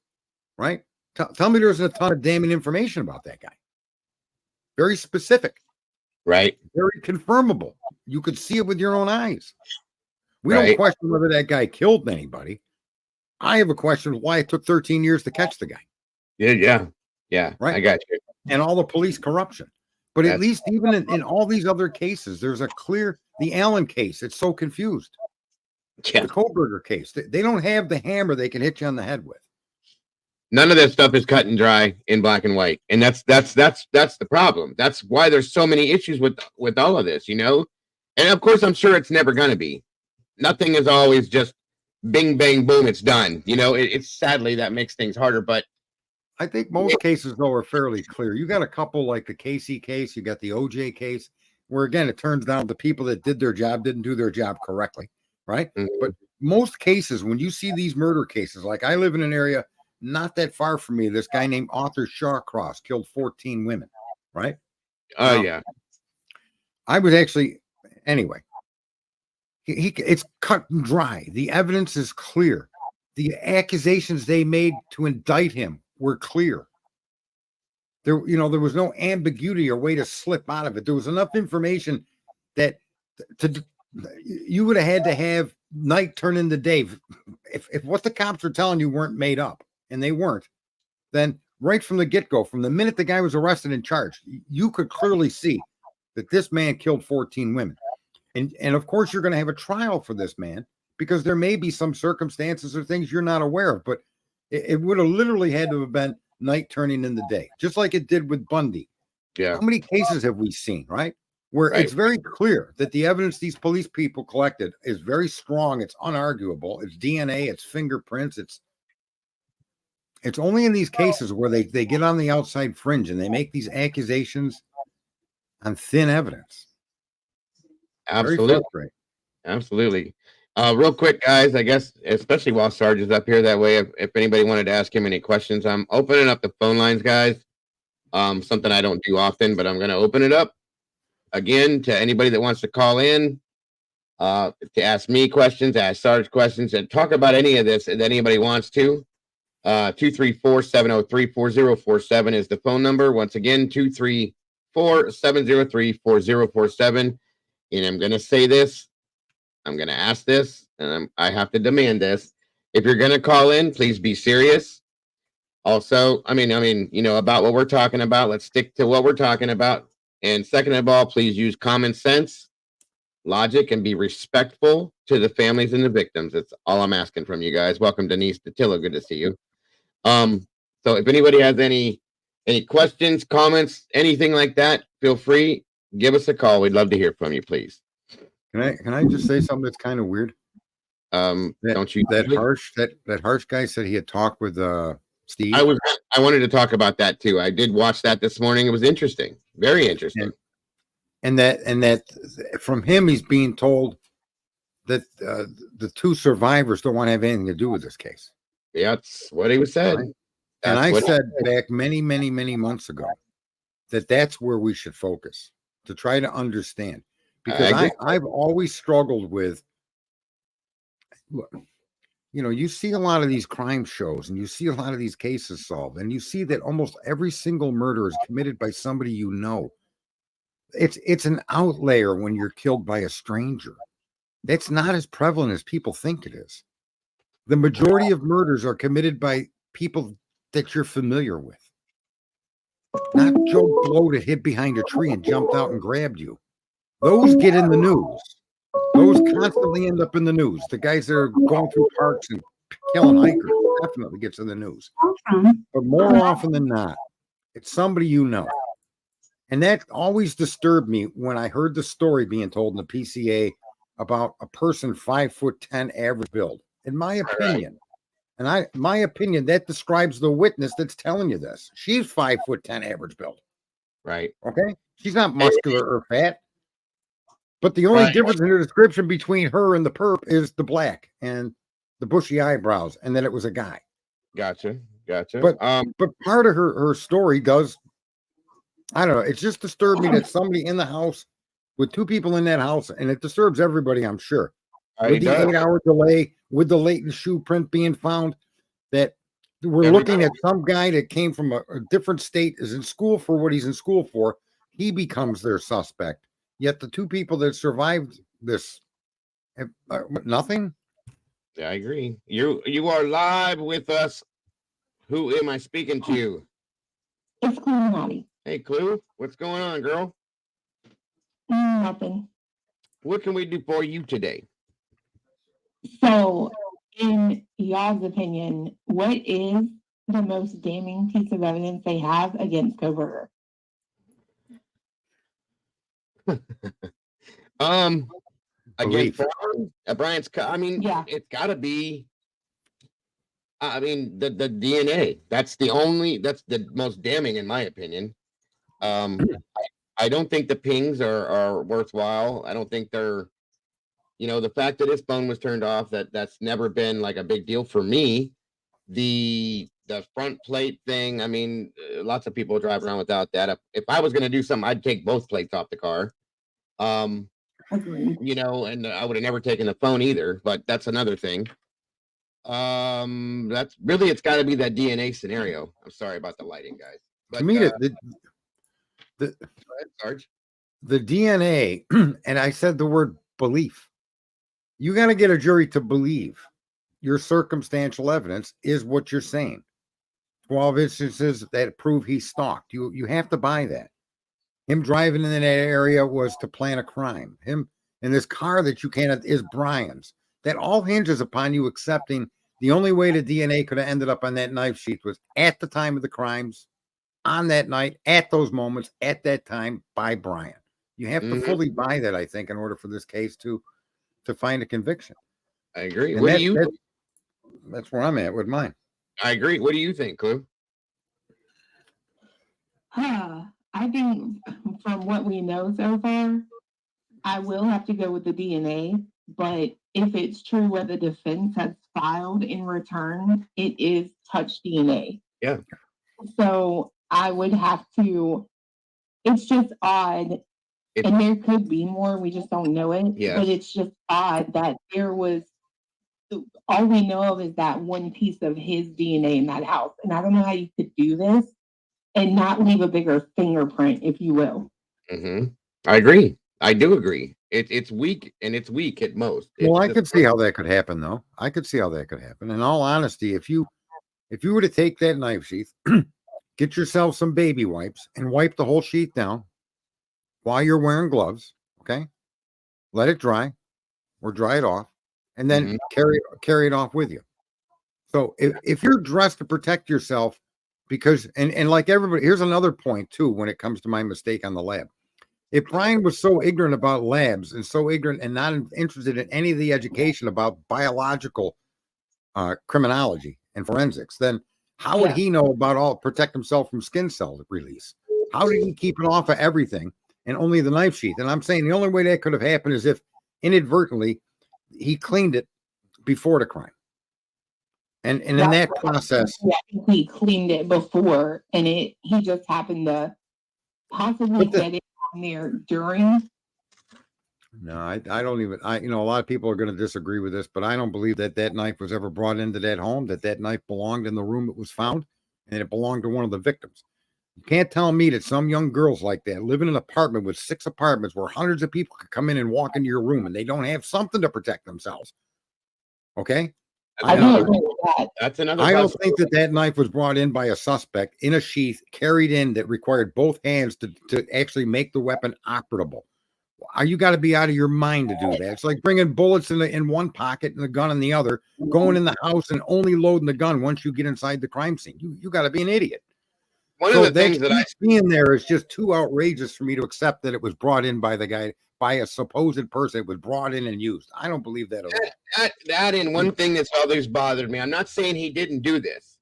right? Tell me there's a ton of damning information about that guy. Very specific,
right?
Very confirmable. You could see it with your own eyes. We don't question whether that guy killed anybody. I have a question of why it took 13 years to catch the guy.
Yeah.
Right.
I got you.
And all the police corruption. But at least even in all these other cases, there's a clear, the Allen case, it's so confused.
Yeah.
The Kohlberger case, they don't have the hammer they can hit you on the head with.
None of that stuff is cut and dry in black and white, and that's the problem. That's why there's so many issues with all of this, you know. And of course, I'm sure it's never going to be. Nothing is always just bing bang boom, it's done. You know, it's sadly that makes things harder. But
I think most cases though are fairly clear. You got a couple like the Casey case, you got the OJ case, where again it turns down the people that did their job didn't do their job correctly, right?
Mm-hmm.
But most cases, when you see these murder cases, like I live in an area not that far from me, this guy named Arthur Shawcross killed 14 women, right?
Oh, yeah.
I was actually, anyway, it's cut and dry. The evidence is clear. The accusations they made to indict him were clear. There was no ambiguity or way to slip out of it. There was enough information that you would have had to have night turn into day. If what the cops were telling you weren't made up, and they weren't, then right from the get-go, from the minute the guy was arrested and charged, you could clearly see that this man killed 14 women. And of course, you're going to have a trial for this man because there may be some circumstances or things you're not aware of, but it would have literally had to have been night turning into day, just like it did with Bundy.
Yeah.
How many cases have we seen, right? Where it's very clear that the evidence these police people collected is very strong. It's unarguable. It's DNA, it's fingerprints, it's only in these cases where they get on the outside fringe and they make these accusations on thin evidence.
Absolutely. Absolutely. Real quick, guys, I guess, especially while Sarge is up here, that way, if anybody wanted to ask him any questions, I'm opening up the phone lines, guys. Something I don't do often, but I'm going to open it up again to anybody that wants to call in, to ask me questions, ask Sarge questions, and talk about any of this that anybody wants to. 234-703-4047 is the phone number. Once again, 234-703-4047. And I'm going to say this. I'm going to ask this, and I have to demand this. If you're going to call in, please be serious. Also, I mean, you know, about what we're talking about. Let's stick to what we're talking about. And second of all, please use common sense, logic, and be respectful to the families and the victims. That's all I'm asking from you guys. Welcome, Denise Datillo. Good to see you. So if anybody has any questions, comments, anything like that, feel free, give us a call. We'd love to hear from you, please.
Can I just say something that's kind of weird?
Don't you?
That harsh guy said he had talked with Steve.
I wanted to talk about that too. I did watch that this morning. It was interesting, very interesting.
And that from him, he's being told that the two survivors don't want to have anything to do with this case.
Yeah, that's what he was said.
Right? And I said back many, many, many months ago that's where we should focus to try to understand. Because I've always struggled with, look, you know, you see a lot of these crime shows and you see a lot of these cases solved, and you see that almost every single murder is committed by somebody you know. It's an outlier when you're killed by a stranger. That's not as prevalent as people think it is. The majority of murders are committed by people that you're familiar with. Not Joe Blow that hid behind a tree and jumped out and grabbed you. Those get in the news. Those constantly end up in the news. The guys that are going through parks and killing hikers definitely gets in the news. But more often than not, it's somebody you know. And that always disturbed me when I heard the story being told in the PCA about a person 5'10" average build. In my opinion, that describes the witness that's telling you this. She's 5'10" average build.
Right.
Okay. She's not muscular or fat. But the only difference in the description between her and the perp is the black and the bushy eyebrows, and that it was a guy.
Gotcha.
But part of her story does, I don't know, it's just disturbed me that somebody in the house with two people in that house, and it disturbs everybody, I'm sure. With the 8-hour delay, with the latent shoe print being found, that we're looking at some guy that came from a different state, is in school for what he's in school for. He becomes their suspect. Yet the two people that survived this have nothing.
Yeah, I agree. You are live with us. Who am I speaking to?
It's CLUEMINATI.
Hey, Clue, what's going on, girl?
Nothing.
What can we do for you today?
So, in y'all's opinion, what is the most damning piece of evidence they have against Kohberger?
Against
Belief.
Bryant's. I mean,
Yeah.
it's got to be. I mean, the DNA. That's the most damning, in my opinion. I don't think the pings are worthwhile. I don't think they're, the fact that his phone was turned off, that's never been like a big deal for me. The front plate thing, I mean, lots of people drive around without that. If I was going to do something, I'd take both plates off the car.
Agreed.
And I would have never taken the phone either, but that's another thing. That's really, it's got to be that DNA scenario. I'm sorry about the lighting, guys. But,
To me,
go ahead, Sarge.
the DNA, and I said the word belief. You got to get a jury to believe your circumstantial evidence is what you're saying. 12 instances that prove he stalked. You have to buy that. Him driving in that area was to plan a crime. Him in this car that you cannot is Bryans. That all hinges upon you accepting the only way the DNA could have ended up on that knife sheath was at the time of the crimes, on that night, at those moments, at that time by Bryant. You have to fully buy that, I think, in order for this case to find a conviction.
I agree.
And
What do you?
That's where I'm at with mine.
I agree. What do you think, Clue?
I think from what we know so far, I will have to go with the DNA. But if it's true what the defense has filed in return, it is touch DNA.
Yeah.
So I would have to. It's just odd. And there could be more. We just don't know it.
Yeah.
But it's just odd that there was. All we know of is that one piece of his DNA in that house. And I don't know how you could do this and not leave a bigger fingerprint, if you will.
I agree. I do agree. It's weak, and it's weak at most.
Well, I could see how that could happen, though. I could see how that could happen. In all honesty, if you were to take that knife sheath, get yourself some baby wipes and wipe the whole sheath down while you're wearing gloves, okay? Let it dry or dry it off, and then carry it off with you. So if you're dressed to protect yourself, because and like everybody, here's another point too when it comes to my mistake on the lab. If Brian was so ignorant about labs and so ignorant and not interested in any of the education about biological criminology and forensics, then how would he know about protect himself from skin cell release? How did he keep it off of everything and only the knife sheath? And I'm saying the only way that could have happened is if inadvertently he cleaned it before the crime. And in that process,
he cleaned it before, and he just happened to possibly get it on there during.
No, I don't even. A lot of people are going to disagree with this, but I don't believe that knife was ever brought into that home. That knife belonged in the room it was found, and it belonged to one of the victims. You can't tell me that some young girls like that live in an apartment with 6 apartments where hundreds of people could come in and walk into your room, and they don't have something to protect themselves. Okay.
I don't agree with that.
That's another.
I don't think that knife was brought in by a suspect in a sheath, carried in, that required both hands to actually make the weapon operable. You got to be out of your mind to do that. It's like bringing bullets in one pocket and the gun in the other, going in the house and only loading the gun once you get inside the crime scene. You got to be an idiot.
One of the things that I
see in there is just too outrageous for me to accept that it was brought in by the guy, by a supposed person. It was brought in and used. I don't believe that at all.
That and one thing that's always bothered me. I'm not saying he didn't do this,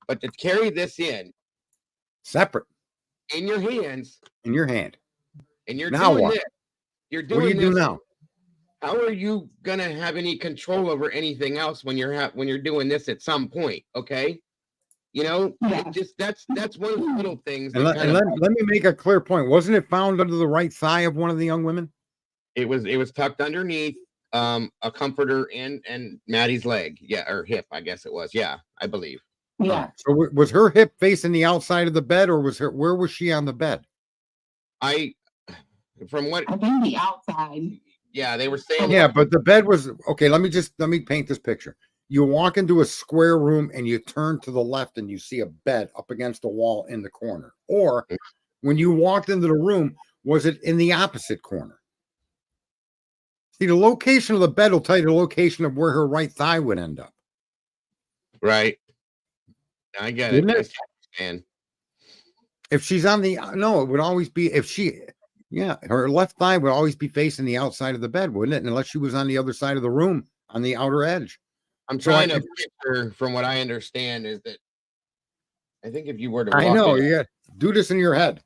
but to carry this in
separate
in your hands,
in your hand,
and you're
now
doing
what?
this. You're doing
what do you
this.
do now?
How are you gonna have any control over anything else when you're doing this at some point? Okay. It just that's one of the little things.
And let me make a clear point. Wasn't it found under the right thigh of one of the young women?
It was tucked underneath a comforter and Maddie's leg, or hip, I guess it was. Yeah, I believe.
Yeah.
So was her hip facing the outside of the bed, or where was she on the bed?
From what
I think the outside.
Yeah, they were saying.
Yeah, but the bed was okay. Let me paint this picture. You walk into a square room and you turn to the left and you see a bed up against the wall in the corner. Or when you walked into the room, was it in the opposite corner? See, the location of the bed will tell you the location of where her right thigh would end up.
Right. I get it. I understand.
If she's on the no, it would always be her left thigh would always be facing the outside of the bed, wouldn't it? Unless she was on the other side of the room on the outer edge.
I'm trying to picture, from what I understand, is that I think if you were to walk
do this in your head.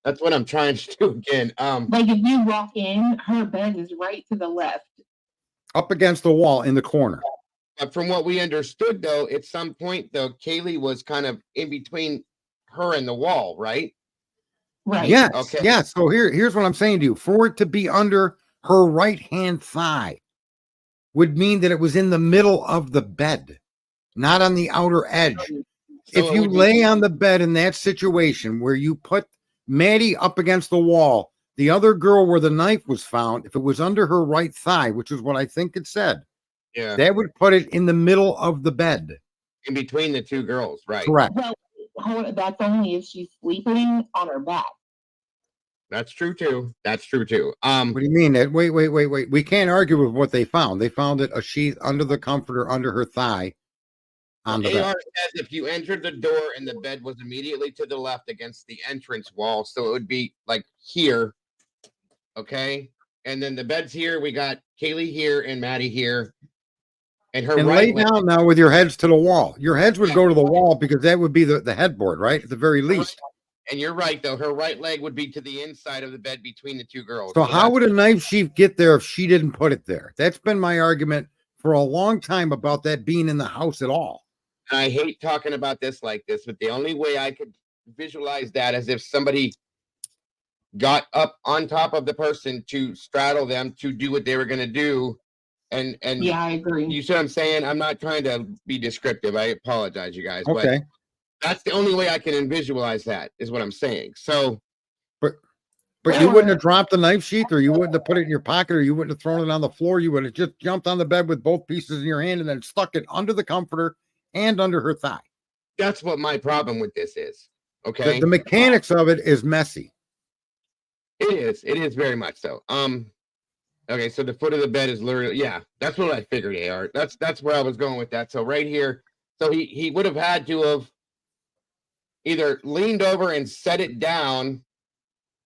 That's what I'm trying to do again.
Like if you walk in, her bed is right to the left.
Up against the wall in the corner.
But from what we understood, though, at some point, though, Kaylee was kind of in between her and the wall, right?
Right.
Yes.
Okay.
Yeah. So here's what I'm saying to you. For it to be under her right-hand thigh would mean that it was in the middle of the bed, not on the outer edge. So if you lay on the bed in that situation where you put Maddie up against the wall, the other girl where the knife was found, if it was under her right thigh, which is what I think it said, that would put it in the middle of the bed.
In between the two girls, right?
Correct.
Well, that's only if she's sleeping on her back.
That's true too. That's true too.
What do you mean? Wait. We can't argue with what they found. They found it a sheath under the comforter under her thigh on the bed.
AR says if you entered the door and the bed was immediately to the left against the entrance wall, so it would be like here, okay? And then the bed's here. We got Kaylee here and Maddie here. And
lay down now with your heads to the wall. Your heads would go to the wall because that would be the headboard, right? At the very least.
And you're right, though. Her right leg would be to the inside of the bed between the two girls.
So how would a knife sheath get there if she didn't put it there? That's been my argument for a long time about that being in the house at all.
And I hate talking about this like this, but the only way I could visualize that is if somebody got up on top of the person to straddle them to do what they were going to do. And
yeah, I agree.
You see what I'm saying? I'm not trying to be descriptive. I apologize, you guys.
Okay.
But that's the only way I can visualize that is what I'm saying. So,
but you wouldn't have dropped the knife sheath, or you wouldn't have put it in your pocket, or you wouldn't have thrown it on the floor. You would have just jumped on the bed with both pieces in your hand and then stuck it under the comforter and under her thigh.
That's what my problem with this is. Okay.
The mechanics of it is messy.
It is. It is very much so. Okay, so the foot of the bed is literally, that's what I figured, AR. That's where I was going with that. So right here, so he would have had to have either leaned over and set it down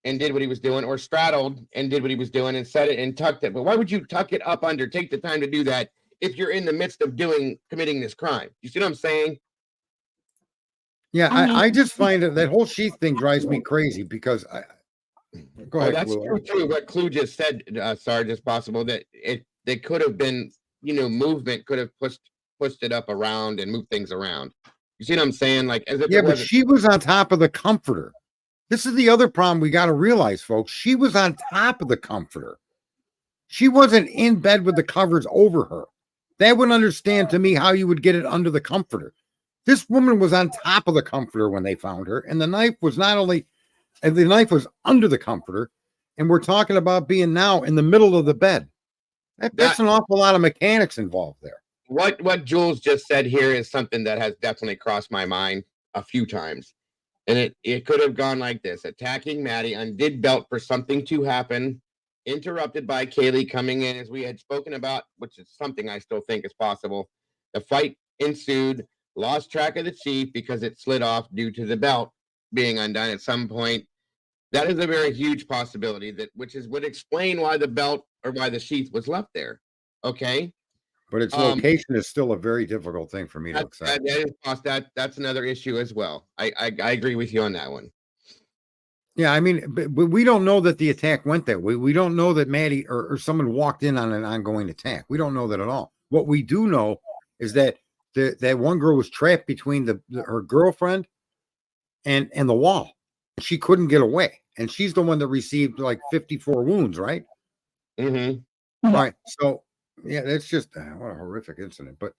and did what he was doing, or straddled and did what he was doing and set it and tucked it. But why would you tuck it up under, take the time to do that if you're in the midst of committing this crime? You see what I'm saying?
Yeah, I just find that whole sheath thing drives me crazy because go ahead.
That's true too. What Clue just said, Sarge, is possible that they could have been, movement could have pushed it up around and moved things around. You see what I'm saying? Like,
but she was on top of the comforter. This is the other problem we got to realize, folks. She was on top of the comforter. She wasn't in bed with the covers over her. That wouldn't understand to me how you would get it under the comforter. This woman was on top of the comforter when they found her, and the knife was under the comforter, and we're talking about being now in the middle of the bed. That's an awful lot of mechanics involved there.
What Jules just said here is something that has definitely crossed my mind a few times. And it could have gone like this: attacking Maddie, undid belt for something to happen, interrupted by Kaylee coming in, as we had spoken about, which is something I still think is possible. The fight ensued, lost track of the chief because it slid off due to the belt being undone at some point. That is a very huge possibility, which would explain why the belt or why the sheath was left there. Okay.
But its location is still a very difficult thing for me to accept.
That's another issue as well. I agree with you on that one.
Yeah, I mean, but we don't know that the attack went that way. We don't know that Maddie or someone walked in on an ongoing attack. We don't know that at all. What we do know is that that one girl was trapped between her girlfriend and the wall. She couldn't get away, and she's the one that received like 54 wounds, right?
Mm-hmm.
All right. So yeah, that's just what a horrific incident. But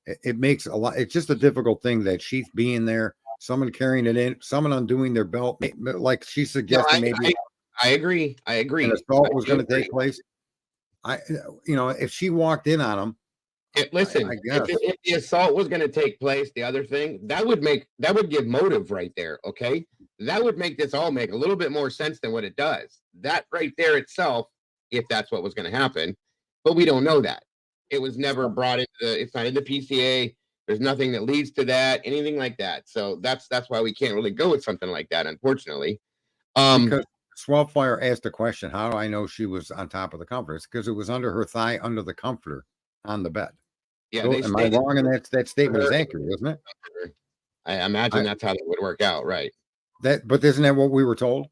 it makes a lot. It's just a difficult thing that sheath being there, someone carrying it in, someone undoing their belt, like she suggested. Maybe
I agree.
An assault was going to take place. If she walked in on them.
Listen, if the assault was going to take place, the other thing that would give motive right there. Okay, that would make this all make a little bit more sense than what it does. That right there itself, if that's what was going to happen, but we don't know that. It was never brought into it's not in the PCA. There's nothing that leads to that, anything like that. So that's why we can't really go with something like that, unfortunately.
Because Swellfire asked a question, how do I know she was on top of the comforter? It's because it was under her thigh, under the comforter, on the bed.
Yeah,
so, am I wrong? And that statement is accurate, isn't it?
I imagine that's how that would work out, right?
But isn't that what we were told?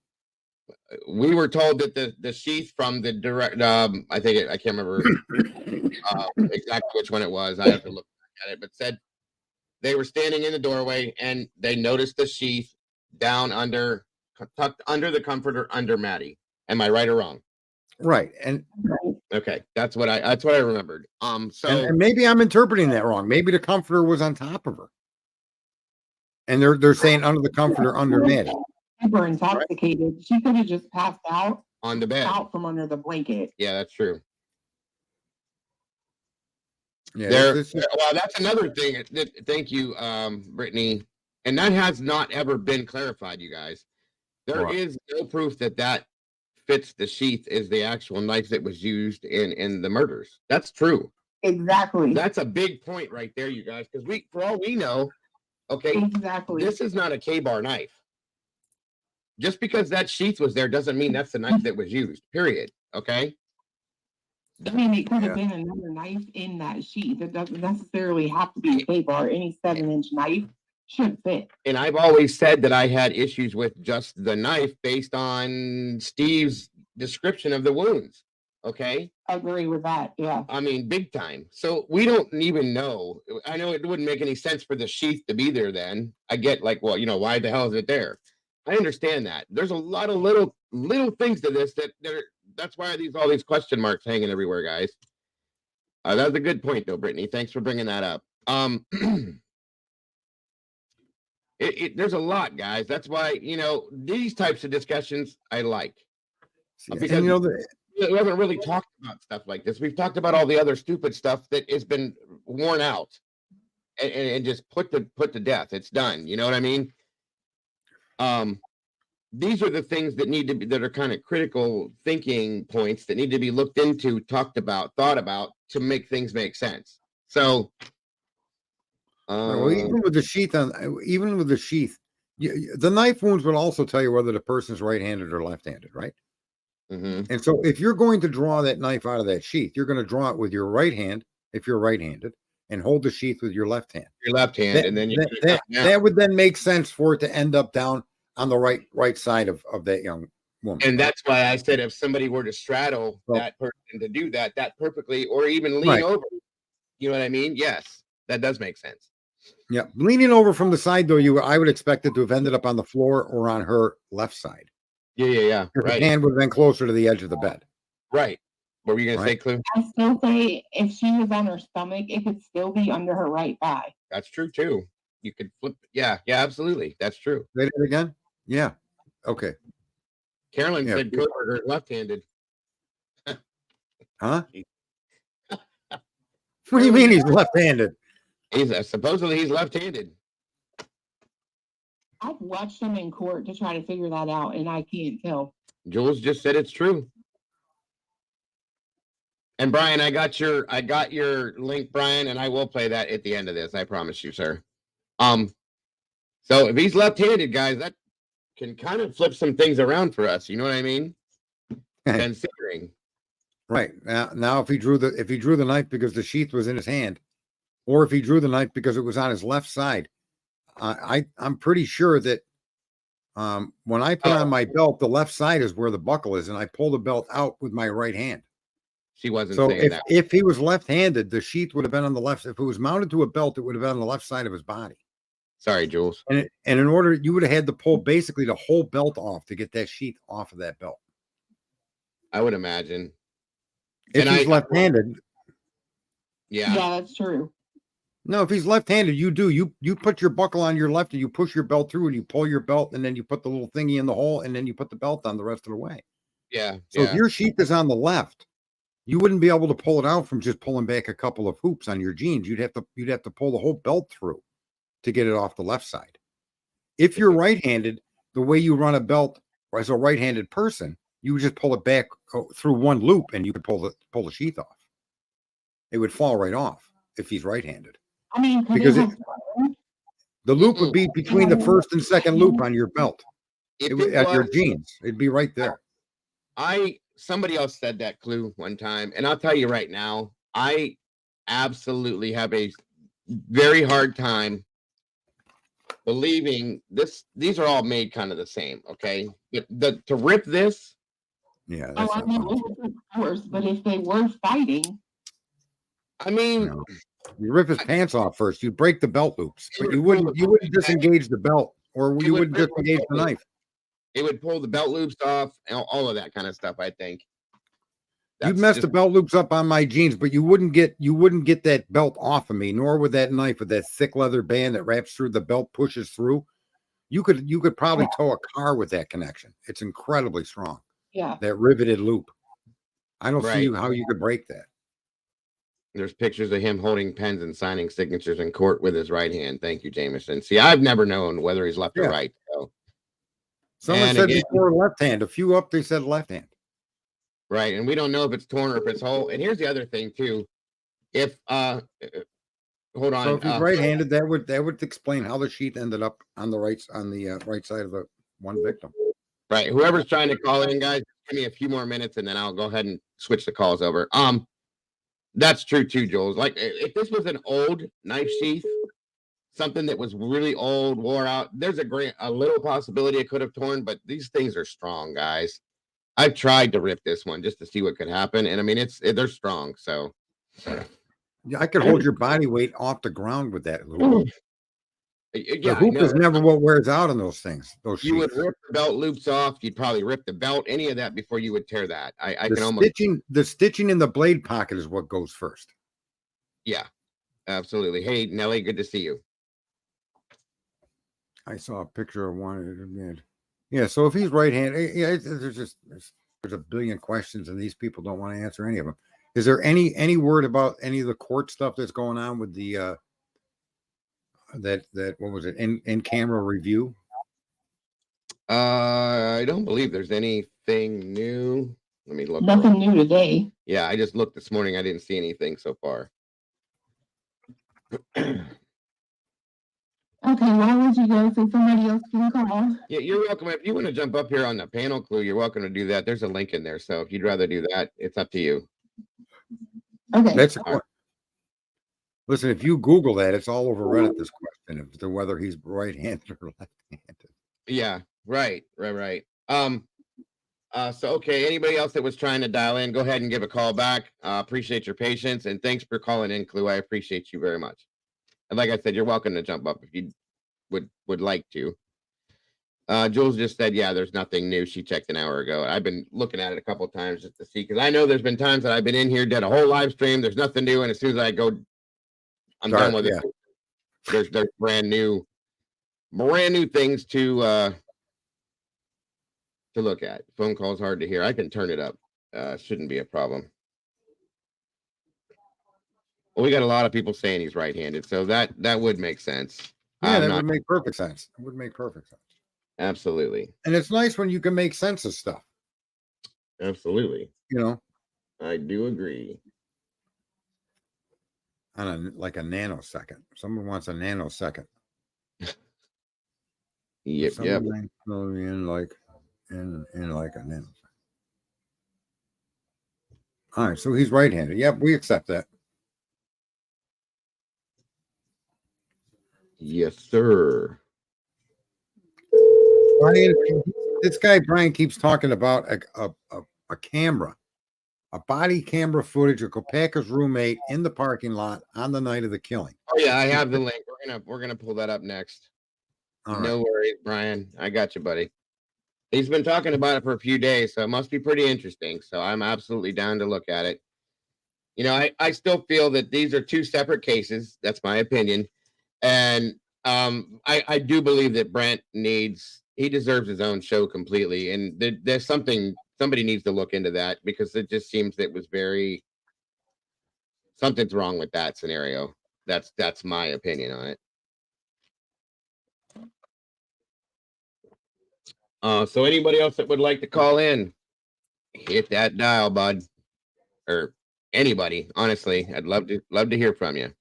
We were told that the sheath from the direct, I can't remember exactly which one it was. I have to look at it, but said they were standing in the doorway and they noticed the sheath down tucked under the comforter under Maddie. Am I right or wrong?
Right. And
okay, that's what I remembered. So
and maybe I'm interpreting that wrong. Maybe the comforter was on top of her. And they're saying under the comforter under Maddie.
Super intoxicated. Right. She could have just passed out
on the bed,
out from under the blanket.
Yeah, that's true.
Yeah,
well, that's another thing. Thank you, Brittany. And that has not ever been clarified, you guys. There is no proof that fits the sheath is the actual knife that was used in the murders. That's true.
Exactly.
That's a big point right there, you guys. Because for all we know, okay,
exactly,
this is not a K-bar knife. Just because that sheath was there doesn't mean that's the knife that was used. Period. Okay.
I mean, it could have been another knife in that sheath. It doesn't necessarily have to be a K-bar. Any 7-inch knife should fit.
And I've always said that I had issues with just the knife based on Steve's description of the wounds. Okay.
I agree with that. Yeah.
I mean, big time. So we don't even know. I know it wouldn't make any sense for the sheath to be there then. I get like, well, why the hell is it there? I understand that. There's a lot of little things to this that's why all these question marks hanging everywhere, guys. That's a good point, though, Brittany. Thanks for bringing that up. There's a lot, guys. That's why these types of discussions I like because we haven't really talked about stuff like this. We've talked about all the other stupid stuff that has been worn out and just put to death. It's done. You know what I mean? These are the things that are kind of critical thinking points that need to be looked into, talked about, thought about to make things make sense. So,
even with the sheath, the knife wounds would also tell you whether the person's right-handed or left-handed, right?
Mm-hmm.
And so, if you're going to draw that knife out of that sheath, you're going to draw it with your right hand if you're right-handed, and hold the sheath with your left hand.
Your left hand, and then
that would then make sense for it to end up down on the right side of that young woman.
And that's why I said if somebody were to straddle that person to do that perfectly, or even lean over, you know what I mean? Yes, that does make sense.
Yeah, leaning over from the side though, I would expect it to have ended up on the floor or on her left side.
Yeah.
Her hand would have been closer to the edge of the bed.
Right. What were you going to say, Clue?
I still say if she was on her stomach, it could still be under her right thigh.
That's true too. You could flip. Yeah, absolutely. That's true.
Say it again. Yeah. Okay.
Carolyn said Cooper left-handed.
Huh? What do you mean he's left-handed?
Supposedly he's left-handed.
I've watched him in court to try to figure that out, and I can't tell.
Jules just said it's true. And Brian, I got your link, Brian, and I will play that at the end of this. I promise you, sir. So if he's left-handed, guys, that can kind of flip some things around for us. You know what I mean? Considering.
Right. Now if he drew the knife because the sheath was in his hand, or if he drew the knife because it was on his left side, I'm pretty sure that when I put on my belt, the left side is where the buckle is, and I pull the belt out with my right hand.
She wasn't
so
saying that.
If he was left-handed, the sheath would have been on the left. If it was mounted to a belt, it would have been on the left side of his body.
Sorry, Jules.
And in order, you would have had to pull basically the whole belt off to get that sheath off of that belt.
I would imagine.
If he's left-handed.
Yeah, that's true.
No, if he's left-handed, you put your buckle on your left and you push your belt through and you pull your belt and then you put the little thingy in the hole and then you put the belt on the rest of the way.
Yeah.
So if your sheath is on the left, you wouldn't be able to pull it out from just pulling back a couple of hoops on your jeans. You'd have to pull the whole belt through to get it off the left side. If you're right-handed, the way you run a belt as a right-handed person, you would just pull it back through one loop and you could pull the sheath off. It would fall right off if he's right-handed.
I mean,
because the loop would be between the first and second loop on your belt. At your jeans. It'd be right there.
Somebody else said that, Clue, one time, and I'll tell you right now, I absolutely have a very hard time believing this. These are all made kind of the same, okay? To rip this,
yeah.
I mean, of course, but if they were fighting,
I mean,
you rip his pants off first. You break the belt loops, but you wouldn't disengage the belt, or you wouldn't disengage the knife.
It would pull the belt loops off, and all of that kind of stuff. I think
you'd mess the belt loops up on my jeans, but you wouldn't get that belt off of me, nor would that knife with that thick leather band that wraps through the belt, pushes through. You could probably tow a car with that connection. It's incredibly strong.
Yeah,
that riveted loop. I don't see how you could break that.
There's pictures of him holding pens and signing signatures in court with his right hand. Thank you, Jameson. See, I've never known whether he's left or right. So.
Someone said before left hand. A few up, they said left hand.
Right, and we don't know if it's torn or if it's whole. And here's the other thing too. If hold on,
so if he's right-handed, that would explain how the sheath ended up on the right side of the one victim.
Right. Whoever's trying to call in, guys, give me a few more minutes, and then I'll go ahead and switch the calls over. That's true too, Jules. Like if this was an old knife sheath, something that was really old, wore out, there's a little possibility it could have torn, but these things are strong, guys. I've tried to rip this one just to see what could happen, and I mean they're strong. So
yeah, I could hold your body weight off the ground with that loop.
Yeah,
the hoop is never what wears out on those things. Those
you would rip the belt loops off. You'd probably rip the belt, any of that before you would tear that. The
stitching in the blade pocket is what goes first.
Yeah, absolutely. Hey, Nelly, good to see you.
I saw a picture of one. Yeah, so if he's right-handed, there's a billion questions, and these people don't want to answer any of them. Is there any word about any of the court stuff that's going on with the that what was it in camera review?
I don't believe there's anything new. Let me look.
Nothing new today.
Yeah, I just looked this morning. I didn't see anything so far.
Okay, why would you go so somebody else can call?
Yeah, you're welcome. If you want to jump up here on the panel, Clue, you're welcome to do that. There's a link in there. So if you'd rather do that, it's up to you.
Okay.
That's listen, if you Google that, it's all over Reddit, this question of whether he's right-handed or left-handed.
Yeah, right. So okay, anybody else that was trying to dial in, go ahead and give a call back. Appreciate your patience, and thanks for calling in, Clue. I appreciate you very much. And like I said, you're welcome to jump up if you would like to. Jules just said, yeah, there's nothing new. She checked an hour ago. I've been looking at it a couple of times just to see, because I know there's been times that I've been in here, did a whole live stream. There's nothing new, and as soon as I go, I'm done with it. There's brand new things to look at. Phone calls hard to hear. I can turn it up. Shouldn't be a problem. Well, we got a lot of people saying he's right-handed, so that would make sense.
Yeah, that would make perfect sense. It would make perfect sense.
Absolutely.
And it's nice when you can make sense of stuff.
Absolutely.
You know,
I do agree.
On like a nanosecond. Someone wants a nanosecond.
Yep.
In like a nanosecond. All right, so he's right-handed. Yep, we accept that.
Yes, sir.
Brian, this guy Brian keeps talking about a camera, a body camera footage of Kopacka's roommate in the parking lot on the night of the killing.
Oh yeah, I have the link. We're gonna pull that up next. No worries, Brian. I got you, buddy. He's been talking about it for a few days, so it must be pretty interesting. So I'm absolutely down to look at it. You know, I still feel that these are two separate cases. That's my opinion. And I do believe that Brent deserves his own show completely. And there's somebody needs to look into that, because it just seems that it was something's wrong with that scenario. That's my opinion on it. So anybody else that would like to call in, hit that dial, bud, or anybody. Honestly, I'd love to hear from you.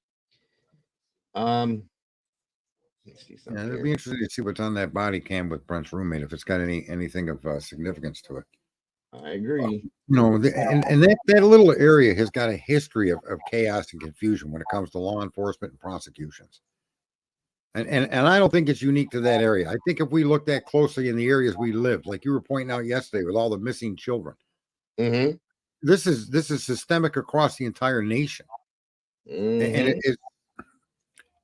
Let's see something.
Yeah, it'd
Here.
be interesting to see what's on that body cam with Brent's roommate, if it's got anything of significance to it.
I agree.
You know, and that little area has got a history of chaos and confusion when it comes to law enforcement and prosecutions. And I don't think it's unique to that area. I think if we looked at closely in the areas we live, like you were pointing out yesterday with all the missing children,
Mm-hmm.
this is systemic across the entire nation.
Mm-hmm.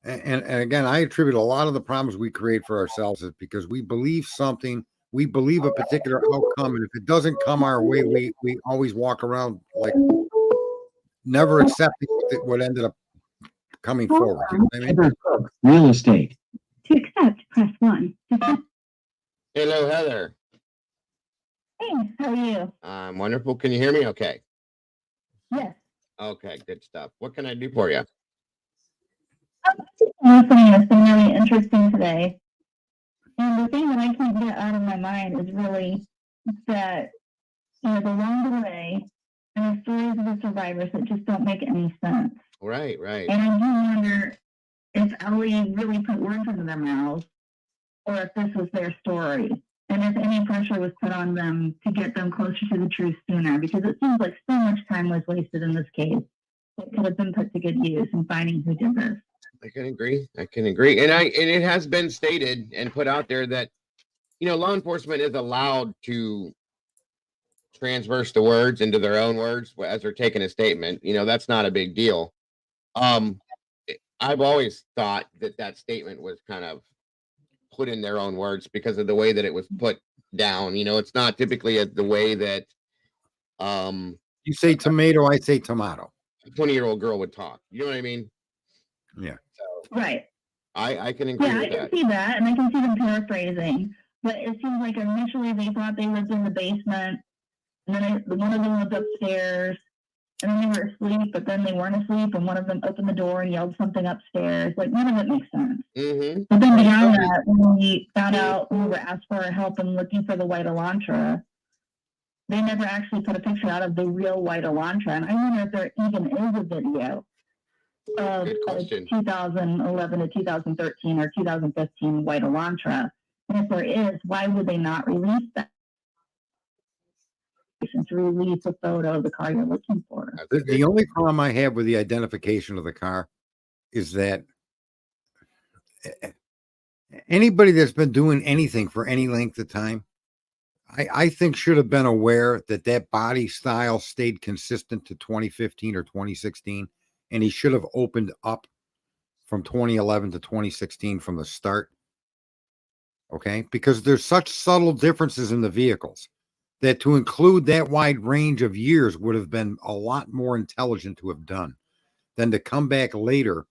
And again, I attribute a lot of the problems we create for ourselves is because we believe something, we believe a particular outcome, and if it doesn't come our way, we always walk around like never accepting what ended up coming forward. You know what I mean?
Real estate.
To accept, press 1.
Hello, Heather.
Hey, how are you?
I'm wonderful. Can you hear me? Okay.
Yes.
Okay, good stuff. What can I do for you?
Listening has been really interesting today. And the thing that I can't get out of my mind is really that, the long delay and the stories of the survivors that just don't make any sense.
Right.
And I do wonder if Ellie really put words into their mouths or if this was their story. And if any pressure was put on them to get them closer to the truth sooner, because it seems like so much time was wasted in this case that could have been put to good use in finding who did this.
I can agree. And it has been stated and put out there that, law enforcement is allowed to transverse the words into their own words as they're taking a statement. That's not a big deal. I've always thought that statement was kind of put in their own words because of the way that it was put down. It's not typically the way that
you say tomato, I say tomato.
A 20-year-old girl would talk. You know what I mean?
Yeah.
So,
right.
I can agree with that.
I can see that, and I can see them paraphrasing. But it seems like initially they thought they lived in the basement, and then one of them lived upstairs, and then they were asleep, but then they weren't asleep, and one of them opened the door and yelled something upstairs. Like, none of it makes sense.
Mm-hmm.
But then beyond that, when we found out, when we were asked for our help in looking for the white Elantra, they never actually put a picture out of the real white Elantra. And I wonder if there even is a video of a 2011 to 2013 or 2015 white Elantra. And if there is, why would they not release that? To release a photo of the car you're looking for.
The only problem I have with the identification of the car is that anybody that's been doing anything for any length of time, I think should have been aware that body style stayed consistent to 2015 or 2016, and he should have opened up from 2011 to 2016 from the start. Okay, because there's such subtle differences in the vehicles that to include that wide range of years would have been a lot more intelligent to have done than to come back later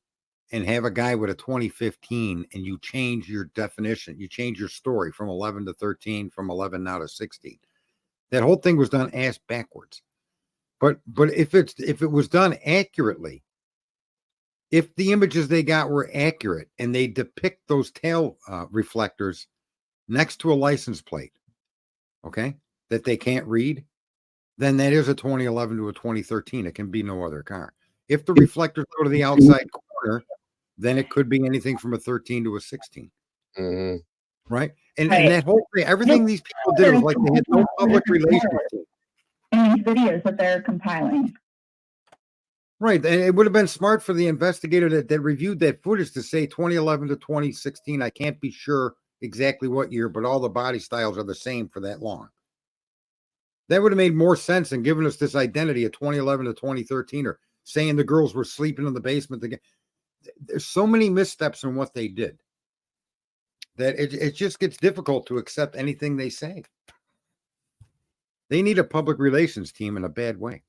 and have a guy with a 2015 and you change your definition, you change your story from 11 to 13, from 11 now to 16. That whole thing was done ass backwards. But if it was done accurately, if the images they got were accurate and they depict those tail reflectors next to a license plate, okay, that they can't read, then that is a 2011 to a 2013. It can be no other car. If the reflectors go to the outside corner, then it could be anything from a 13 to a 16.
Mm-hmm.
Right? And that whole thing, everything these people did was like they had no public relations team.
And these videos that they're compiling.
Right. And it would have been smart for the investigator that reviewed that footage to say 2011 to 2016. I can't be sure exactly what year, but all the body styles are the same for that long. That would have made more sense than giving us this identity of 2011 to 2013 or saying the girls were sleeping in the basement. There's so many missteps in what they did that it just gets difficult to accept anything they say. They need a public relations team in a bad way.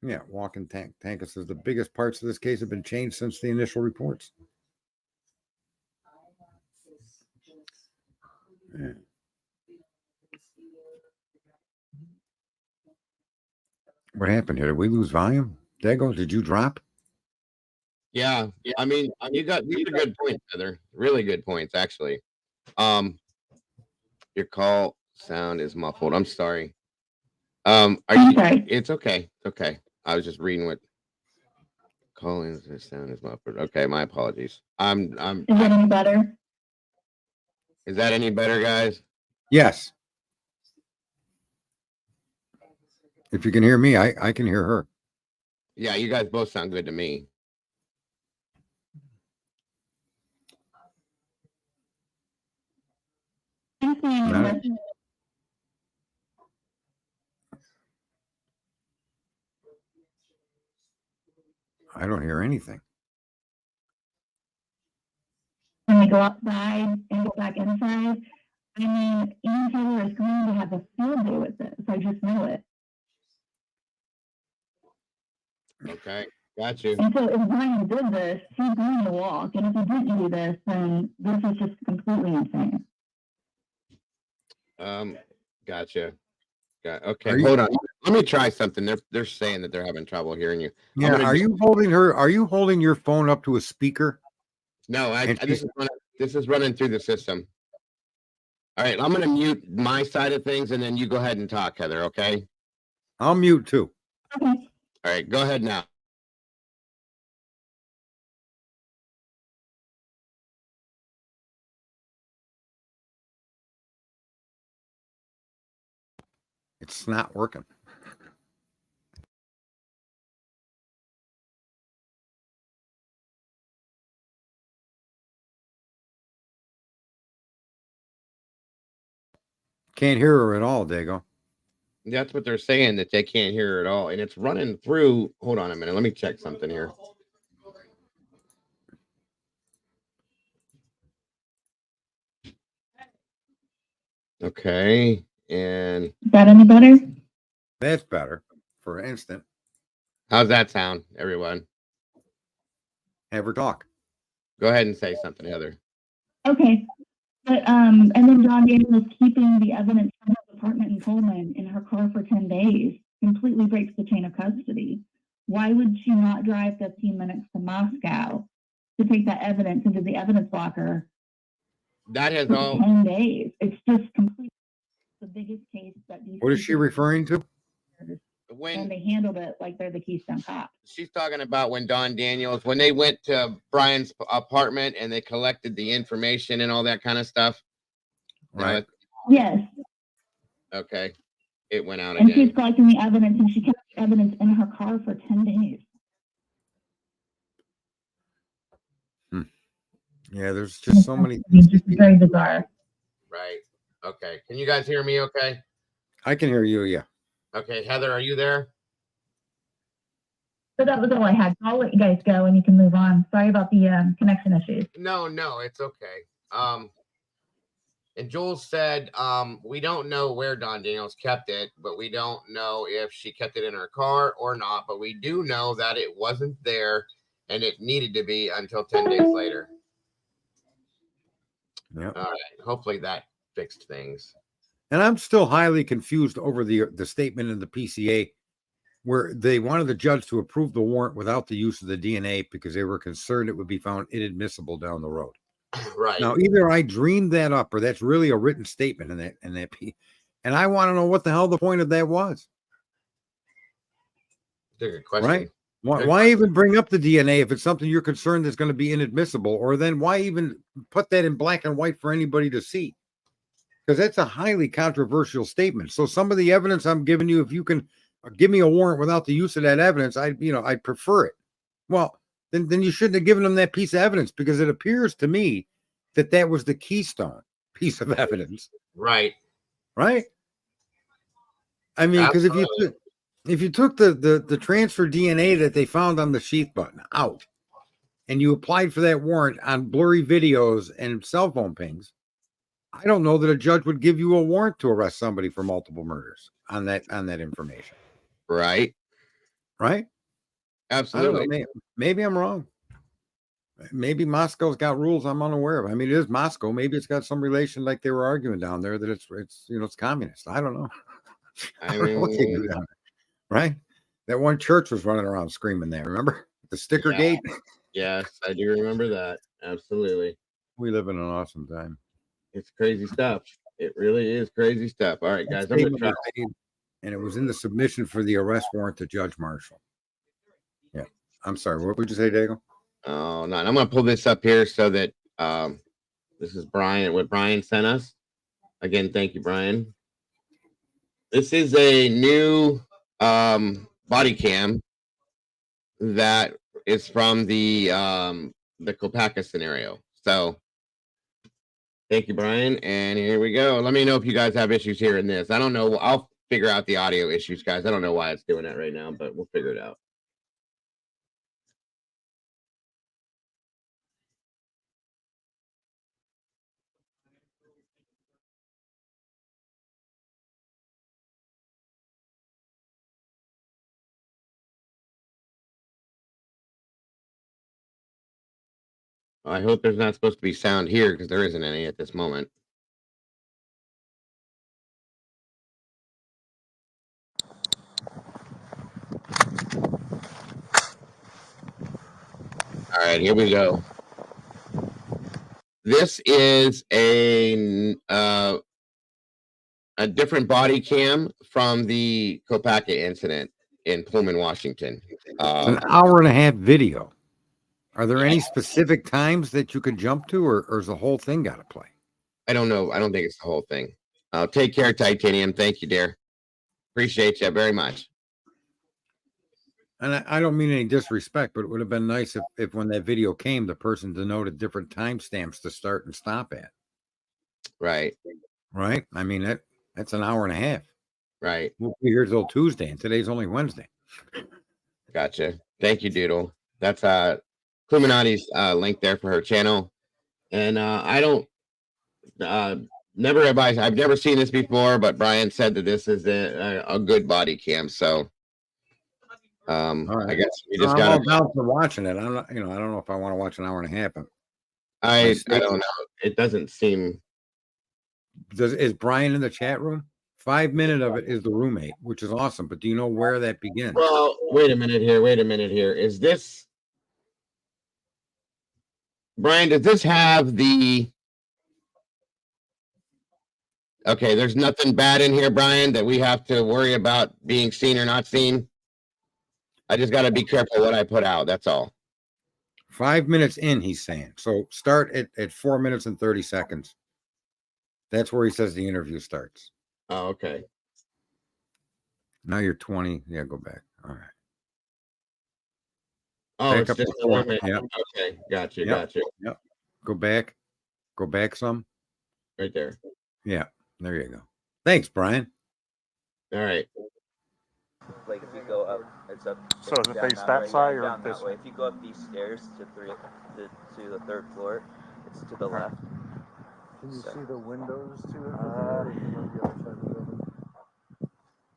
Yeah, Walking Tankus says the biggest parts of this case have been changed since the initial reports. Yeah. What happened here? Did we lose volume? Dago, did you drop?
Yeah. I mean, these are good points, Heather. Really good points, actually. Your call sound is muffled. I'm sorry.
sorry.
It's okay. It's okay. I was just reading what calling the sound is muffled. Okay, my apologies.
Is that any better?
Is that any better, guys?
Yes. If you can hear me, I can hear her.
Yeah, you guys both sound good to me.
I don't hear anything.
When we go outside and go back inside, I mean, Ian Taylor is going to have a field day with this. I just know it.
Okay, got you.
And so if Brian did this, he's going to walk. And if he didn't do this, then this is just completely insane.
Gotcha. Okay, hold on. Let me try something. They're saying that they're having trouble hearing you.
Yeah, are you holding her? Are you holding your phone up to a speaker?
No, this is running through the system. All right, I'm going to mute my side of things, and then you go ahead and talk, Heather. Okay.
I'll mute too.
Okay.
All right, go ahead now.
It's not working. Can't hear her at all, Dago.
That's what they're saying, that they can't hear her at all. And it's running through. Hold on a minute. Let me check something here. Okay. And
is that any better?
That's better for an instant.
How's that sound, everyone?
Have her talk.
Go ahead and say something, Heather.
Okay. But and then John Daniel was keeping the evidence from her apartment in Pullman in her car for 10 days, completely breaks the chain of custody. Why would she not drive 15 minutes to Moscow to take that evidence into the evidence locker?
That has
for
all
10 days. It's just completely the biggest case that these.
What is she referring to?
And they handled it like they're the Keystone Cops.
She's talking about when Don Daniels, when they went to Bryans' apartment and they collected the information and all that kind of stuff.
Right.
Yes.
Okay. It went out
And
again.
she's collecting the evidence, and she kept the evidence in her car for 10 days.
Yeah, there's just so many.
It's just very bizarre.
Right. Okay. Can you guys hear me okay?
I can hear you, yeah.
Okay. Heather, are you there?
So that was all I had. I'll let you guys go and you can move on. Sorry about the connection issues.
No, it's okay. And Jules said, we don't know where Don Daniels kept it, but we don't know if she kept it in her car or not. But we do know that it wasn't there and it needed to be until 10 days later.
Yeah.
All right. Hopefully that fixed things.
And I'm still highly confused over the statement in the PCA where they wanted the judge to approve the warrant without the use of the DNA because they were concerned it would be found inadmissible down the road.
Right.
Now, either I dreamed that up or that's really a written statement in that and I want to know what the hell the point of that was.
That's a good question.
Right? Why even bring up the DNA if it's something you're concerned is going to be inadmissible? Or then why even put that in black and white for anybody to see? Because that's a highly controversial statement. So some of the evidence I'm giving you, if you can give me a warrant without the use of that evidence, I'd prefer it. Well, then you shouldn't have given them that piece of evidence because it appears to me that was the keystone piece of evidence.
Right.
Right. I mean, because if you took the transfer DNA that they found on the sheath button out and you applied for that warrant on blurry videos and cell phone pings, I don't know that a judge would give you a warrant to arrest somebody for multiple murders on that information.
Right.
Right.
Absolutely.
I don't know, maybe I'm wrong. Maybe Moscow's got rules I'm unaware of. I mean, it is Moscow. Maybe it's got some relation, like they were arguing down there, that it's communist. I don't know. I don't know what they do down there. Right. That one church was running around screaming that. Remember the sticker gate?
Yes, I do remember that. Absolutely.
We live in an awesome time.
It's crazy stuff. It really is crazy stuff. All right, guys. I'm gonna try.
And it was in the submission for the arrest warrant to Judge Marshall. Yeah. I'm sorry. What would you say, Dago?
Oh, no. I'm gonna pull this up here so that this is Brian. What Brian sent us. Again, thank you, Brian. This is a new body cam that is from the Kopacka scenario. So thank you, Brian. And here we go. Let me know if you guys have issues hearing this. I don't know. I'll figure out the audio issues, guys. I don't know why it's doing that right now, but we'll figure it out. I hope there's not supposed to be sound here because there isn't any at this moment. All right, here we go. This is a different body cam from the Kopacka incident in Pullman, Washington.
An hour and a half video. Are there any specific times that you can jump to, or is the whole thing got to play?
I don't know. I don't think it's the whole thing. Take care, Titanium. Thank you, dear. Appreciate you very much.
And I don't mean any disrespect, but it would have been nice if when that video came, the person denoted different timestamps to start and stop at.
Right.
Right. I mean, that's an hour and a half.
Right.
We'll be here till Tuesday, and today's only Wednesday.
Gotcha. Thank you, Doodle. That's CLUEMINATI's link there for her channel. And I don't I've never seen this before, but Brian said that this is a good body cam. So right. I guess we just got
down for watching it. I'm not, I don't know if I want to watch an hour and a half.
I don't know. It doesn't seem.
Is Brian in the chat room? 5 minutes of it is the roommate, which is awesome. But do you know where that begins?
Well, wait a minute here. Is this Brian? Does this have the? Okay, there's nothing bad in here, Brian, that we have to worry about being seen or not seen. I just got to be careful what I put out. That's all.
5 minutes in, he's saying. So start at 4 minutes and 30 seconds. That's where he says the interview starts.
Oh, okay.
Now you're 20. Yeah, go back. All right.
Oh,
back
it's
up
just
to 4. Yep.
Okay, gotcha.
Yep. Go back some.
Right there.
Yeah, there you go. Thanks, Brian.
All right.
Like if you go up, it's up.
So is it face that side or
down
this
that way? If you go up these stairs to the third floor, it's to the left.
Can you see the windows too?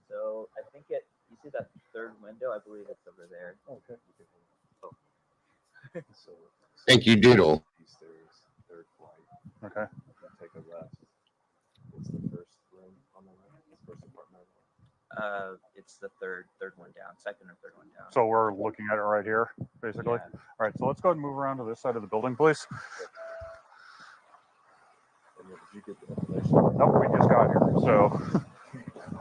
So I think you see that third window? I believe it's over there.
Okay.
Oh.
So
Thank you, Doodle.
These stairs, third flight. Okay. Take a left. It's the first room on the right. The first apartment.
It's the third one down, second or third one down.
So we're looking at it right here, basically.
Yeah.
All right. So let's go ahead and move around to this side of the building, please.
Did you get the information?
Nope, we just got here. So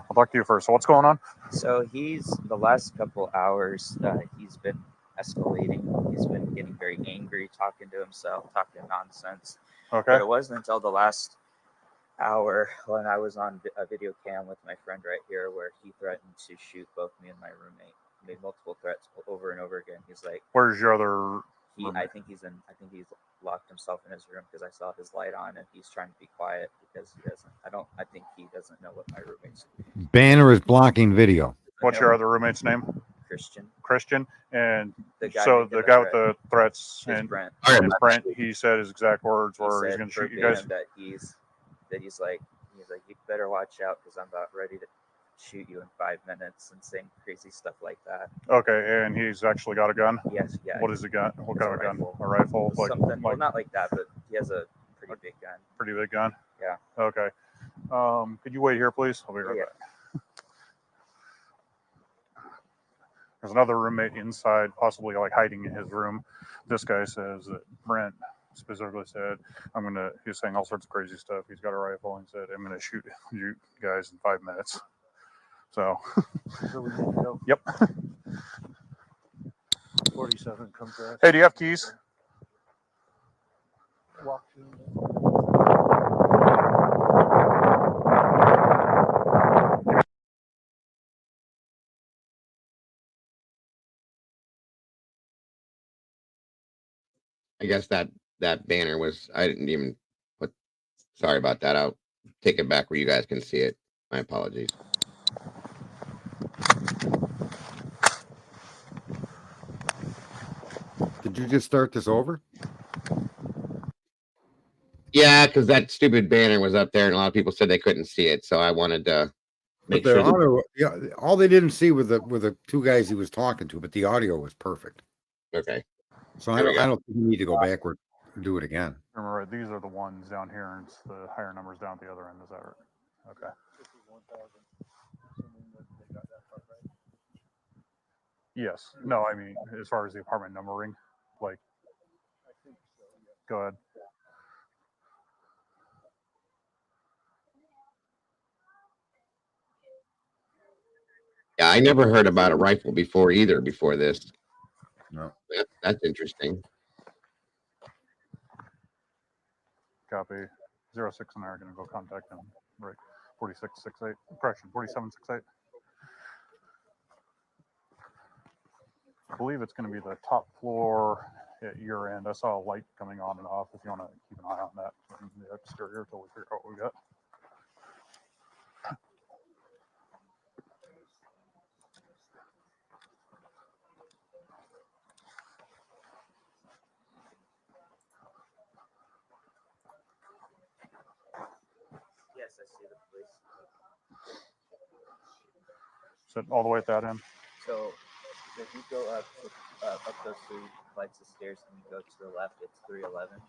I'll talk to you first. So what's going on?
So the last couple hours, he's been escalating. He's been getting very angry, talking to himself, talking nonsense.
Okay.
But it wasn't until the last hour when I was on a video cam with my friend right here where he threatened to shoot both me and my roommate. He made multiple threats over and over again. He's like,
where's your other
I think he's locked himself in his room because I saw his light on and he's trying to be quiet because he doesn't I think he doesn't know what my roommate's doing.
Banner is blocking video.
What's your other roommate's name?
Christian.
And
the guy
so the guy with the threats
and Brent.
And Brent, he said his exact words were he's going to shoot you guys.
He's like you better watch out because I'm about ready to shoot you in 5 minutes and saying crazy stuff like that.
Okay, and he's actually got a gun?
Yes, yeah.
What is a gun? What kind of a gun?
Rifle.
A rifle?
Something, well, not like that, but he has a pretty big gun.
Pretty big gun?
Yeah.
Okay. Could you wait here, please? I'll be right back.
There's another roommate inside, possibly like hiding in his room. This guy says that Brent specifically said, he's saying all sorts of crazy stuff. He's got a rifle and said, I'm going to shoot you guys in 5 minutes. So,
we need to go.
Yep.
47 comes to
Hey, do you have keys?
walk through.
I guess that banner was, I didn't even put, sorry about that. I'll take it back where you guys can see it. My apologies.
Did you just start this over?
Yeah, because that stupid banner was up there and a lot of people said they couldn't see it. So I wanted to make
But the
sure that,
audio, yeah, all they didn't see were the two guys he was talking to, but the audio was perfect.
okay.
So
There we go.
I don't think we need to go backward and do it again.
Remember, these are the ones down here, and it's the higher numbers down at the other end. Is that right? Okay. Yes. No, I mean, as far as the apartment numbering, like, go ahead.
Yeah, I never heard about a rifle before either, before this.
No.
That's interesting.
Copy. 06 and I are going to go contact him. Right. 4668. Correction. 4768. I believe it's going to be the top floor at your end. I saw a light coming on and off. If you want to keep an eye on that from the exterior until we figure out what we got.
Yes, I see the police.
Sit all the way at that end.
So if you go up those 3 flights of stairs and you go to the left, it's 311.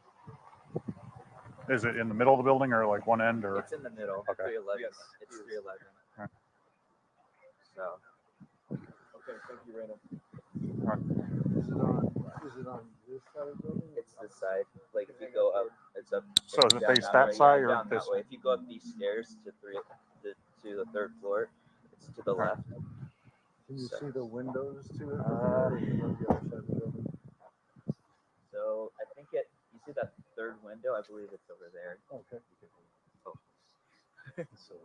Is it in the middle of the building or like one end or?
It's in the middle.
Okay.
311.
Yes.
It's 311.
Right.
So.
Okay, thank you, Raina.
All right.
Is it on this side of the building?
It's this side. Like if you go up, it's up.
So is it
down
face
that
that
way.
side
Yeah,
or
down
this?
that way? If you go up these stairs to the 3rd floor, it's to the left.
Can you
So.
see the windows to it? Or is it on the other side of the building?
So I think you see that 3rd window? I believe it's over there.
Okay.
Oh.
so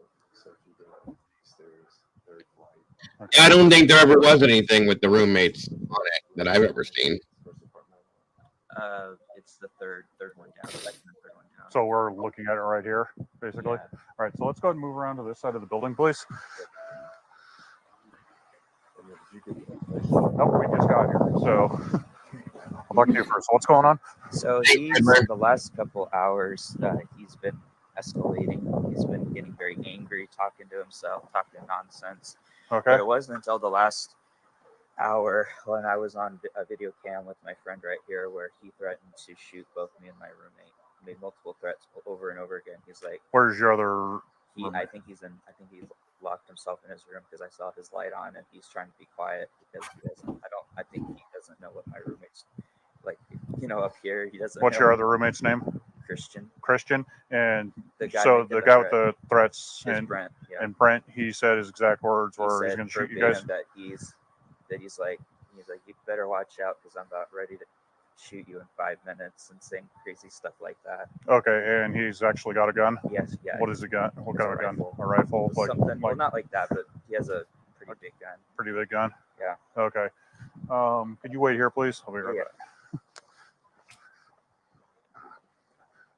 if you go upstairs, 3rd flight.
Yeah, I don't think there ever was anything with the roommates on it that I've ever seen.
It's the third one down. Second and 3rd one down.
So we're looking at it right here, basically.
Yeah.
All right, so let's go ahead and move around to this side of the building, please. Nope, we just got here. So I'll talk to you first. What's going on?
So the last couple hours, he's been escalating. He's been getting very angry, talking to himself, talking nonsense.
Okay.
But it wasn't until the last hour when I was on a video cam with my friend right here where he threatened to shoot both me and my roommate. He made multiple threats over and over again. He's like,
where's your other roommate?
I think he's locked himself in his room because I saw his light on and he's trying to be quiet because I think he doesn't know what my roommate's like, up here. He doesn't
What's
know.
your other roommate's name?
Christian.
And
the guy
so the guy with the threats
and Brent, yeah.
And Brent, he said his exact words were he's going to shoot you guys.
That he's like you better watch out because I'm about ready to shoot you in 5 minutes and saying crazy stuff like that.
Okay, and he's actually got a gun.
Yes, yeah.
What has he got? What kind of a gun?
Rifle.
A rifle, like
something. Well, not like that, but he has a pretty big gun.
Pretty big gun.
Yeah.
Okay. Could you wait here, please? I'll be right back.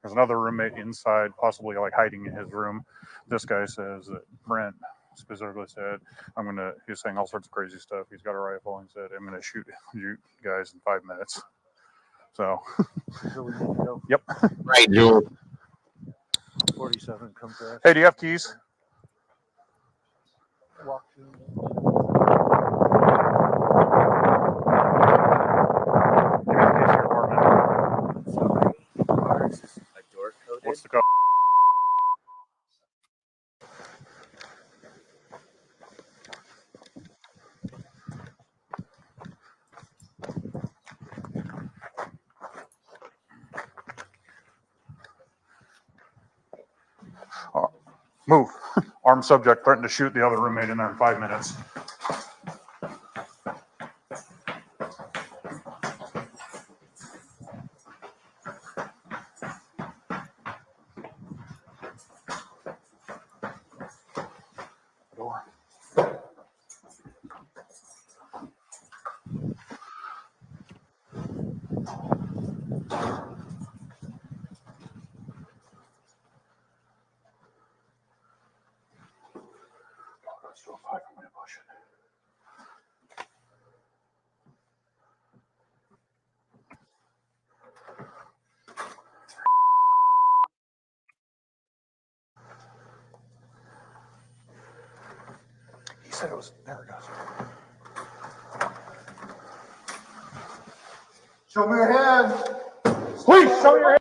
There's another roommate inside, possibly like hiding in his room. This guy says that Brent specifically said, he's saying all sorts of crazy stuff. He's got a rifle and said, I'm going to shoot you guys in 5 minutes. So.
We need to go.
Yep.
Right, Jewel.
47 comes to.
Hey, do you have keys?
Walk through.
Ours is a door coded.
What's the code? Move. Armed subject threatened to shoot the other roommate in there in 5 minutes. Door. Let's do a 5. I'm going to push it. He said it was, there it goes.
Show me your hand.
Please show your hand.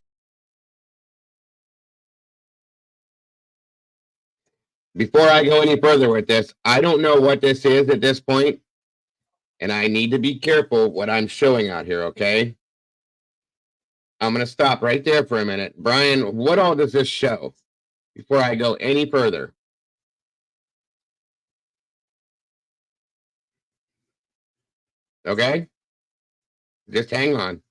Before I go any further with this, I don't know what this is at this point, and I need to be careful what I'm showing out here, okay? I'm going to stop right there for a minute. Brian, what all does this show before I go any further? Okay? Just hang on.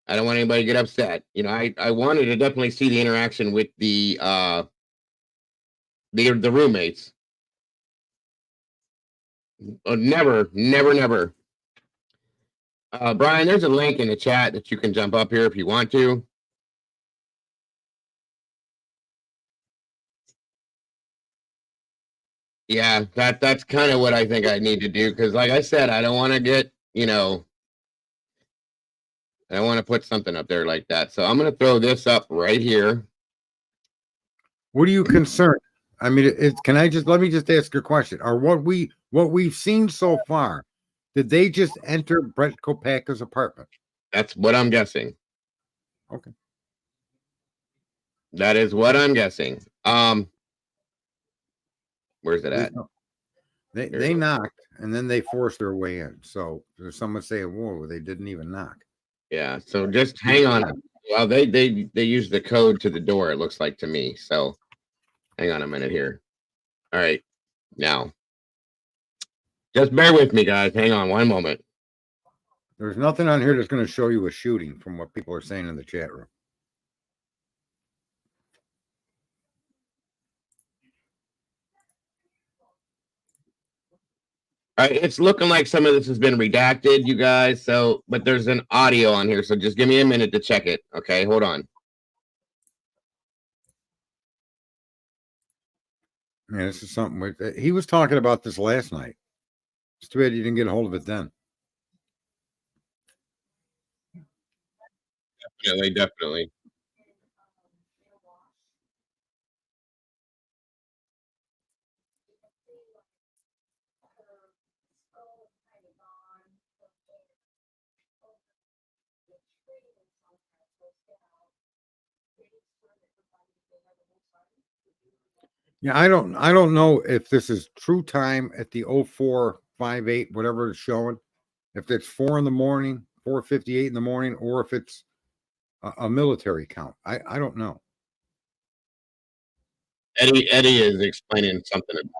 I don't want anybody to get upset. You know, I wanted to definitely see the interaction with the roommates. Never. Brian, there's a link in the chat that you can jump up here if you want to. Yeah, that's kind of what I think I need to do, because like I said, I don't want to get, you know, I don't want to put something up there like that. So I'm going to throw this up right here.
What are you concerned? I mean, let me just ask a question. Are what we've seen so far, did they just enter Brett Kopacka's apartment?
That's what I'm guessing.
Okay.
That is what I'm guessing. Where's it at?
They knocked and then they forced their way in. So there's someone saying, whoa, they didn't even knock.
Yeah, so just hang on. Well, they use the code to the door, it looks like to me. So hang on a minute here. All right. Now, just bear with me, guys. Hang on one moment.
There's nothing on here that's going to show you a shooting from what people are saying in the chat room.
All right, it's looking like some of this has been redacted, you guys. So, but there's an audio on here, so just give me a minute to check it. Okay, hold on.
Yeah, this is something he was talking about this last night. It's too bad you didn't get a hold of it then.
Definitely.
Yeah, I don't know if this is true time at the 0458, whatever it's showing. If it's 4 in the morning, 4:58 in the morning, or if it's a military count. I don't know.
Eddie is explaining something about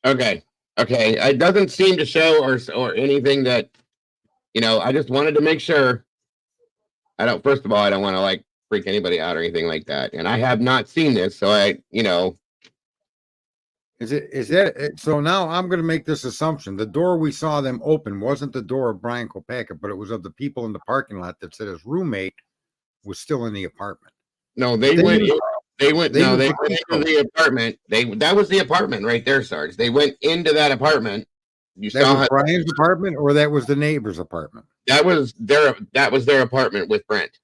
Okay. It doesn't seem to show or anything that, you know, I just wanted to make sure. First of all, I don't want to like freak anybody out or anything like that. And I have not seen this, so
Is that so? Now I'm going to make this assumption. The door we saw them open wasn't the door of Brian Kopacka, but it was of the people in the parking lot that said his roommate was still in the apartment.
No, they went into the apartment. That was the apartment right there, Sarge. They went into that apartment.
That was Brian's apartment, or that was the neighbor's apartment?
That was their apartment with Brent.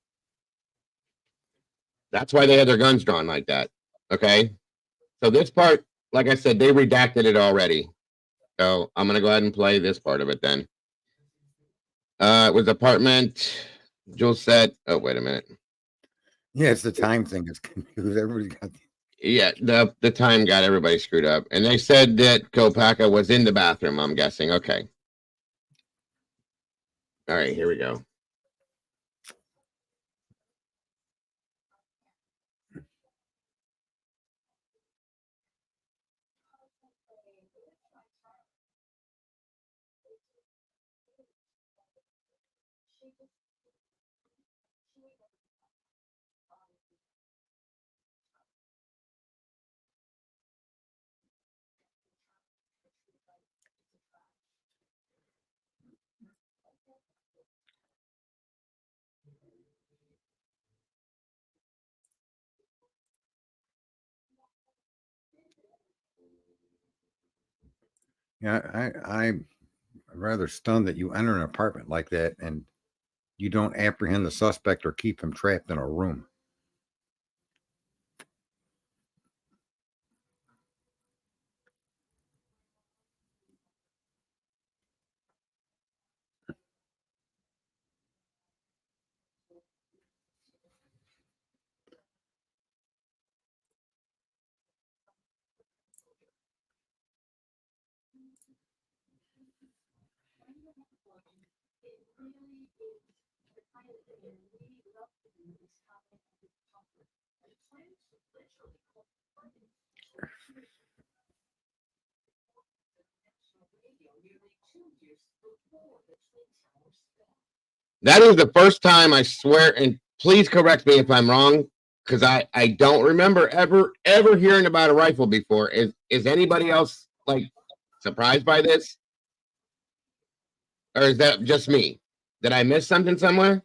That's why they had their guns drawn like that. Okay. So this part, like I said, they redacted it already. So I'm gonna go ahead and play this part of it then. It was apartment, Jewel set. Oh, wait a minute.
Yeah, it's the time thing. It's confused. Everybody's got.
Yeah, the time got everybody screwed up. And they said that Kopacka was in the bathroom, I'm guessing. Okay. All right, here we go.
Yeah, I'm rather stunned that you enter an apartment like that and you don't apprehend the suspect or keep him trapped in a room.
That is the first time, I swear, and please correct me if I'm wrong, because I don't remember ever hearing about a rifle before. Is anybody else like surprised by this? Or is that just me? Did I miss something somewhere?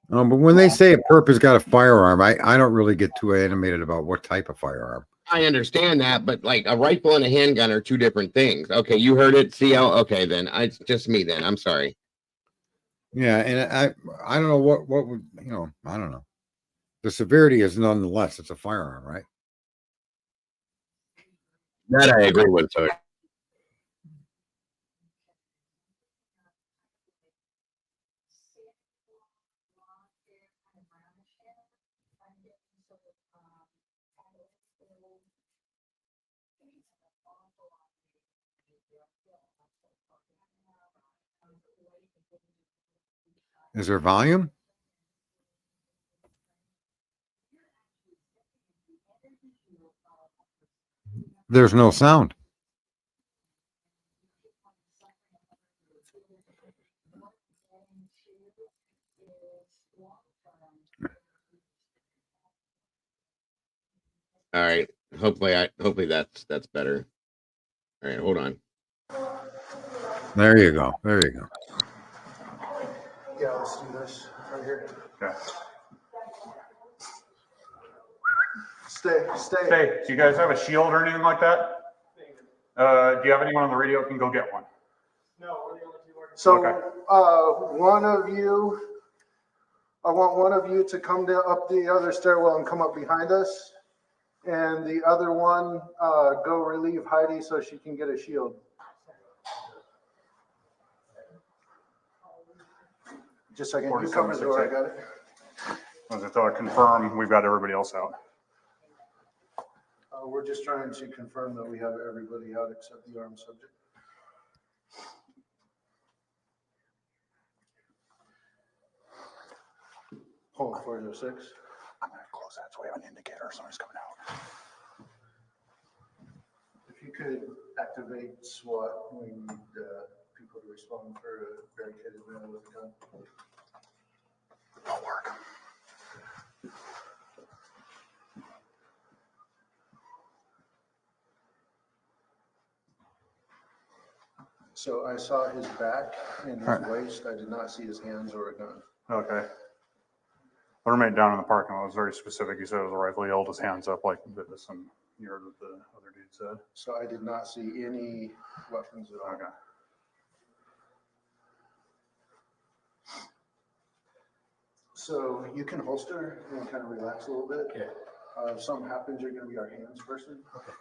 But when they say a perp has got a firearm, I don't really get too animated about what type of firearm.
I understand that, but like a rifle and a handgun are two different things. Okay, you heard it, CL. Okay, then it's just me. Then I'm sorry.
Yeah, and I don't know what would, you know, I don't know. The severity is nonetheless, it's a firearm, right?
That I agree with, sir.
Is there volume? There's no sound.
All right. Hopefully that's better. All right, hold on.
There you go. There you go.
Yeah, let's do this right here.
Okay.
Stay.
Hey, do you guys have a shield or anything like that? Do you have anyone on the radio who can go get one?
No, we're the only two working. So,
Okay.
I want one of you to come down up the other stairwell and come up behind us. And the other one, go relieve Heidi so she can get a shield. Just a second, you cover the door, I got it.
I was just confirm we've got everybody else out.
We're just trying to confirm that we have everybody out except the armed subject. Hold 406.
I'm gonna close that so we have an indicator somebody's coming out.
If you could activate SWAT, we need people to respond for a barricaded man with a gun.
Don't work.
So I saw his back and his waist. I did not see his hands or a gun.
Okay. The roommate down in the parking lot was very specific. He said it was a rifle. He held his hands up like this, and you heard what the other dude said.
So I did not see any weapons at all.
Okay.
So you can holster and kind of relax a little bit. Yeah. If something happens, you're going to be our hands person. Okay.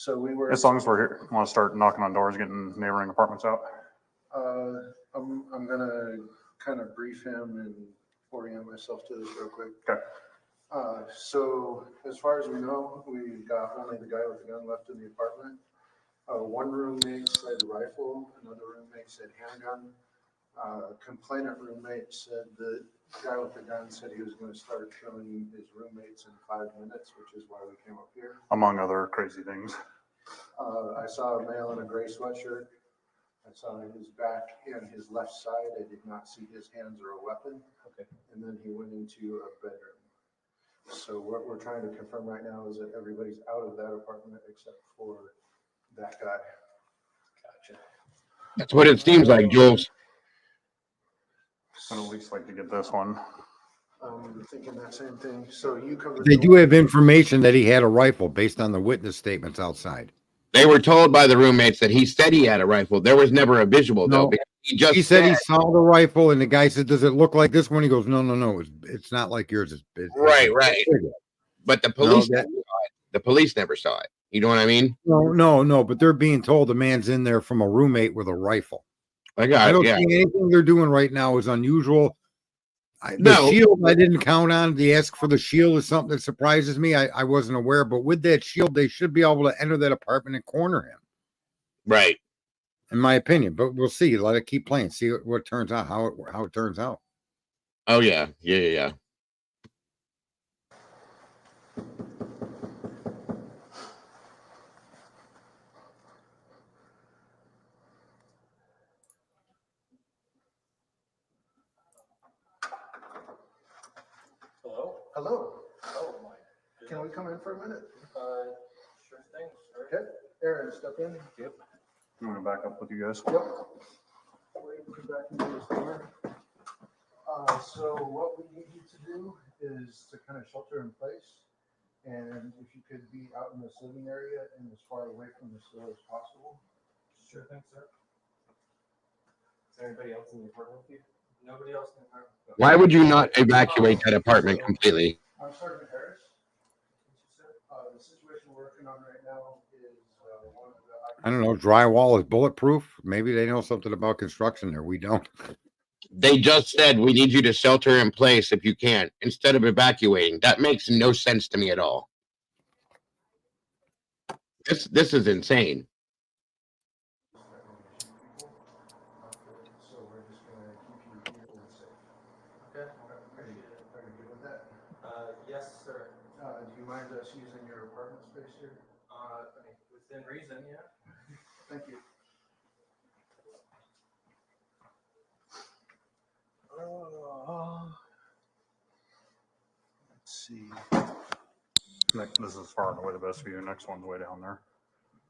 So we were.
As long as we're here, want to start knocking on doors, getting neighboring apartments out.
I'm gonna kind of brief him and orient myself to this real quick.
Okay.
So as far as we know, we've got only the guy with the gun left in the apartment. One roommate said rifle, another roommate said handgun. Complainant roommate said the guy with the gun said he was gonna start killing his roommates in 5 minutes, which is why we came up here.
Among other crazy things.
I saw a male in a gray sweatshirt. I saw his back and his left side. I did not see his hands or a weapon. Okay. And then he went into a bedroom. So what we're trying to confirm right now is that everybody's out of that apartment except for that guy. Gotcha.
That's what it seems like, Jules.
I'd at least like to get this one.
I'm thinking that same thing. So you covered.
They do have information that he had a rifle based on the witness statements outside.
They were told by the roommates that he said he had a rifle. There was never a visual, though. Because
He said he saw the rifle, and the guy said, "Does it look like this one?" He goes, "No, it's not like yours."
Right. But the police never saw it. The police never saw it. You know what I mean?
No. But they're being told the man's in there from a roommate with a rifle. I don't think anything they're doing right now is unusual. The shield I didn't count on. The ask for the shield is something that surprises me. I wasn't aware, but with that shield, they should be able to enter that apartment and corner him.
Right.
In my opinion, but we'll see. Let it keep playing. See what turns out. How it turns out.
Oh yeah.
Hello. Oh my. Can we come in for a minute?
Sure thing. Sure.
Okay. Aaron, step in.
Yep.
I'm going to back up with you guys.
Yep. Wait, put back into this door. So what we need you to do is to kind of shelter in place. And if you could be out in this living area and as far away from the store as possible.
Sure thing, sir. Is there anybody else in the apartment with you? Nobody else in the apartment.
Why would you not evacuate that apartment completely?
I'm Sergeant Harris. The situation we're working on right now is one of the.
I don't know. Drywall is bulletproof. Maybe they know something about construction there. We don't.
They just said we need you to shelter in place if you can, instead of evacuating. That makes no sense to me at all. This is insane.
So we're just gonna keep you here and safe. Okay. Are you good with that?
Yes, sir.
Do you mind us using your apartment space here?
Within reason, yeah.
Thank you. Let's see.
This is far and away the best view. Next one's way down there.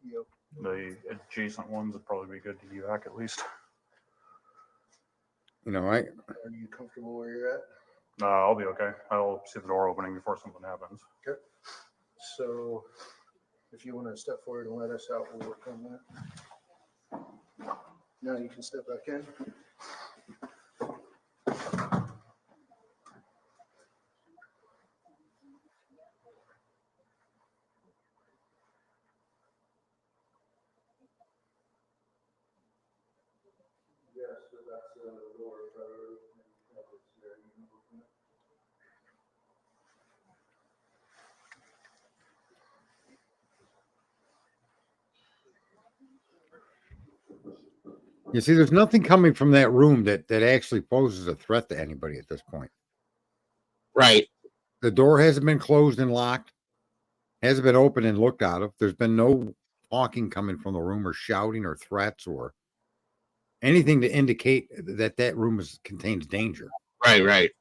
Yep.
The adjacent ones would probably be good to evac at least.
You know,
Are you comfortable where you're at?
I'll be okay. I'll see the door opening before something happens.
Okay. So if you want to step forward and let us out, we'll work on that. Now you can step back in. Yes, so that's the lower priority.
you see, there's nothing coming from that room that actually poses a threat to anybody at this point.
Right.
The door hasn't been closed and locked. Hasn't been opened and looked out of. There's been no talking coming from the room or shouting or threats or anything to indicate that that room contains danger.
Right.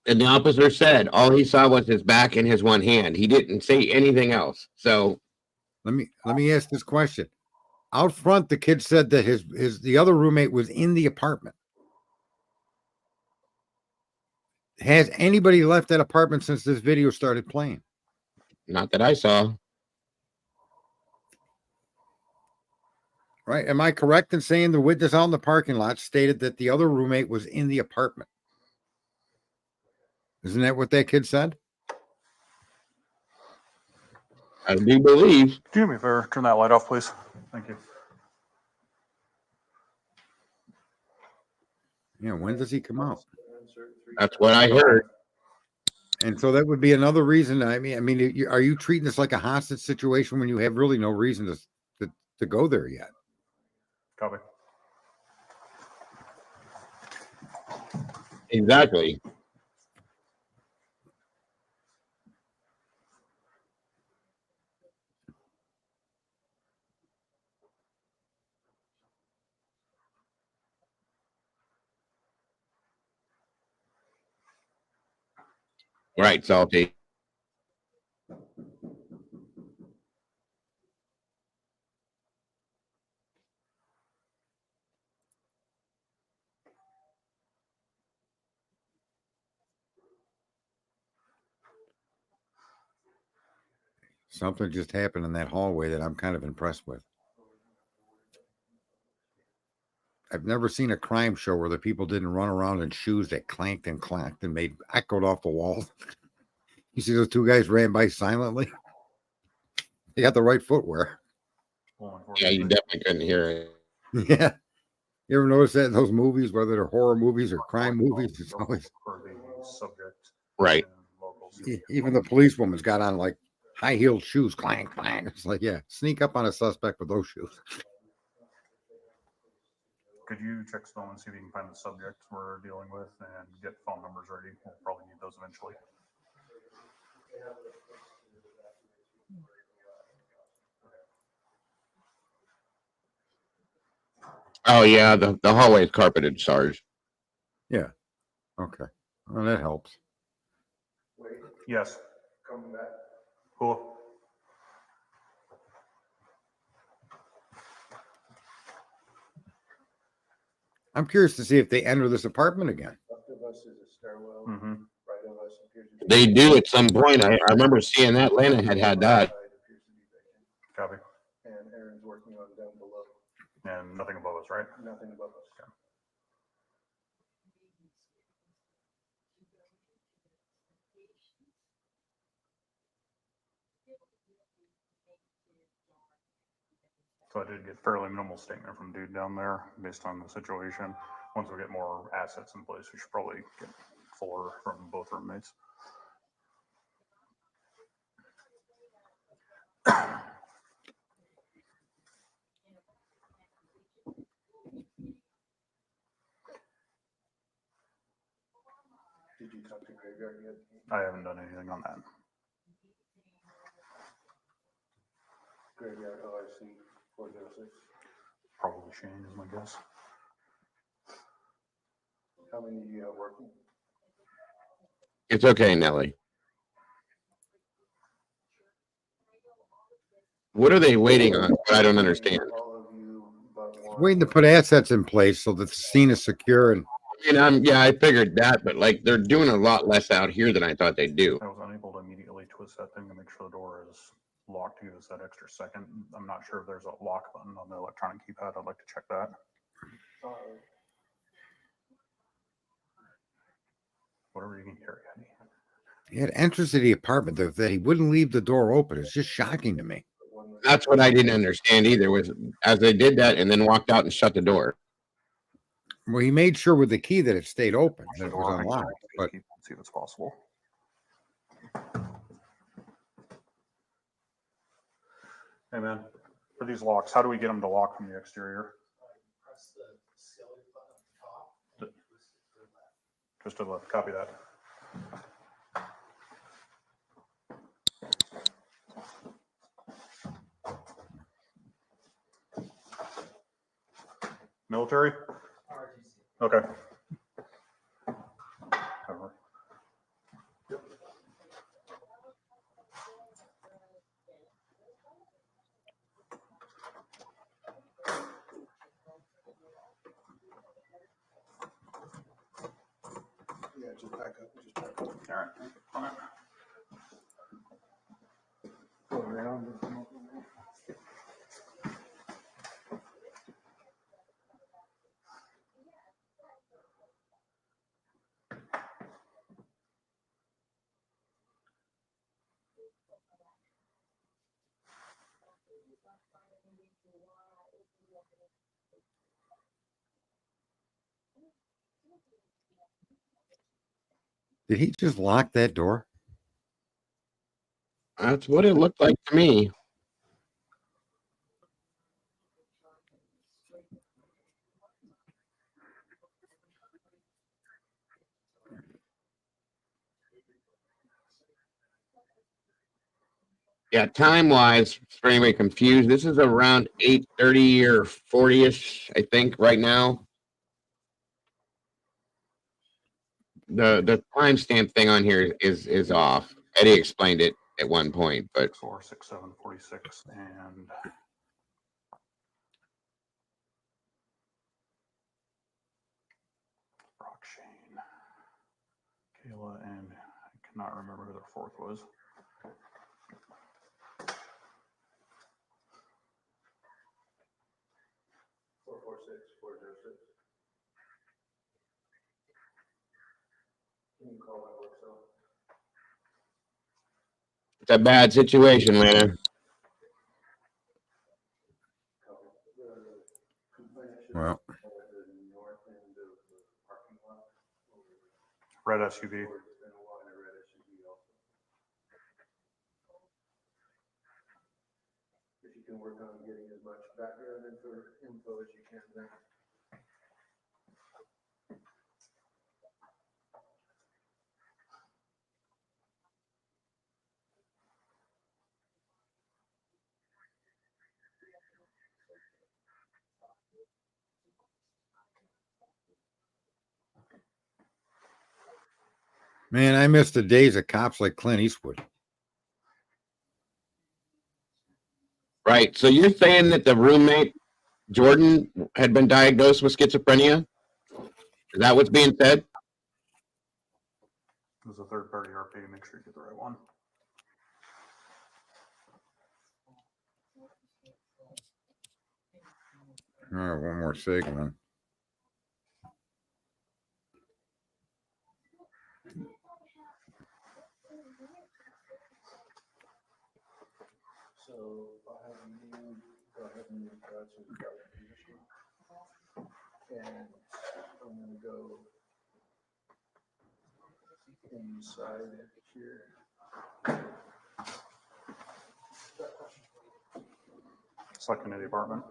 And the officer said all he saw was his back and his one hand. He didn't say anything else. So
let me ask this question. Out front, the kid said that the other roommate was in the apartment. Has anybody left that apartment since this video started playing?
not that I saw.
Right. Am I correct in saying the witness out in the parking lot stated that the other roommate was in the apartment? Isn't that what that kid said?
I do believe.
Do me a favor, turn that light off, please. Thank you.
Yeah, when does he come out?
That's what I heard.
And so that would be another reason. I mean, are you treating this like a hostage situation when you have really no reason to go there yet?
Copy.
Exactly. Right, Salty.
Something just happened in that hallway that I'm kind of impressed with. I've never seen a crime show where the people didn't run around in shoes that clanked and clacked and made echoed off the walls. You see those two guys ran by silently? They got the right footwear.
Yeah, you definitely couldn't hear it.
Yeah. You ever notice that in those movies, whether they're horror movies or crime movies? It's always
Right.
even the policewoman's got on like high-heeled shoes, clang, clang. It's like, yeah, sneak up on a suspect with those shoes.
Could you check Stone and see if you can find the subject we're dealing with and get phone numbers ready? We'll probably need those eventually.
Oh yeah, the hallway is carpeted, Sarge.
Yeah. Okay. Well, that helps.
Yes.
Coming back.
Cool.
I'm curious to see if they enter this apartment again.
Left of us is a stairwell.
Mm-hmm.
Right of us appears to be.
They do at some point. I remember seeing that. Lana had that.
Appears to be vacant.
Copy.
And Aaron's working on down below.
And nothing above us, right?
Nothing above us.
Okay. So I did get fairly minimal statement from dude down there based on the situation. Once we get more assets in place, we should probably get fuller from both roommates.
Did you talk to Graveyard yet?
I haven't done anything on that.
Graveyard OIC 406.
Probably Shane is my guess.
How many do you have working?
It's okay, Nelly. What are they waiting on? I don't understand.
All of you but one.
Waiting to put assets in place so that the scene is secure. And
Yeah, I figured that, but like they're doing a lot less out here than I thought they'd do.
I was unable to immediately twist that thing to make sure the door is locked to give us that extra second. I'm not sure if there's a lock button on the electronic keypad. I'd like to check that. Whatever you can carry, honey.
he had entrance to the apartment that he wouldn't leave the door open. It's just shocking to me.
That's what I didn't understand either, was as they did that and then walked out and shut the door.
Well, he made sure with the key that it stayed open, that it was unlocked. But
see if it's possible. Hey man, for these locks, how do we get them to lock from the exterior? Just to the left. Copy that. Military? Okay. Cover. Yep.
Yeah, just back up. Just back up.
All right. Fine.
Go around.
Did he just lock that door?
That's what it looked like to me. Yeah, time-wise, for anybody confused, this is around 8:30 or 40-ish, I think, right now. The timestamp thing on here is off. Eddie explained it at one point, but
4, 6, 7, 46, and Rock Shane, Kayla, and I cannot remember who their fourth was.
it's a bad situation, Lana.
Well,
Red SUV.
If you can work on getting as much background info as you can there.
man, I miss the days of cops like Clint Eastwood.
Right. So you're saying that the roommate, Jordan, had been diagnosed with schizophrenia? Is that what's being said?
It was a third-party RP. Make sure you get the right one.
All right, one more segment.
So I'll have you go ahead and go to the definition. And I'm gonna go inside here.
Second in the apartment.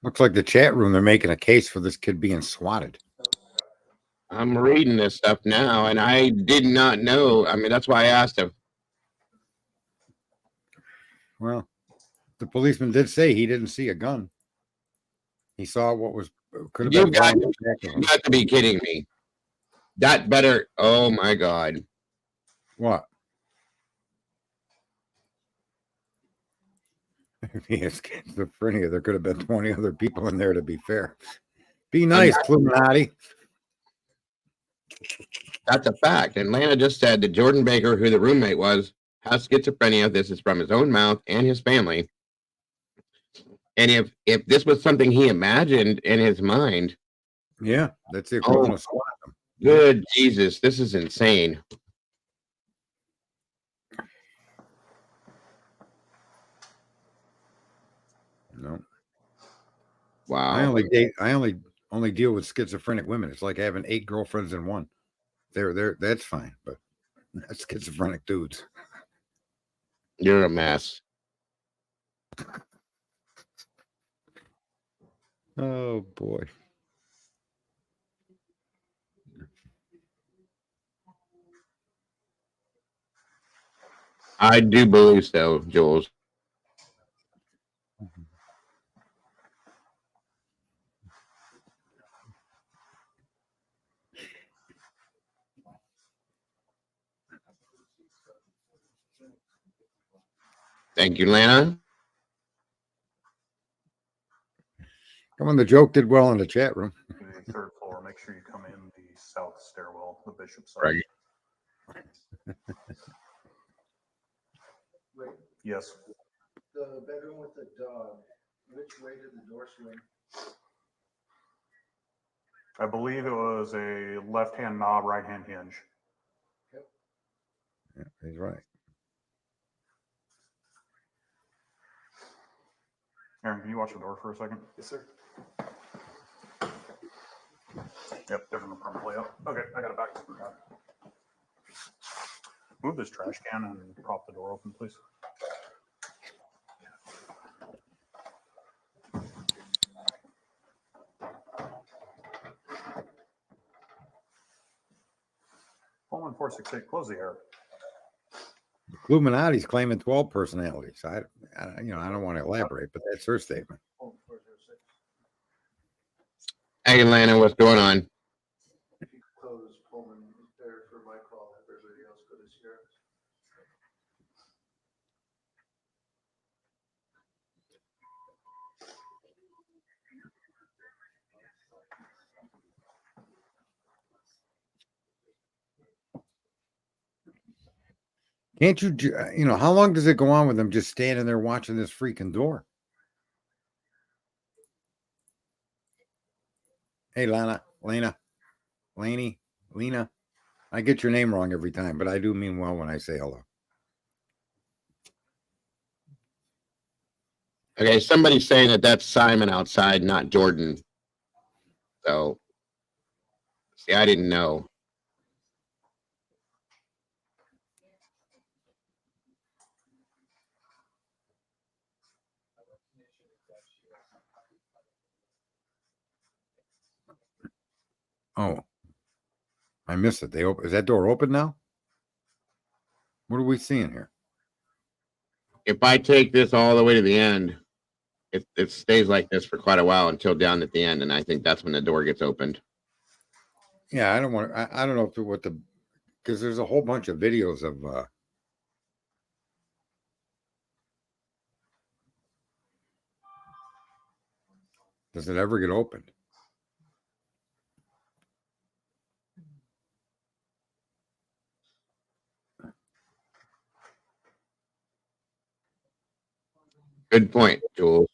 Looks like the chat room, they're making a case for this kid being swatted.
I'm reading this stuff now, and I did not know. I mean, that's why I asked him.
Well, the policeman did say he didn't see a gun. He saw what was could have
You
been
got,
black and black of
you
him.
got to be kidding me. That better. Oh my God.
What? If he has schizophrenia, there could have been 20 other people in there, to be fair. Be nice, CLUEMINATI.
That's a fact. And Lana just said that Jordan Baker, who the roommate was, has schizophrenia. This is from his own mouth and his family. And if this was something he imagined in his mind,
Yeah, that's the equivalent of swatting them.
good Jesus, this is insane.
No.
Wow.
I only deal with schizophrenic women. It's like having 8 girlfriends in one. That's fine, but that's schizophrenic dudes.
You're a mess.
Oh boy.
I do believe so, Jules. Thank you, Lana.
Come on, the joke did well in the chat room.
The third floor. Make sure you come in in the south stairwell, the bishop side.
Right.
Wait,
Yes.
the bedroom with the dog, which way did the door swing?
I believe it was a left-hand knob, right-hand hinge.
Yeah, he's right.
Aaron, can you watch the door for a second?
Yes, sir.
Yep, different from layout. Okay, I got it back. Move this trash can and prop the door open, please. Pullman 468, close the air.
The CLUEMINATI's claiming 12 personalities. I don't want to elaborate, but that's her statement.
Hey, Atlanta, what's going on?
If you close Pullman there for my call, everybody else go to zero.
Can't you, how long does it go on with them just standing there watching this freaking door? Hey, Lena, Laney, Lena. I get your name wrong every time, but I do mean well when I say hello.
Okay, somebody's saying that that's Simon outside, not Jordan. So, see, I didn't know.
Oh, I missed it. Is that door open now? What are we seeing here?
If I take this all the way to the end, it stays like this for quite a while until down at the end, and I think that's when the door gets opened.
Yeah, I don't want. I don't know because there's a whole bunch of videos of. Does it ever get opened?
Good point, Jules.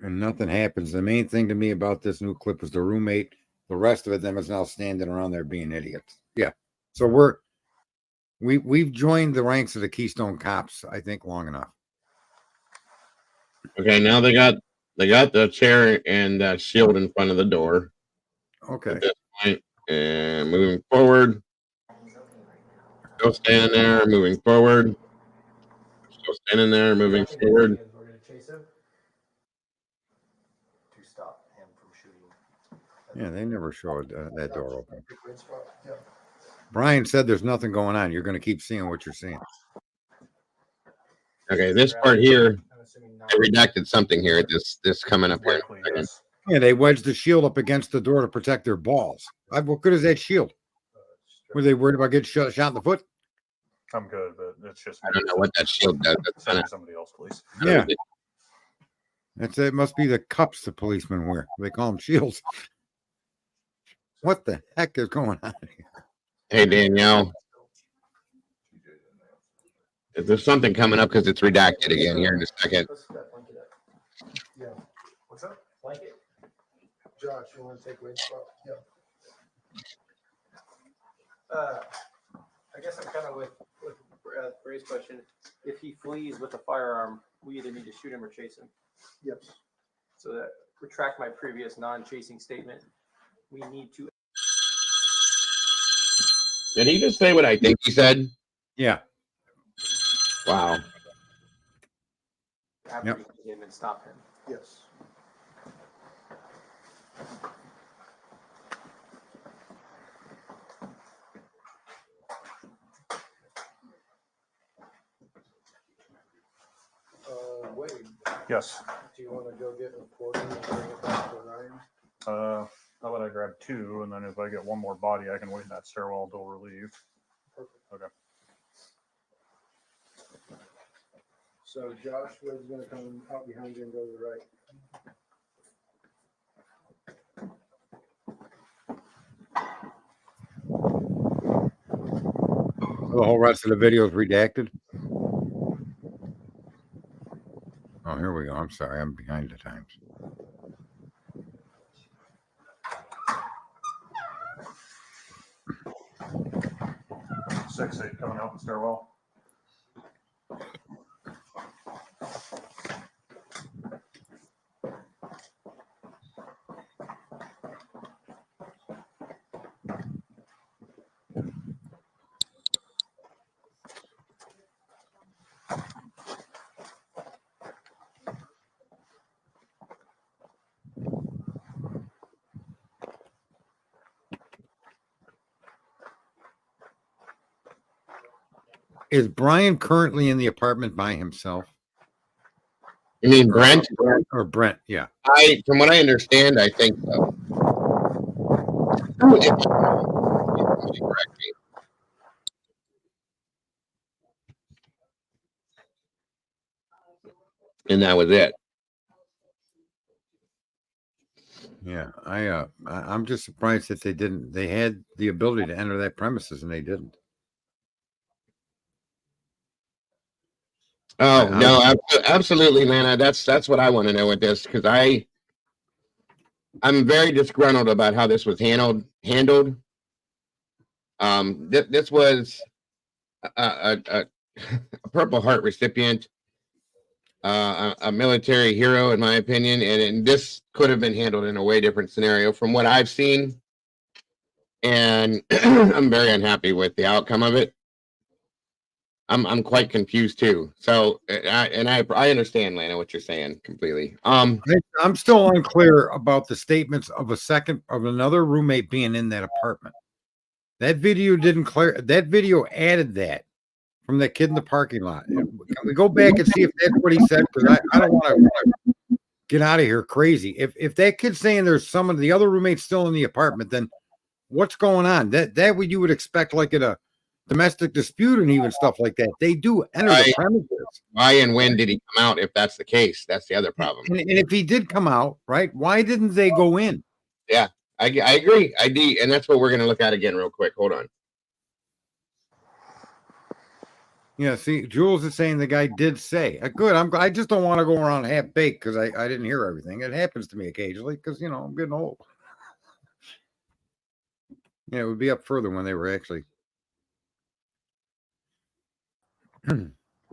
And nothing happens. The main thing to me about this new clip was the roommate. The rest of them is now standing around there being idiots. Yeah. So we've joined the ranks of the Keystone Cops, I think, long enough.
Okay, now they got the chair and that shield in front of the door.
Okay.
At this point, and moving forward. Still standing there, moving forward. Still standing there, moving forward.
We're gonna chase him to stop him from shooting.
Yeah, they never showed that door open.
Yeah.
Brian said there's nothing going on. You're going to keep seeing what you're seeing.
Okay, this part here, I redacted something here. This coming up here.
Likely, yes.
Yeah, they wedged the shield up against the door to protect their balls. What good is that shield? Were they worried about getting shot in the foot?
I'm good, but it's just.
I don't know what that shield does. That's
Send
kind
me
of
somebody else, please.
Yeah. It must be the cups the policemen wear. They call them shields. What the heck is going on here?
Hey, Danielle. Is there something coming up because it's redacted again here in a second?
Yeah. What's up? Blanket. Josh, you want to take Wade's spot? Yeah.
I guess I'm kind of with Ray's question. If he flees with a firearm, we either need to shoot him or chase him.
Yes.
So that retract my previous non-chasing statement. We need to.
Did he just say what I think he said?
Yeah.
Wow.
Apprehend him and stop him.
Yes. Wade,
Yes.
do you want to go get reporting and bring it back to Ryan?
How about I grab 2, and then if I get one more body, I can wait in that stairwell until relieved.
Perfect.
Okay.
So Josh Wade's gonna come out behind you and go to the right.
The whole rest of the video is redacted. Oh, here we go. I'm sorry. I'm behind the times.
Six, eight coming out the stairwell.
Is Brian currently in the apartment by himself?
You mean Brent?
Or Brent, yeah.
From what I understand, I think so. And that was it.
Yeah, I'm just surprised that they had the ability to enter that premises and they didn't.
Oh, no, absolutely, man. That's what I want to know with this, because I'm very disgruntled about how this was handled. This was a Purple Heart recipient, a military hero, in my opinion, and this could have been handled in a way different scenario from what I've seen, and I'm very unhappy with the outcome of it. I'm quite confused too. So, I understand, Lana, what you're saying completely.
I'm still unclear about the statements of another roommate being in that apartment. That video didn't clear. That video added that from that kid in the parking lot. Can we go back and see if that's what he said? Because I don't want to get out of here crazy. If that kid's saying there's some of the other roommates still in the apartment, then what's going on? That what you would expect, like at a domestic dispute and even stuff like that. They do enter the premises.
Why and when did he come out? If that's the case, that's the other problem.
And if he did come out, right? Why didn't they go in?
Yeah, I agree. And that's what we're going to look at again real quick. Hold on.
Yeah, see, Jules is saying the guy did say. Good. I just don't want to go around half baked because I didn't hear everything. It happens to me occasionally because I'm getting old. Yeah, it would be up further when they were actually.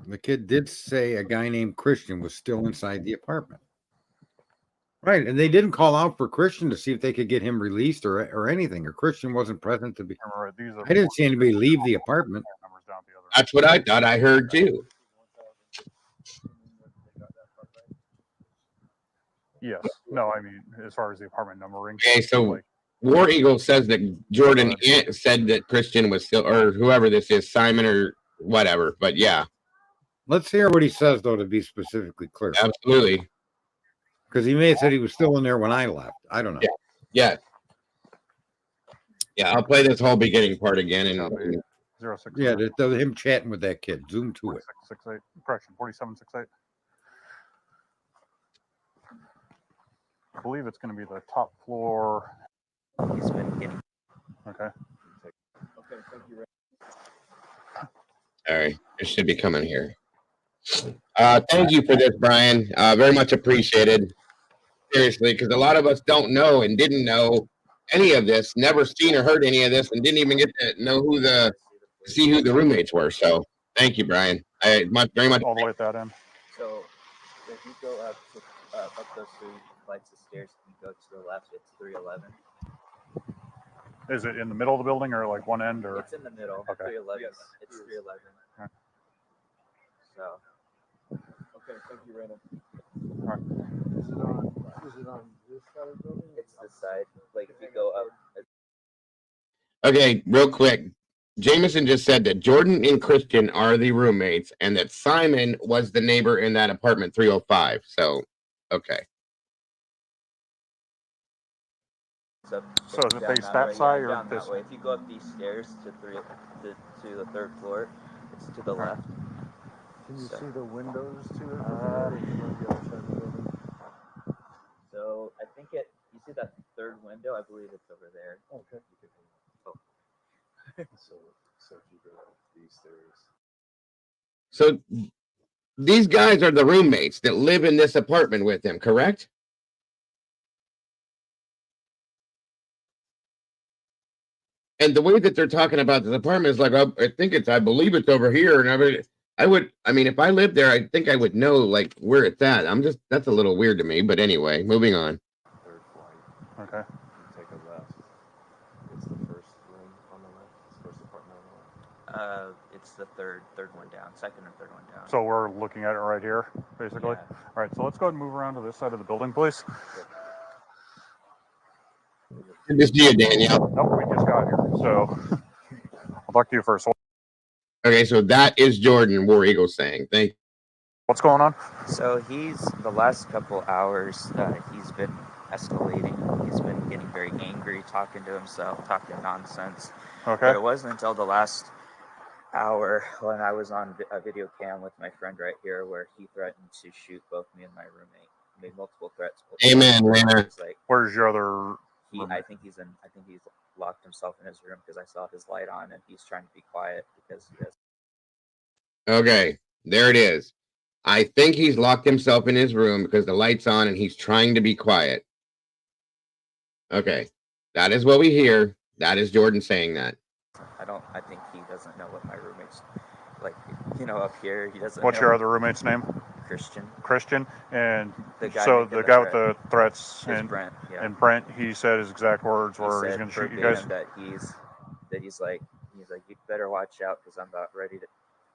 The kid did say a guy named Christian was still inside the apartment. Right, and they didn't call out for Christian to see if they could get him released or anything, or Christian wasn't present to be. I didn't see anybody leave the apartment.
That's what I thought I heard too.
Yes. No, I mean, as far as the apartment numbering.
Okay, so War Eagle says that Jordan said that Christian was still, or whoever this is, Simon or whatever. But yeah.
Let's hear what he says, though, to be specifically clear.
Absolutely.
Because he may have said he was still in there when I left. I don't know.
Yeah. I'll play this whole beginning part again. And
06.
Yeah, him chatting with that kid. Zoom to it.
68. Correction, 4768. I believe it's going to be the top floor.
He's been getting.
Okay.
Okay, thank you.
all right, it should be coming here. Thank you for this, Brian. Very much appreciated. Seriously, because a lot of us don't know and didn't know any of this, never seen or heard any of this, and didn't even get to know see who the roommates were. So thank you, Brian. I very much.
All the way at that end.
So if you go up those 3 flights of stairs and you go to the left, it's 311.
Is it in the middle of the building or like one end or?
It's in the middle.
Okay.
311.
Yes,
It's 311.
Okay.
So.
Okay, thank you, Randall.
All right.
Is it on this side of the building?
It's the side. Like if you go up.
Okay, real quick. Jameson just said that Jordan and Christian are the roommates and that Simon was the neighbor in that apartment 305. So, okay.
So
is it
down
face that
way,
side or
down
this
that way? If you go up these stairs to the 3rd floor, it's to the left.
Can you see the windows to it? Or is it on the other side of the building?
So I think you see that 3rd window? I believe it's over there.
Okay.
So these guys are the roommates that live in this apartment with him, correct? And the way that they're talking about this apartment is like, I believe it's over here. And I mean, if I lived there, I think I would know like where it's at. That's a little weird to me. But anyway, moving on.
Third flight.
Okay.
Take a left. It's the first room on the left. It's the first apartment on the left.
It's the third one down, second and third one down.
So we're looking at it right here, basically.
Yeah.
All right. So let's go ahead and move around to this side of the building, please.
Good to see you, Danielle.
Nope, we just got here. So I'll talk to you first.
Okay, so that is Jordan War Eagle saying. Thank you.
What's going on?
So the last couple hours, he's been escalating. He's been getting very angry, talking to himself, talking nonsense.
Okay.
But it wasn't until the last hour when I was on a video cam with my friend right here where he threatened to shoot both me and my roommate. He made multiple threats.
Amen, Lana.
Like,
where's your other?
I think he's locked himself in his room because I saw his light on and he's trying to be quiet because he has.
Okay, there it is. I think he's locked himself in his room because the light's on and he's trying to be quiet. Okay, that is what we hear. That is Jordan saying that.
I think he doesn't know what my roommate's like. Up here, he doesn't.
What's your other roommate's name?
Christian.
And
the guy
so the guy with the threats
and Brent. Yeah.
And Brent, he said his exact words were he's going to shoot you guys.
That he's like you better watch out because I'm about ready to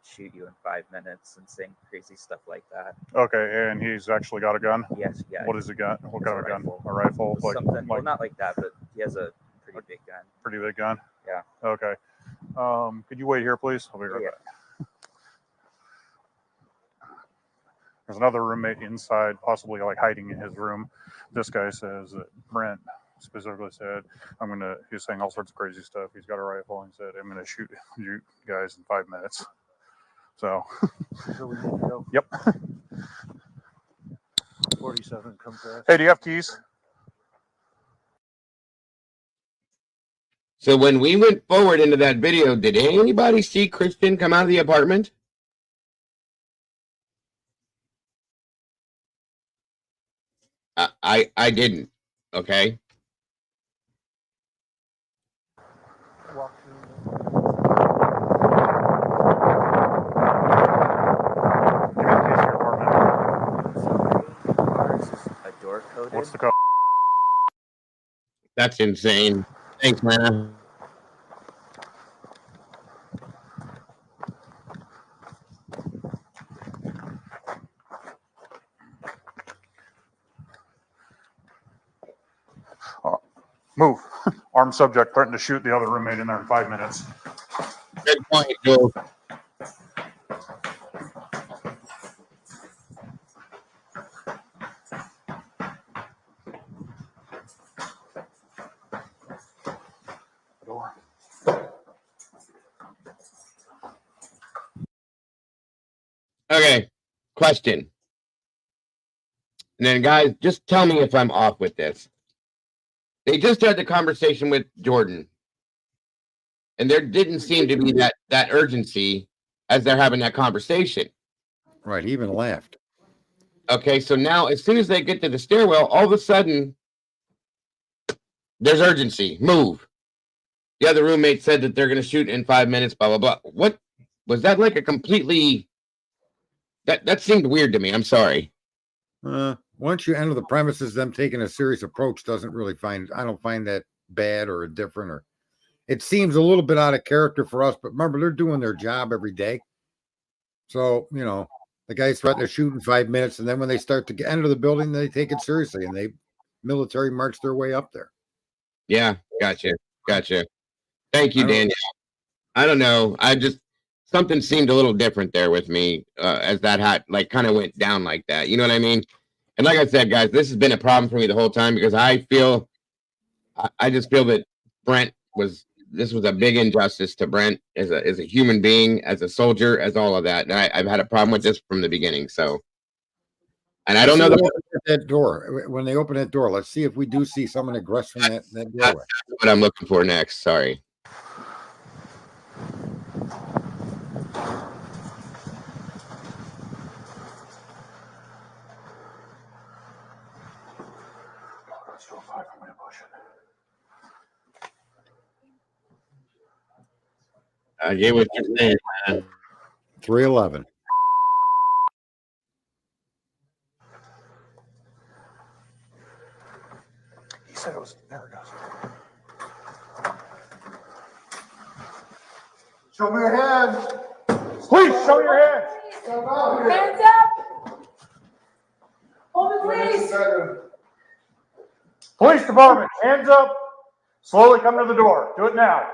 shoot you in 5 minutes and saying crazy stuff like that.
Okay, and he's actually got a gun.
Yes, yeah.
What is he got? What kind of a gun?
Rifle.
A rifle, like
something. Well, not like that, but he has a pretty big gun.
Pretty big gun.
Yeah.
Okay. Could you wait here, please? I'll be right back. There's another roommate inside, possibly like hiding in his room. This guy says that Brent specifically said, he's saying all sorts of crazy stuff. He's got a rifle and said, I'm going to shoot you guys in 5 minutes. So.
So we need to go.
Yep.
47, come fast.
Hey, do you have keys?
So when we went forward into that video, did anybody see Christian come out of the apartment? I didn't. Okay.
Walk
Ours is a door coded.
What's the code?
That's insane. Thanks, man.
Move. Armed subject threatened to shoot the other roommate in there in 5 minutes.
Good point, Joe. Okay, question. And then, guys, just tell me if I'm off with this. They just had the conversation with Jordan, and there didn't seem to be that urgency as they're having that conversation.
Right, he even laughed.
Okay, so now as soon as they get to the stairwell, all of a sudden, there's urgency. Move. The other roommate said that they're going to shoot in 5 minutes, blah, blah, blah. What was that like a completely... That seemed weird to me. I'm sorry.
Once you enter the premises, them taking a serious approach I don't find that bad or different, or it seems a little bit out of character for us, but remember, they're doing their job every day. So, the guys threaten to shoot in 5 minutes, and then when they start to enter the building, they take it seriously, and they military march their way up there.
Yeah, gotcha. Thank you, Daniel. I don't know. Something seemed a little different there with me as that kind of went down like that. You know what I mean? And like I said, guys, this has been a problem for me the whole time because I just feel that this was a big injustice to Brent as a human being, as a soldier, as all of that. And I've had a problem with this from the beginning. So, and I don't know
that door. When they open that door, let's see if we do see someone aggress from that doorway.
That's what I'm looking for next. Sorry.
That's 205. I'm going to push it.
I get what you're saying, man.
311.
He said it was. There it goes.
Show me your hands.
Please show your hands.
Step out here.
Hands up! Hold it,
Go into
please!
the bedroom.
Police department, hands up. Slowly come to the door. Do it now.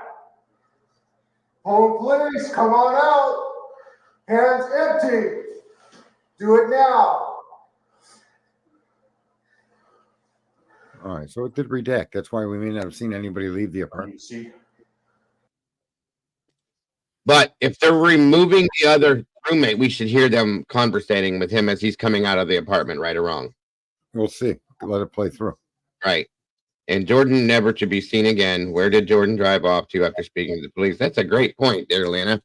Home police, come on out. Hands empty. Do it now.
All right, so it did redact. That's why we may not have seen anybody leave the apartment.
See.
But if they're removing the other roommate, we should hear them conversating with him as he's coming out of the apartment, right or wrong.
We'll see. Let it play through.
Right. And Jordan never to be seen again. Where did Jordan drive off to after speaking to the police? That's a great point there, Lana.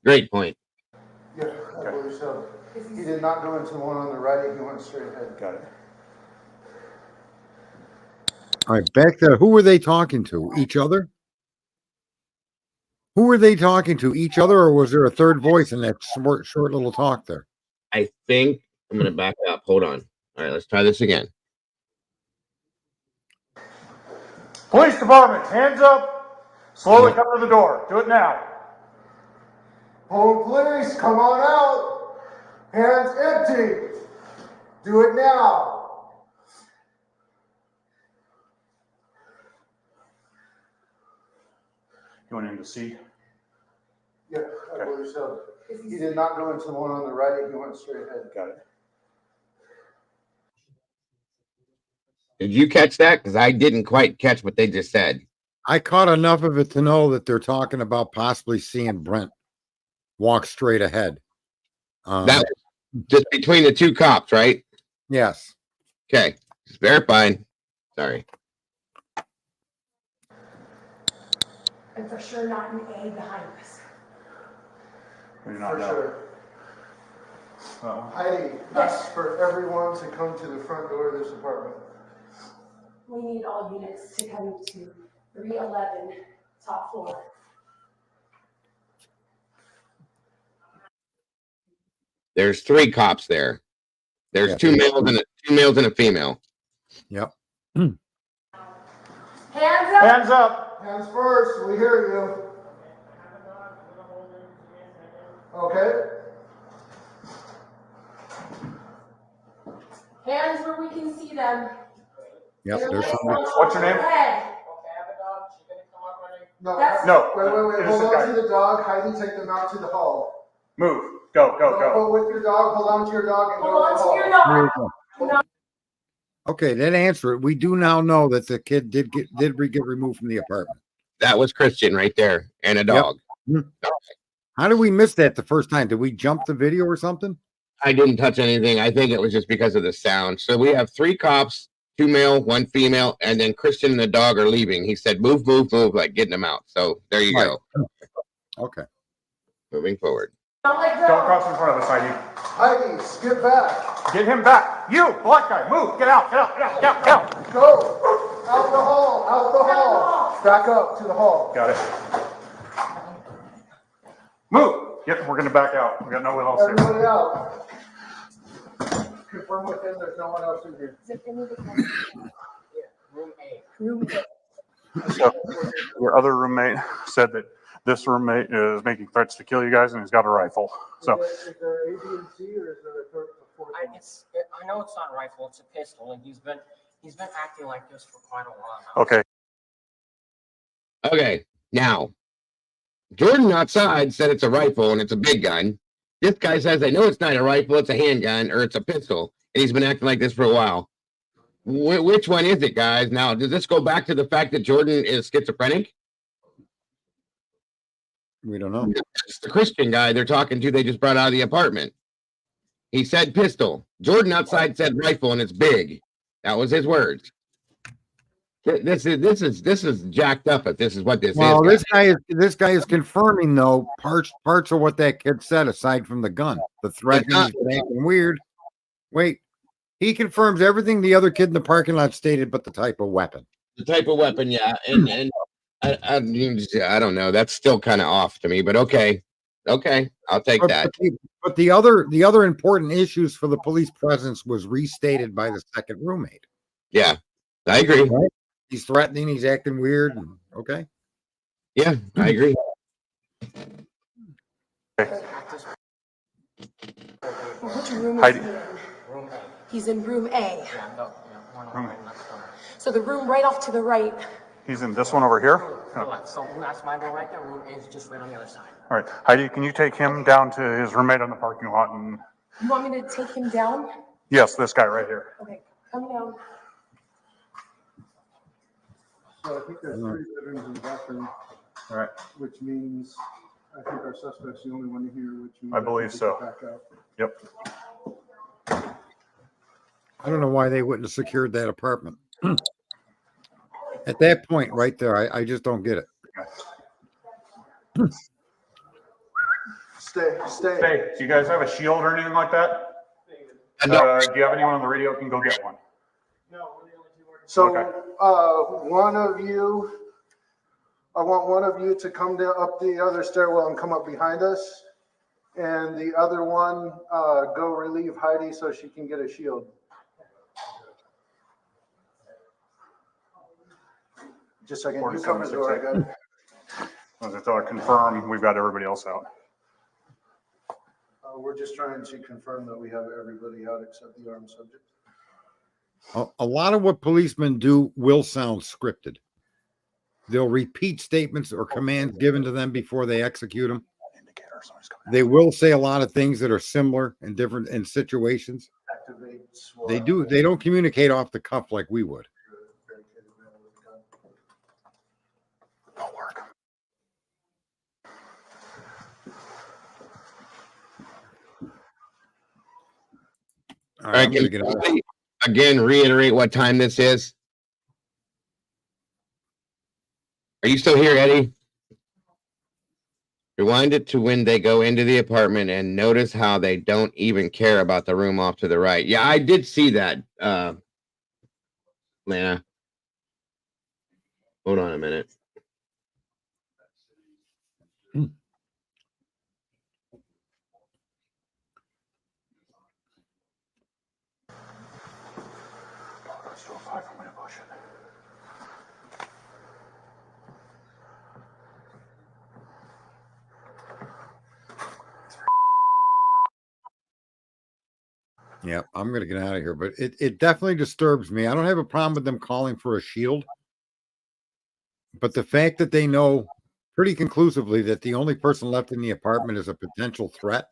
Great point.
Yeah, I believe so. He did not go into the one on the right. He went straight ahead.
Got it.
All right, back to who were they talking to? Each other? Who were they talking to? Each other, or was there a third voice in that short little talk there?
I think I'm going to back up. Hold on. All right, let's try this again.
Police department, hands up. Slowly come to the door. Do it now.
Home police, come on out. Hands empty. Do it now.
You went in to see?
Yeah, I believe so. He did not go into the one on the right. He went straight ahead.
Got it.
Did you catch that? Because I didn't quite catch what they just said.
I caught enough of it to know that they're talking about possibly seeing Brent walk straight ahead.
That was just between the two cops, right?
Yes.
Okay. Just verifying. Sorry.
And for sure not an A behind us.
We do
For
not know.
sure. Heidi, ask for everyone to come to the front door of this apartment.
We need all units to come to 311 top floor.
There's 3 cops there. There's 2 males and a female.
Yep.
Hands up!
Hands up.
Hands first. We hear you. Okay.
Hands where we can see them.
Yep. There's somebody.
What's your name?
Head.
No.
That's-
No.
Wait. Hold
Innocent
on
guy.
to the dog. Heidi, take them out to the hall.
Move. Go.
Go with your dog. Hold on to your dog and
Hold
go to
on
the
to
hall.
your
There
dog.
you go. Okay, that answer it. We do now know that the kid did get removed from the apartment.
That was Christian right there and a dog.
How did we miss that the first time? Did we jump the video or something?
I didn't touch anything. I think it was just because of the sound. So we have 3 cops, 2 male, 1 female, and then Christian and the dog are leaving. He said, move, like getting them out. So there you go.
Okay.
Moving forward.
Don't let
Don't
go.
cross in front of us, Heidi.
Heidi, skip back.
Get him back. You, black guy, move. Get out.
Go. Out the hall. Back up to the hall.
Got it. Move. Yep, we're going to back out. We got no one else here.
Everybody out. Confirm with him there's no one else in here.
Room A.
So your other roommate said that this roommate is making threats to kill you guys and he's got a rifle. So
Is there A, B, and C, or is there a fourth one?
I know it's not a rifle, it's a pistol, and he's been acting like this for quite a while now.
okay.
Okay. Now, Jordan outside said it's a rifle and it's a big gun. This guy says, I know it's not a rifle, it's a handgun or it's a pistol. And he's been acting like this for a while. Which one is it, guys? Now, does this go back to the fact that Jordan is schizophrenic?
We don't know.
It's the Christian guy they're talking to. They just brought out of the apartment. He said pistol. Jordan outside said rifle, and it's big. That was his words. This is jacked up. If this is what this
Well,
is.
this guy is confirming though parts of what that kid said aside from the gun. The threat he's been acting weird. Wait, He confirms everything the other kid in the parking lot stated, but the type of weapon.
The type of weapon, yeah. And I don't know. That's still kind of off to me, but okay. Okay, I'll take that.
But the other important issues for the police presence was restated by the second roommate.
Yeah, I agree.
Right? He's threatening, he's acting weird. Okay.
Yeah, I agree.
Which room is he in? He's in room A. So the room right off to the right.
He's in this one over here?
So that's my door right there. Room A is just right on the other side.
All right. Heidi, can you take him down to his roommate in the parking lot? And
You want me to take him down?
yes, this guy right here.
Okay, come down.
So I think there's 3 bedrooms and a bathroom.
All right.
Which means, I think our suspect's the only one here, which means.
I believe so.
Back out.
Yep.
I don't know why they wouldn't have secured that apartment. At that point right there, I just don't get it.
Stay.
Hey, do you guys have a shield or anything like that? Do you have anyone on the radio who can go get one?
No, we're the only 2 working. So,
Okay.
I want one of you to come down up the other stairwell and come up behind us. And the other one, go relieve Heidi so she can get a shield. Just a second, you cover the door, I got it.
Until I confirm, we've got everybody else out.
We're just trying to confirm that we have everybody out except the armed subject.
A lot of what policemen do will sound scripted. They'll repeat statements or commands given to them before they execute them. They will say a lot of things that are similar and different in situations. They don't communicate off the cuff like we would.
Don't work.
All right, again, reiterate what time this is. Are you still here, Eddie? Rewind it to when they go into the apartment and notice how they don't even care about the room off to the right. Yeah, I did see that, Lana. Hold on a minute.
Yeah, I'm going to get out of here, but it definitely disturbs me. I don't have a problem with them calling for a shield, but the fact that they know pretty conclusively that the only person left in the apartment is a potential threat.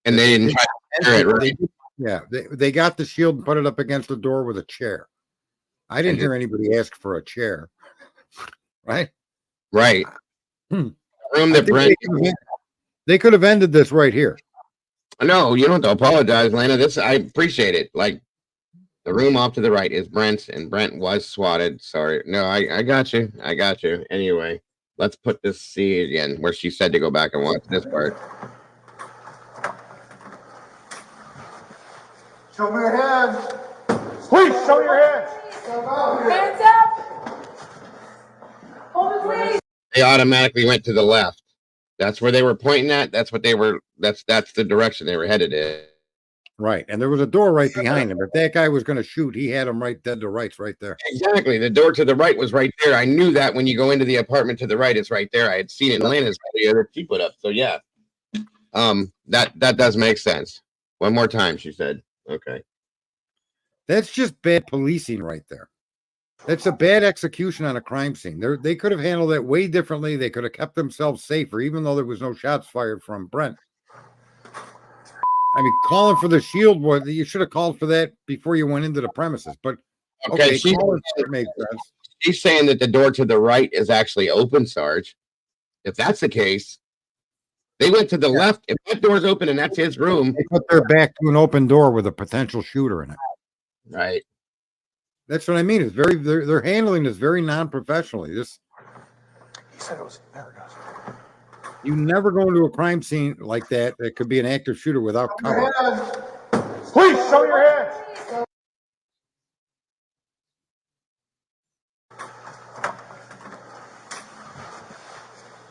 And they didn't try to enter it, right?
Yeah, they got the shield and put it up against the door with a chair. I didn't hear anybody ask for a chair, right?
Right. Room that Brent.
They could have ended this right here.
No, you don't have to apologize, Lana. I appreciate it. Like, the room off to the right is Brent's, and Brent was swatted. Sorry. No, I got you. I got you. Anyway, let's put this C again where she said to go back and watch this part.
Show me your hands.
Please, show your hands.
Hands up. Hold it, please.
They automatically went to the left. That's where they were pointing at. That's what they were. That's the direction they were headed in.
Right, and there was a door right behind him. If that guy was going to shoot, he had him right dead to rights right there.
Exactly. The door to the right was right there. I knew that when you go into the apartment to the right, it's right there. I had seen it in Lana's video that she put up. So yeah, that does make sense. One more time, she said. Okay.
That's just bad policing right there. That's a bad execution on a crime scene. They could have handled it way differently. They could have kept themselves safer, even though there was no shots fired from Brent. I mean, calling for the shield, you should have called for that before you went into the premises. But okay,
she's saying that the door to the right is actually open, Sarge. If that's the case, they went to the left. If that door's open and that's his room,
they put their back to an open door with a potential shooter in it.
Right.
That's what I mean. It's they're handling this very non-professionally. He said it was there. You never go into a crime scene like that. That could be an active shooter without cover.
Please show your hands.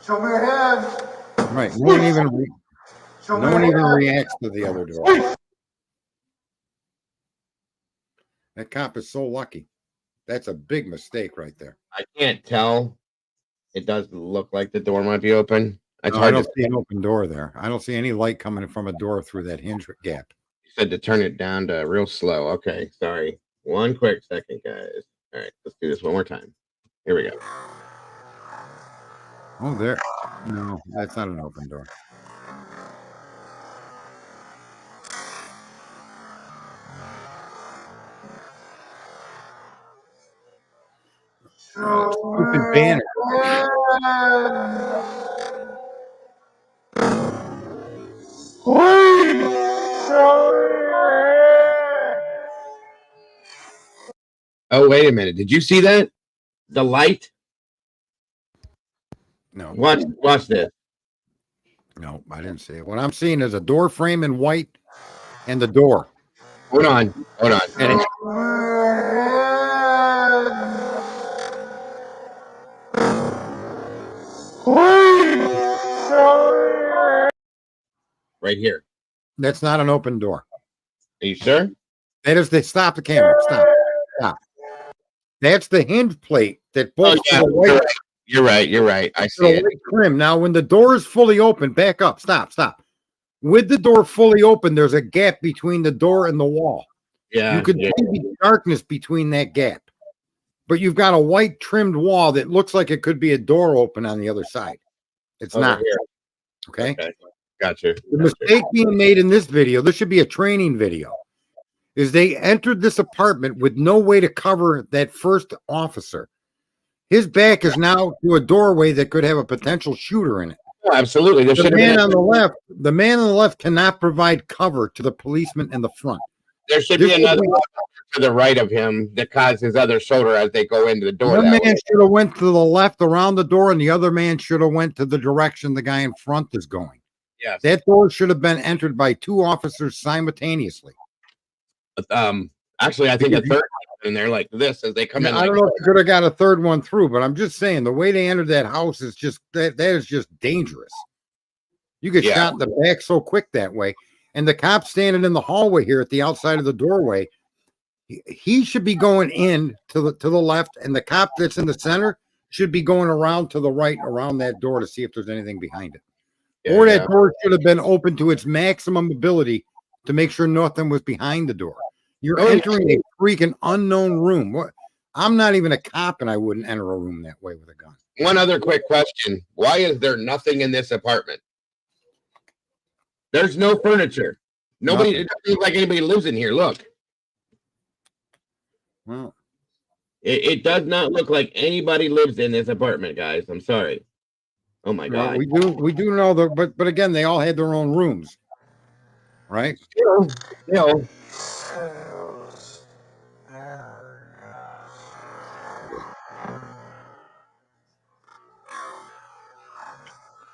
Show me your hand.
Right. No one even reacts to the other door. That cop is so lucky. That's a big mistake right there.
I can't tell. It does look like the door might be open. It's
No, I
hard
don't
to
see an open door there. I don't see any light coming from a door through that hinge gap.
You said to turn it down to real slow. Okay, sorry. One quick second, guys. All right, let's do this one more time. Here we go.
Oh, there. No, that's not an open door. Stupid banner.
Oh, wait a minute. Did you see that? The light?
No.
Watch this.
No, I didn't see it. What I'm seeing is a door frame in white and the door.
Hold on. And right here.
That's not an open door.
Are you sure?
That is the stop the camera. Stop. That's the hinge plate that bolts to the white.
You're right. I see it.
Trim. Now, when the door is fully open, back up. Stop. With the door fully open, there's a gap between the door and the wall.
Yeah.
You can see the darkness between that gap. But you've got a white trimmed wall that looks like it could be a door open on the other side. It's
Over
not.
here.
Okay.
Gotcha.
The mistake being made in this video, this should be a training video, is they entered this apartment with no way to cover that first officer. His back is now to a doorway that could have a potential shooter in it.
Oh, absolutely.
The man on the left cannot provide cover to the policeman in the front.
There should be another to the right of him that causes his other shoulder as they go into the door.
One man should have went to the left around the door, and the other man should have went to the direction the guy in front is going.
Yes.
That door should have been entered by two officers simultaneously.
Actually, I think a third one in there like this as they come in.
I don't know if you could have got a third one through, but I'm just saying the way they entered that house is just that is just dangerous. You get shot in the back so quick that way. And the cop standing in the hallway here at the outside of the doorway, he should be going in to the left, and the cop that's in the center should be going around to the right around that door to see if there's anything behind it. Or that door should have been open to its maximum ability to make sure nothing was behind the door. You're entering a freaking unknown room. What? I'm not even a cop, and I wouldn't enter a room that way with a gun.
One other quick question. Why is there nothing in this apartment? There's no furniture. Nobody, it doesn't look like anybody lives in here. Look.
Well,
it does not look like anybody lives in this apartment, guys. I'm sorry. Oh my God.
We do know that, but again, they all had their own rooms, right?
Still.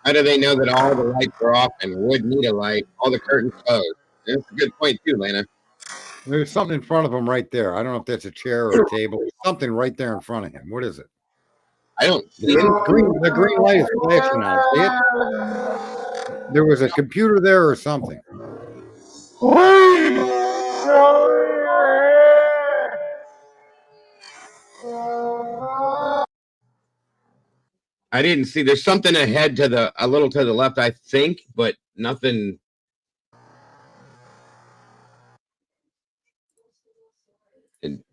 How do they know that all the lights are off and would need a light? All the curtains closed. That's a good point too, Lena.
There's something in front of him right there. I don't know if that's a chair or a table. Something right there in front of him. What is it?
I don't see it.
The green light is flashing on it. See it? There was a computer there or something.
I didn't see. There's something ahead to a little to the left, I think, but nothing.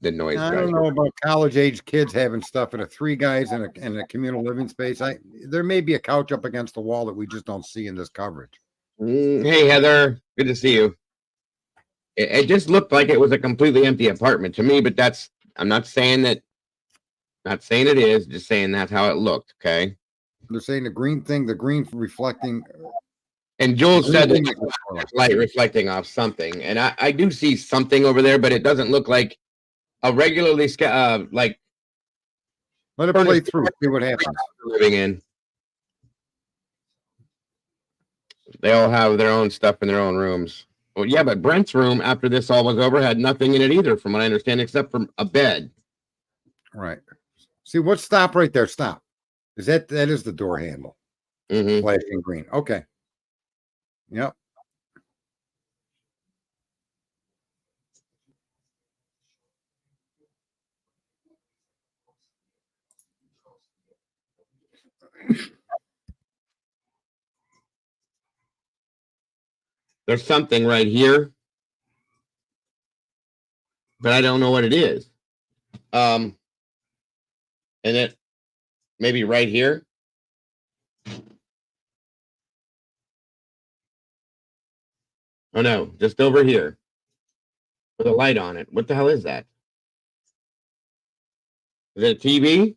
The noise.
I don't know about college-age kids having stuff in three guys in a communal living space. There may be a couch up against the wall that we just don't see in this coverage.
Hey, Heather, good to see you. It just looked like it was a completely empty apartment to me, but I'm not saying that. Not saying it is, just saying that's how it looked. Okay.
They're saying the green reflecting.
And Jules said that light reflecting off something, and I do see something over there, but it doesn't look like a regularly like.
Let it play through. See what happens.
Living in. They all have their own stuff in their own rooms. Well, yeah, but Brent's room after this all was over had nothing in it either, from what I understand, except for a bed.
Right. See, what's stop right there? Stop. That is the door handle. flashing green. Okay. Yep.
There's something right here, but I don't know what it is. And it maybe right here. Oh no, just over here with a light on it. What the hell is that? Is it a TV?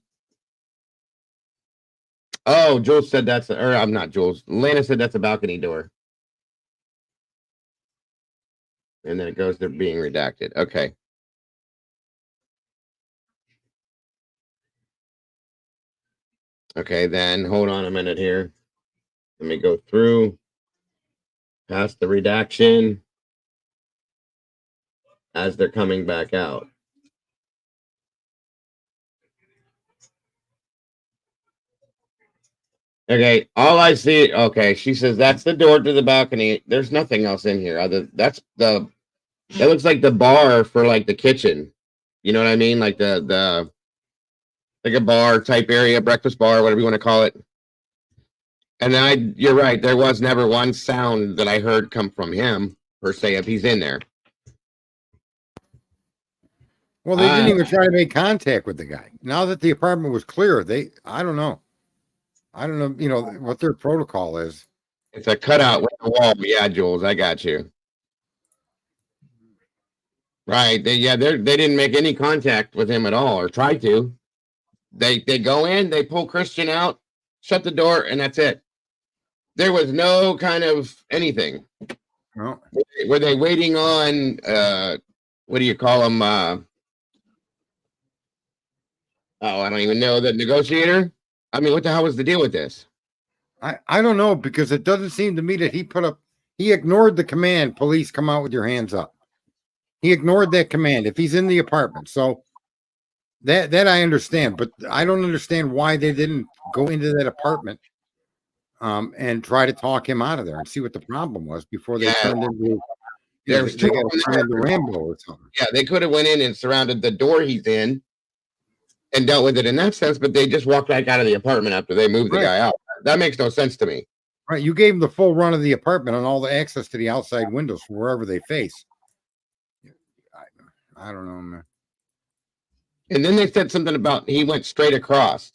Oh, Jules said that's, or I'm not Jules. Lana said that's a balcony door. And then it goes to being redacted. Okay. Okay, then hold on a minute here. Let me go through past the redaction as they're coming back out. Okay, all I see, okay, she says that's the door to the balcony. There's nothing else in here other that looks like the bar for like the kitchen. You know what I mean? Like the like a bar type area, breakfast bar, whatever you want to call it. And then you're right, there was never one sound that I heard come from him per se if he's in there.
Well, they didn't even try to make contact with the guy. Now that the apartment was clear, I don't know, you know, what their protocol is.
It's a cutout with the wall. Yeah, Jules, I got you. Right. They didn't make any contact with him at all or try to. They go in, they pull Christian out, shut the door, and that's it. There was no kind of anything.
No.
Were they waiting on what do you call them? I don't even know, the negotiator? I mean, what the hell was the deal with this?
I don't know, because it doesn't seem to me that he ignored the command, police come out with your hands up. He ignored that command if he's in the apartment. So that I understand, but I don't understand why they didn't go into that apartment and try to talk him out of there and see what the problem was before they turned into they got to turn into Rambo or something.
Yeah, they could have went in and surrounded the door he's in and dealt with it in that sense, but they just walked back out of the apartment after they moved the guy out. That makes no sense to me.
Right, you gave them the full run of the apartment and all the access to the outside windows from wherever they face. I don't know, man.
And then they said something about he went straight across.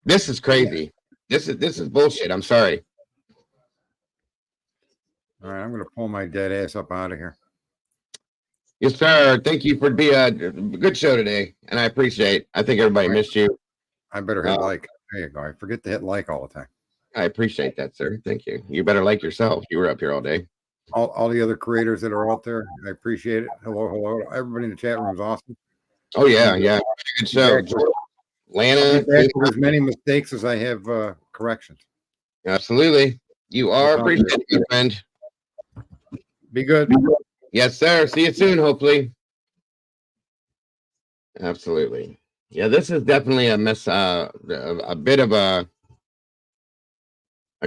This is crazy. This is bullshit. I'm sorry.
All right, I'm going to pull my dead ass up out of here.
Yes, sir. Thank you for being a good show today, and I appreciate. I think everybody missed you.
I better hit like. There you go. I forget to hit like all the time.
I appreciate that, sir. Thank you. You better like yourself. You were up here all day.
All the other creators that are out there, I appreciate it. Hello. Everybody in the chat room is awesome.
Oh yeah. Good show. Lana,
as many mistakes as I have corrections.
Absolutely. You are appreciated, my friend.
Be good.
Yes, sir. See you soon, hopefully. Absolutely. Yeah, this is definitely a mess, a bit of a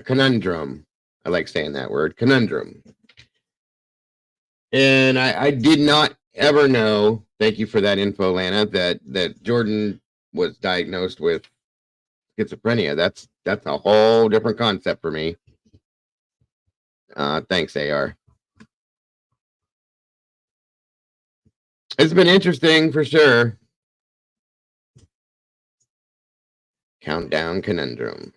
conundrum. I like saying that word, conundrum. And I did not ever know, thank you for that info, Lana, that Jordan was diagnosed with schizophrenia. That's a whole different concept for me. Thanks, AR. It's been interesting for sure. Countdown conundrum.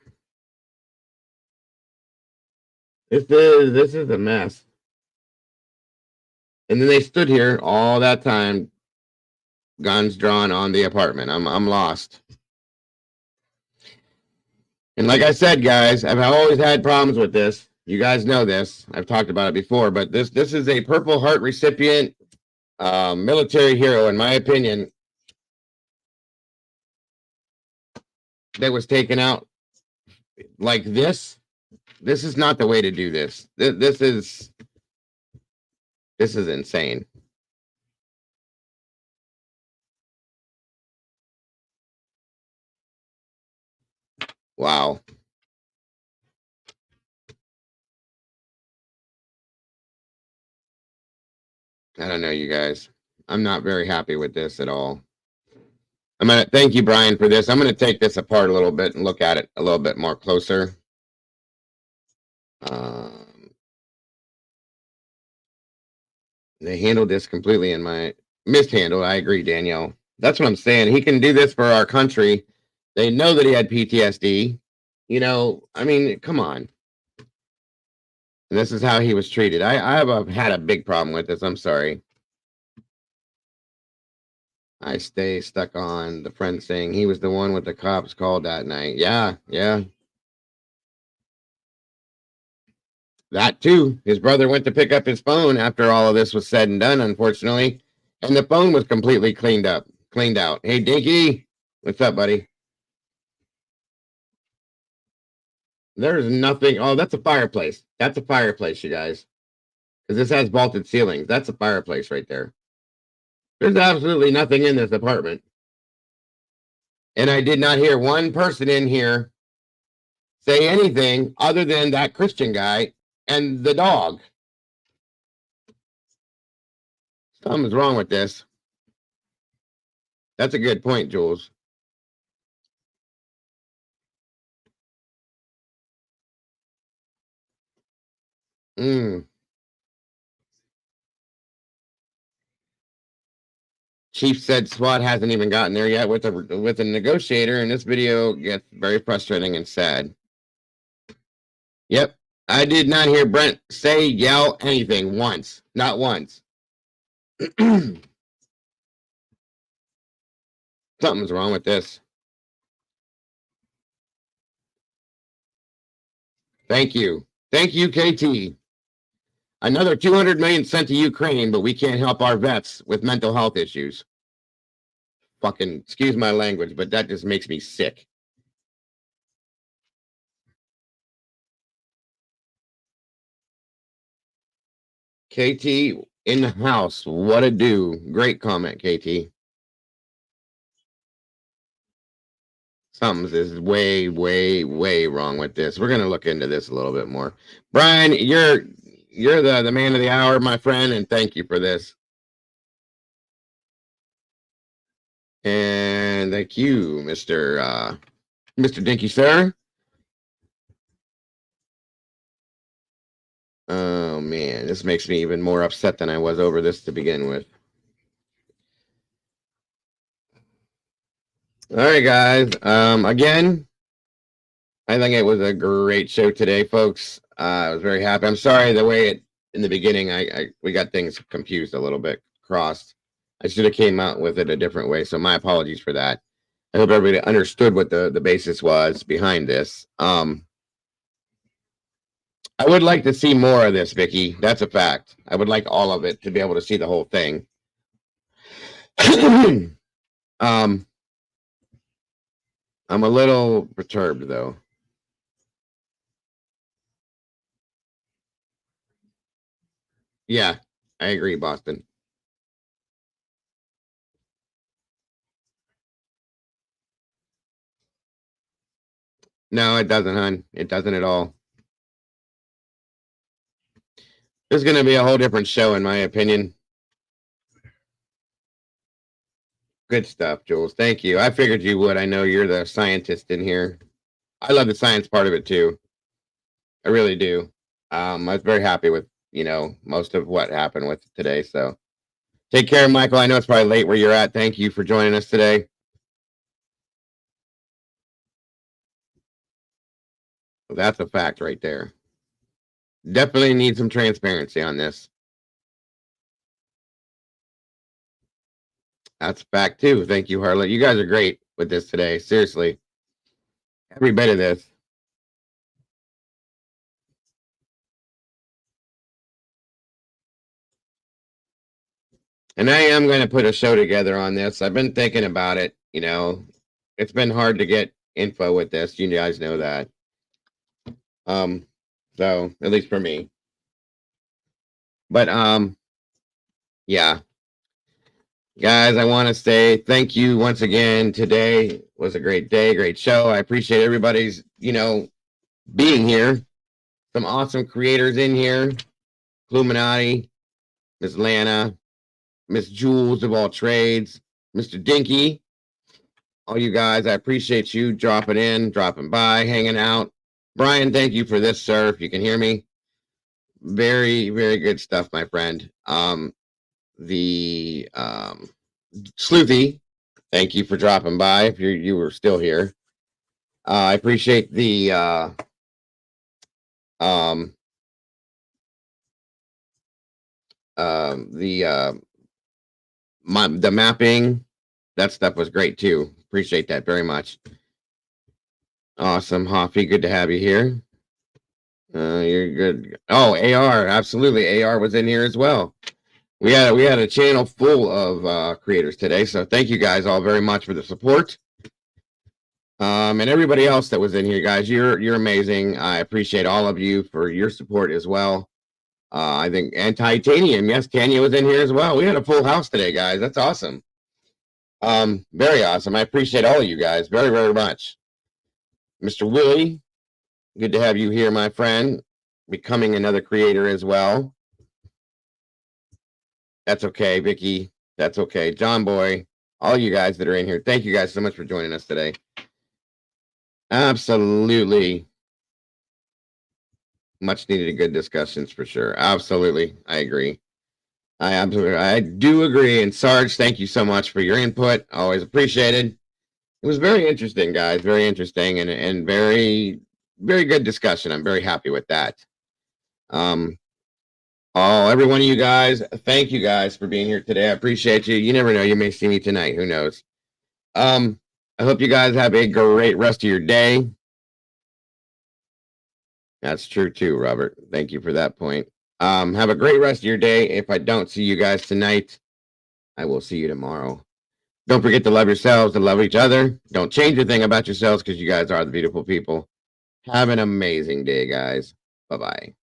This is a mess. And then they stood here all that time, guns drawn on the apartment. I'm lost. And like I said, guys, I've always had problems with this. You guys know this. I've talked about it before, but this is a Purple Heart recipient, military hero, in my opinion, that was taken out like this. This is not the way to do this. This is insane. Wow. I don't know, you guys. I'm not very happy with this at all. I'm gonna thank you, Brian, for this. I'm gonna take this apart a little bit and look at it a little bit more closer. They handled this completely in my mishandled. I agree, Danielle. That's what I'm saying. He can do this for our country. They know that he had PTSD. You know, I mean, come on. And this is how he was treated. I have had a big problem with this. I'm sorry. I stay stuck on the friend saying he was the one with the cops called that night. Yeah, yeah. That too. His brother went to pick up his phone after all of this was said and done, unfortunately. And the phone was completely cleaned out. Hey, Dinky. What's up, buddy? There's nothing. Oh, that's a fireplace. That's a fireplace, you guys. Because this has vaulted ceilings. That's a fireplace right there. There's absolutely nothing in this apartment. And I did not hear one person in here say anything other than that Christian guy and the dog. Something's wrong with this. That's a good point, Jules. Chief said SWAT hasn't even gotten there yet with a negotiator, and this video gets very frustrating and sad. Yep. I did not hear Brent say, yell, anything once. Not once. Something's wrong with this. Thank you. Thank you, KT. Another 200 million sent to Ukraine, but we can't help our vets with mental health issues. Fucking, excuse my language, but that just makes me sick. KT in the house. What a do. Great comment, KT. Something is way, way, way wrong with this. We're gonna look into this a little bit more. Brian, you're the man of the hour, my friend, and thank you for this. And thank you, Mr. Dinky, sir. Oh man, this makes me even more upset than I was over this to begin with. All right, guys. Again, I think it was a great show today, folks. I was very happy. I'm sorry the way it in the beginning, we got things confused a little bit, crossed. I should have came out with it a different way, so my apologies for that. I hope everybody understood what the basis was behind this. I would like to see more of this, Vicky. That's a fact. I would like all of it to be able to see the whole thing. I'm a little perturbed, though. Yeah, I agree, Boston. No, it doesn't, hon. It doesn't at all. There's going to be a whole different show, in my opinion. Good stuff, Jules. Thank you. I figured you would. I know you're the scientist in here. I love the science part of it, too. I really do. I was very happy with, most of what happened with today. So take care, Michael. I know it's probably late where you're at. Thank you for joining us today. That's a fact right there. Definitely need some transparency on this. That's a fact, too. Thank you, Harlot. You guys are great with this today. Seriously. Every bit of this. And I am going to put a show together on this. I've been thinking about it. It's been hard to get info with this. You guys know that. So at least for me. But yeah. Guys, I want to say thank you once again. Today was a great day, great show. I appreciate everybody's, being here. Some awesome creators in here. CLUEMINATI, Miss Lana, Miss Jules of all trades, Mr. Dinky. All you guys, I appreciate you dropping in, dropping by, hanging out. Brian, thank you for this, sir. If you can hear me. Very, very good stuff, my friend. Sleuthy, thank you for dropping by. If you were still here, I appreciate the mapping. That stuff was great too. Appreciate that very much. Awesome, Hoffy. Good to have you here. You're good. Oh, AR, absolutely. AR was in here as well. We had a channel full of creators today, so thank you guys all very much for the support. And everybody else that was in here, guys, you're amazing. I appreciate all of you for your support as well. I think, and Titanium, yes, Tanya was in here as well. We had a full house today, guys. That's awesome. Very awesome. I appreciate all of you guys very, very much. Mr. Willie, good to have you here, my friend. Becoming another creator as well. That's okay, Vicky. That's okay. John Boy, all you guys that are in here, thank you guys so much for joining us today. Absolutely. Much needed good discussions for sure. Absolutely. I agree. I do agree. And Sarge, thank you so much for your input. Always appreciated. It was very interesting, guys. Very interesting and very, very good discussion. I'm very happy with that. Every one of you guys, thank you guys for being here today. I appreciate you. You never know. You may see me tonight. Who knows? I hope you guys have a great rest of your day. That's true too, Robert. Thank you for that point. Have a great rest of your day. If I don't see you guys tonight, I will see you tomorrow. Don't forget to love yourselves and love each other. Don't change a thing about yourselves because you guys are the beautiful people. Have an amazing day, guys. Bye-bye.